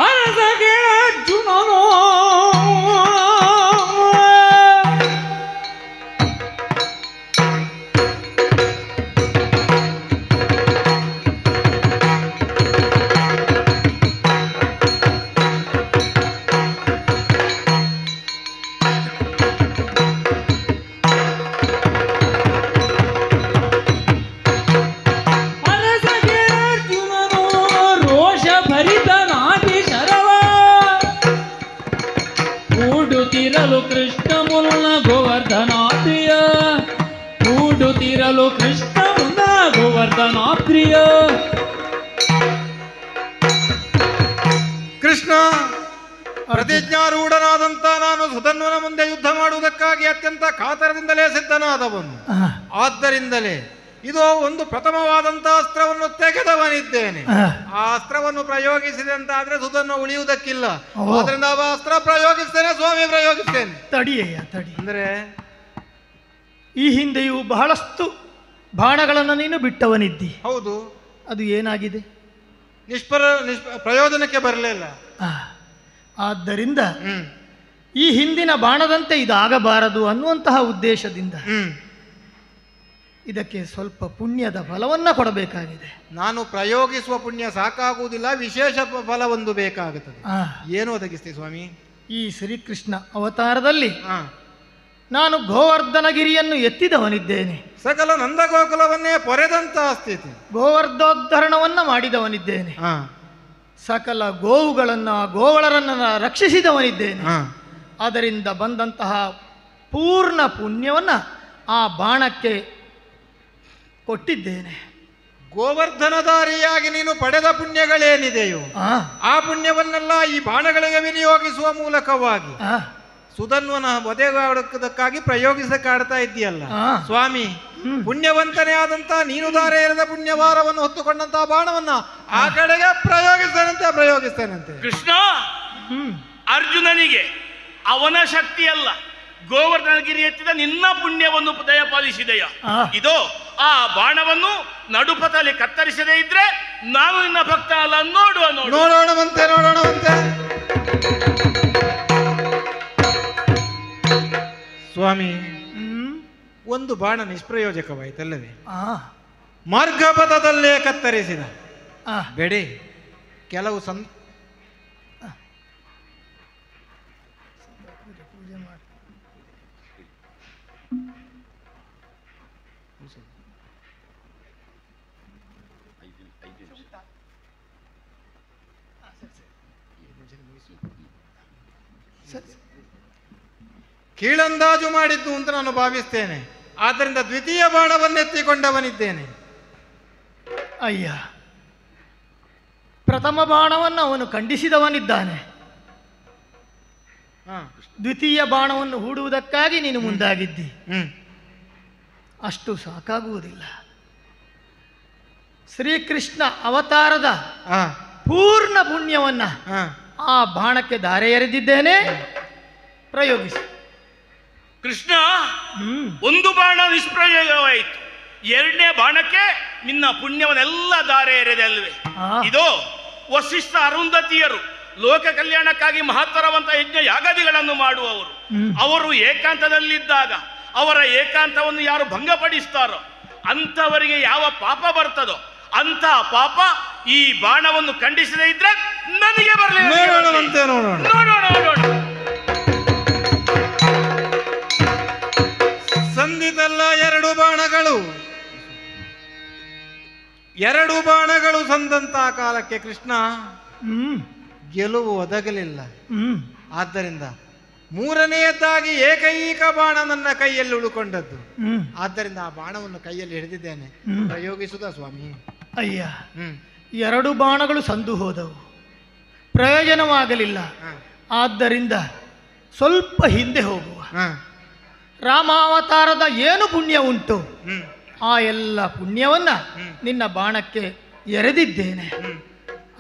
ಅರಸಗೆಳರ್ಜುನನೋ ಕೃಷ್ಣ ಮುನ್ನ ಗೋವರ್ಧನಾಪ್ರಿಯ, ಕೂಡುತ್ತಿರಲು ಕೃಷ್ಣ ಮುನ್ನ ಗೋವರ್ಧನಾಪ್ರಿಯ. ಕೃಷ್ಣ, ಪ್ರತಿಜ್ಞಾರೂಢನಾದಂತ ನಾನು ಸುಧನ್ವನ ಮುಂದೆ ಯುದ್ಧ ಮಾಡುವುದಕ್ಕಾಗಿ ಅತ್ಯಂತ ಕಾತರದಿಂದಲೇ ಸಿದ್ಧನಾದವನು. ಆದ್ದರಿಂದಲೇ ಇದು ಒಂದು ಪ್ರಥಮವಾದಂತಹ ಅಸ್ತ್ರವನ್ನು ತೆಗೆದವನಿದ್ದೇನೆ. ಆ ಅಸ್ತ್ರವನ್ನು ಪ್ರಯೋಗಿಸಿದೆ ಅಂತ ಆದ್ರೆ ಸುಧನ್ವ ಉಳಿಯುವುದಕ್ಕಿಲ್ಲ. ಆದ್ರಿಂದ ಆ ಅಸ್ತ್ರ ಪ್ರಯೋಗಿಸ್ತೇನೆ ಸ್ವಾಮಿ, ಪ್ರಯೋಗಿಸ್ತೇನೆ. ತಡಿಯಯ್ಯ ತಡಿ. ಅಂದ್ರೆ ಈ ಹಿಂದೆಯೂ ಬಹಳಷ್ಟು ಬಾಣಗಳನ್ನು ನೀನು ಬಿಟ್ಟವನಿದ್ದಿ. ಹೌದು. ಅದು ಏನಾಗಿದೆ? ಪ್ರಯೋಜನಕ್ಕೆ ಬರಲಿಲ್ಲ. ಆದ್ದರಿಂದ ಈ ಹಿಂದಿನ ಬಾಣದಂತೆ ಇದಾಗಬಾರದು ಅನ್ನುವಂತಹ ಉದ್ದೇಶದಿಂದ ಇದಕ್ಕೆ ಸ್ವಲ್ಪ ಪುಣ್ಯದ ಫಲವನ್ನ ಕೊಡಬೇಕಾಗಿದೆ. ನಾನು ಪ್ರಯೋಗಿಸುವ ಪುಣ್ಯ ಸಾಕಾಗುವುದಿಲ್ಲ, ವಿಶೇಷ ಫಲ ಒಂದು ಬೇಕಾಗುತ್ತದೆ. ಏನು ಒದಗಿಸ್ತೀವಿ ಸ್ವಾಮಿ? ಈ ಶ್ರೀಕೃಷ್ಣ ಅವತಾರದಲ್ಲಿ ನಾನು ಗೋವರ್ಧನಗಿರಿಯನ್ನು ಎತ್ತಿದವನಿದ್ದೇನೆ. ಸಕಲ ನಂದಗೋಕುಲವನ್ನೇ ಪೊರೆದಂತಹ ಸ್ಥಿತಿ, ಗೋವರ್ಧೋದ್ಧರಣವನ್ನ ಮಾಡಿದವನಿದ್ದೇನೆ. ಸಕಲ ಗೋವುಗಳರನ್ನ ರಕ್ಷಿಸಿದವನಿದ್ದೇನೆ. ಅದರಿಂದ ಬಂದಂತಹ ಪೂರ್ಣ ಪುಣ್ಯವನ್ನ ಆ ಬಾಣಕ್ಕೆ ಕೊಟ್ಟಿದ್ದೇನೆ. ಗೋವರ್ಧನಧಾರಿಯಾಗಿ ನೀನು ಪಡೆದ ಪುಣ್ಯಗಳೇನಿದೆಯೋ ಆ ಪುಣ್ಯವನ್ನೆಲ್ಲ ಈ ಬಾಣಗಳಿಗೆ ವಿನಿಯೋಗಿಸುವ ಮೂಲಕವಾಗಿ ಸುಧನ್ವನ ವಧೆಗಾಡುವುದಕ್ಕಾಗಿ ಪ್ರಯೋಗಿಸಕ್ಕಾಡ್ತಾ ಇದ್ದೀಯಲ್ಲ ಸ್ವಾಮಿ. ಪುಣ್ಯವಂತನೇ ಆದಂತ ನೀನು ಧಾರೆ ಎರೆದ ಪುಣ್ಯವಾರವನ್ನು ಹೊತ್ತುಕೊಂಡಂತಹ ಬಾಣವನ್ನ ಆ ಕಡೆಗೆ ಪ್ರಯೋಗಿಸ್ತೇನಂತೆ. ಕೃಷ್ಣ, ಅರ್ಜುನನಿಗೆ ಅವನ ಶಕ್ತಿಯಲ್ಲ, ಗೋವರ್ಧನಗಿರಿ ಎತ್ತಿದ ನಿನ್ನ ಪುಣ್ಯವನ್ನು ದಯಪಾಲಿಸಿದೆಯ. ಇದು ಆ ಬಾಣವನ್ನು ನಡುಪಥದಲ್ಲಿ ಕತ್ತರಿಸದೇ ಇದ್ರೆ ನಾನು ನಿನ್ನ ಭಕ್ತ ಅಲ್ಲ. ನೋಡೋಣವಂತೆ. ಸ್ವಾಮಿ, ಒಂದು ಬಾಣ ನಿಷ್ಪ್ರಯೋಜಕವಾಯಿತಲ್ಲವೇ? ಮಾರ್ಗಪಥದಲ್ಲೇ ಕತ್ತರಿಸಿದ ಬೆಡೆ ಕೆಲವು ಕೀಳಂದಾಜು ಮಾಡಿದ್ದು ಅಂತ ನಾನು ಭಾವಿಸ್ತೇನೆ. ಆದ್ದರಿಂದ ದ್ವಿತೀಯ ಬಾಣವನ್ನೆತ್ತಿಕೊಂಡವನಿದ್ದೇನೆ. ಅಯ್ಯ, ಪ್ರಥಮ ಬಾಣವನ್ನು ಅವನು ಖಂಡಿಸಿದವನಿದ್ದಾನೆ. ದ್ವಿತೀಯ ಬಾಣವನ್ನು ಹೂಡುವುದಕ್ಕಾಗಿ ನೀನು ಮುಂದಾಗಿದ್ದಿ. ಅಷ್ಟು ಸಾಕಾಗುವುದಿಲ್ಲ. ಶ್ರೀಕೃಷ್ಣ ಅವತಾರದ ಪೂರ್ಣ ಪುಣ್ಯವನ್ನ ಆ ಬಾಣಕ್ಕೆ ಧಾರೆ ಎರೆದಿದ್ದೇನೆ. ಪ್ರಯೋಗಿಸಿ. ಕೃಷ್ಣ, ಒಂದು ಬಾಣ ನಿಷ್ಪ್ರಯೋಗವಾಯಿತು. ಎರಡನೇ ಬಾಣಕ್ಕೆ ನಿನ್ನ ಪುಣ್ಯವನ್ನೆಲ್ಲ ಧಾರೆ ಎರೆದಲ್ವೇ? ಇದು ವಸಿಷ್ಠ ಅರುಂಧತಿಯರು ಲೋಕ ಕಲ್ಯಾಣಕ್ಕಾಗಿ ಮಹತ್ತರವಂತ ಯಜ್ಞ ಯಾಗಾದಿಗಳನ್ನು ಮಾಡುವವರು. ಅವರು ಏಕಾಂತದಲ್ಲಿದ್ದಾಗ ಅವರ ಏಕಾಂತವನ್ನು ಯಾರು ಭಂಗಪಡಿಸ್ತಾರೋ ಅಂಥವರಿಗೆ ಯಾವ ಪಾಪ ಬರ್ತದೋ ಅಂತ ಪಾಪ ಈ ಬಾಣವನ್ನು ಖಂಡಿಸದೇ ಇದ್ರೆ ನನಗೆ ಬರಲಿಲ್ಲ. ನೋಡೋಣ. ಸಂದಿದಲ್ಲ ಎರಡು ಬಾಣಗಳು ಸಂದಂತ ಕಾಲಕ್ಕೆ ಕೃಷ್ಣ ಗೆಲುವು ಒದಗಲಿಲ್ಲ. ಆದ್ದರಿಂದ ಮೂರನೆಯದ್ದಾಗಿ ಏಕೈಕ ಬಾಣ ನನ್ನ ಕೈಯಲ್ಲಿ ಉಳುಕೊಂಡದ್ದು. ಆದ್ದರಿಂದ ಆ ಬಾಣವನ್ನು ಕೈಯಲ್ಲಿ ಹಿಡಿದಿದ್ದೇನೆ. ಪ್ರಯೋಗಿಸುದ ಸ್ವಾಮಿ? ಅಯ್ಯ, ಎರಡು ಬಾಣಗಳು ಸಂದು ಹೋದವು, ಪ್ರಯೋಜನವಾಗಲಿಲ್ಲ. ಆದ್ದರಿಂದ ಸ್ವಲ್ಪ ಹಿಂದೆ ಹೋಗುವ. ರಾಮಾವತಾರದ ಏನು ಪುಣ್ಯ ಉಂಟು ಆ ಎಲ್ಲ ಪುಣ್ಯವನ್ನ ನಿನ್ನ ಬಾಣಕ್ಕೆ ಎರೆದಿದ್ದೇನೆ.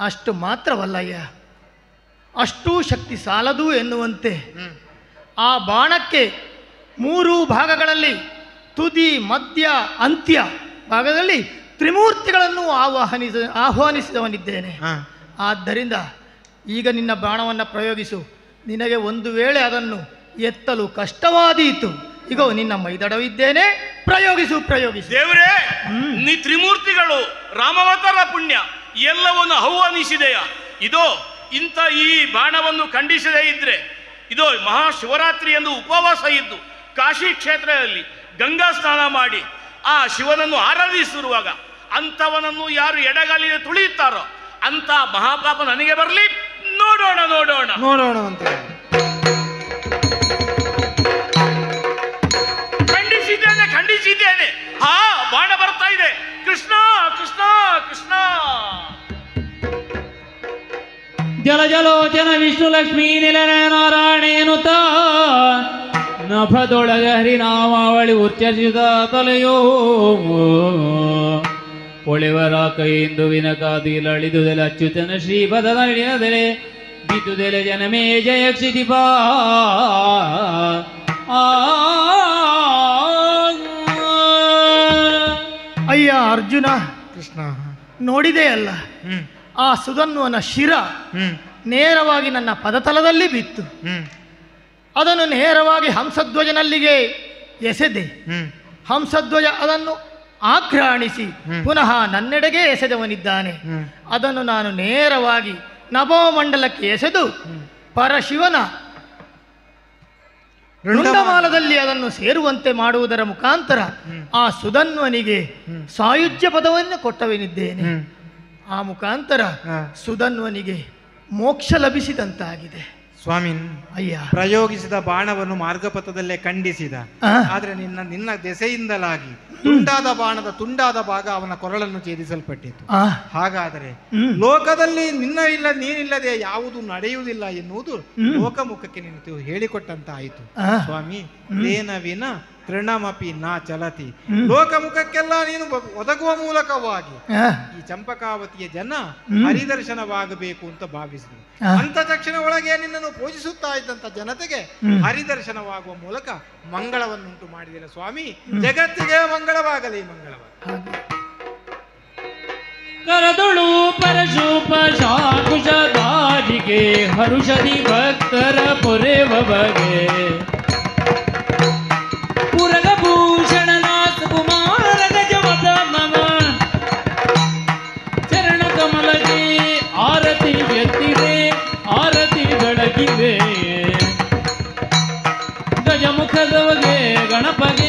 ಅಷ್ಟು ಮಾತ್ರವಲ್ಲಯ್ಯ, ಅಷ್ಟೂ ಶಕ್ತಿ ಸಾಲದು ಎನ್ನುವಂತೆ ಆ ಬಾಣಕ್ಕೆ 3 ಭಾಗಗಳಲ್ಲಿ ತುದಿ, ಮಧ್ಯ, ಅಂತ್ಯ ಭಾಗದಲ್ಲಿ ತ್ರಿಮೂರ್ತಿಗಳನ್ನು ಆಹ್ವಾನಿಸಿದವನಿದ್ದೇನೆ. ಹಾ. ಆದ್ದರಿಂದ ಈಗ ನಿನ್ನ ಬಾಣವನ್ನು ಪ್ರಯೋಗಿಸು. ನಿನಗೆ ಒಂದು ವೇಳೆ ಅದನ್ನು ಎತ್ತಲು ಕಷ್ಟವಾದೀತು, ಈಗ ನಿನ್ನ ಮೈದಡವಿದ್ದೇನೆ, ಪ್ರಯೋಗಿಸು ಪ್ರಯೋಗಿಸು. ದೇವರೇ, ನೀ ತ್ರಿಮೂರ್ತಿಗಳು ರಾಮಾವತಾರ ಪುಣ್ಯ ಎಲ್ಲವನ್ನು ಆಹ್ವಾನಿಸಿದೆಯ. ಇದೋ ಇಂಥ ಈ ಬಾಣವನ್ನು ಖಂಡಿಸದೇ ಇದ್ರೆ, ಇದೋ ಮಹಾಶಿವರಾತ್ರಿ ಎಂದು ಉಪವಾಸ ಇದ್ದು ಕಾಶಿ ಕ್ಷೇತ್ರದಲ್ಲಿ ಗಂಗಾ ಸ್ನಾನ ಮಾಡಿ ಆ ಶಿವನನ್ನು ಆರಾಧಿಸಿರುವಾಗ ಅಂಥವನನ್ನು ಯಾರು ಎಡಗಾಲಿಗೆ ತುಳಿಯುತ್ತಾರೋ ಅಂತ ಮಹಾಪಾಪ ನನಗೆ ಬರಲಿ. ನೋಡೋಣ ನೋಡೋಣ ನೋಡೋಣ ಅಂತ ಖಂಡಿಸಿದ್ದೇನೆ. ಹಾ, ಬಾಣ ಬರ್ತಾ ಇದೆ. ಕೃಷ್ಣ ಕೃಷ್ಣ ಕೃಷ್ಣ. ಜಲ ಜಲೋಚನ ವಿಷ್ಣು ಲಕ್ಷ್ಮೀ ನಿಲನ ನಾರಾಯಣೇನುತ ನಭದೊಳಗ ಹರಿನಾಮಾವಳಿ ಉಚ್ಚರಿಸಿದ ತಲೆಯೋ ಒಳೆವರ ಕೈಯಿಂದ ವಿನಕಾದಿಲ ಅಳಿದುದೆಲೆ ಅಚ್ಯುತನ ಶ್ರೀಪದದ ನಡೆಯದೆಲೆ ಬಿದ್ದುದೆಲೆ ಜನಮೇ ಜಯ ಕ್ಷಿತಿಪಾ. ಅಯ್ಯ ಅರ್ಜುನ, ಕೃಷ್ಣ ನೋಡಿದೆ ಅಲ್ಲ, ಆ ಸುಧನ್ವನ ಶಿರ ನೇರವಾಗಿ ನನ್ನ ಪದತಲದಲ್ಲಿ ಬಿತ್ತು. ಅದನ್ನು ನೇರವಾಗಿ ಹಂಸಧ್ವಜನಲ್ಲಿಗೆ ಎಸೆದೆ. ಹಂಸಧ್ವಜ ಅದನ್ನು ಆಘ್ರಾಣಿಸಿ ಪುನಃ ನನ್ನೆಡೆಗೆ ಎಸೆದವನಿದ್ದಾನೆ. ಅದನ್ನು ನಾನು ನೇರವಾಗಿ ನಭೋಮಂಡಲಕ್ಕೆ ಎಸೆದು ಪರಶಿವನ ರುಂಡಮಾಲದಲ್ಲಿ ಅದನ್ನು ಸೇರುವಂತೆ ಮಾಡುವುದರ ಮುಖಾಂತರ ಆ ಸುಧನ್ವನಿಗೆ ಸಾಯುಜ್ಯ ಪದವನ್ನು ಕೊಟ್ಟವನಿದ್ದೇನೆ. ಆ ಮುಖಾಂತರ ಸುಧನ್ವನಿಗೆ ಮೋಕ್ಷ ಲಭಿಸಿದಂತಾಗಿದೆ. ಸ್ವಾಮಿ, ಅಯ್ಯ, ಪ್ರಯೋಗಿಸಿದ ಬಾಣವನ್ನು ಮಾರ್ಗಪಥದಲ್ಲೇ ಖಂಡಿಸಿದ. ಆದ್ರೆ ನಿನ್ನ ದೆಸೆಯಿಂದಲಾಗಿ ತುಂಡಾದ ಭಾಗ ಅವನ ಕೊರಳನ್ನು ಛೇದಿಸಲ್ಪಟ್ಟಿತು. ಹಾಗಾದರೆ ಲೋಕದಲ್ಲಿ ನೀನಿಲ್ಲದೆ ಯಾವುದು ನಡೆಯುವುದಿಲ್ಲ ಎನ್ನುವುದು ಲೋಕಮುಖಕ್ಕೆ ನೀನು ಹೇಳಿಕೊಟ್ಟಂತಾಯಿತು. ಸ್ವಾಮಿ, ತೇನವಿನ ತೃಣಮಪಿ ನಾ ಚಲತಿ. ಲೋಕಮುಖಕ್ಕೆಲ್ಲ ನೀನು ಒದಗುವ ಮೂಲಕವಾಗಿ ಈ ಚಂಪಕಾವತಿಯ ಜನ ಹರಿದರ್ಶನವಾಗಬೇಕು ಅಂತ ಭಾವಿಸಿದರು. ಅಂತ ತಕ್ಷಣ ಒಳಗೆ ನಿನ್ನನ್ನು ಪೂಜಿಸುತ್ತಾ ಇದ್ದಂತ ಜನತೆಗೆ ಹರಿದರ್ಶನವಾಗುವ ಮೂಲಕ ಮಂಗಳವನ್ನುಂಟು ಮಾಡಿದಿಲ್ಲ. ಸ್ವಾಮಿ, ಜಗತ್ತಿಗೆ ಮಂಗಳವಾಗಲಿ, ಮಂಗಳವಾಗಲಿ. ಕರದೊಳು ಪರಶುಪ ಶಾಕುಶದಾರಿಗೆ ಹರುಷದಿ ಭಕ್ತರ ಪೊರೆವ ಬಗೆ ಪುರಗಭೂಷಣ ನಾಥ ಕುಮಾರ ಗಜವದ ಮಮ ಚರಣ ಕಮಲಗೆ ಆರತಿ ಎತ್ತಿದೆ, ಆರತಿ ಬೆಳಗಿದೆ. ಗಜಮುಖದವಗೆ ಗಣಪಗೆ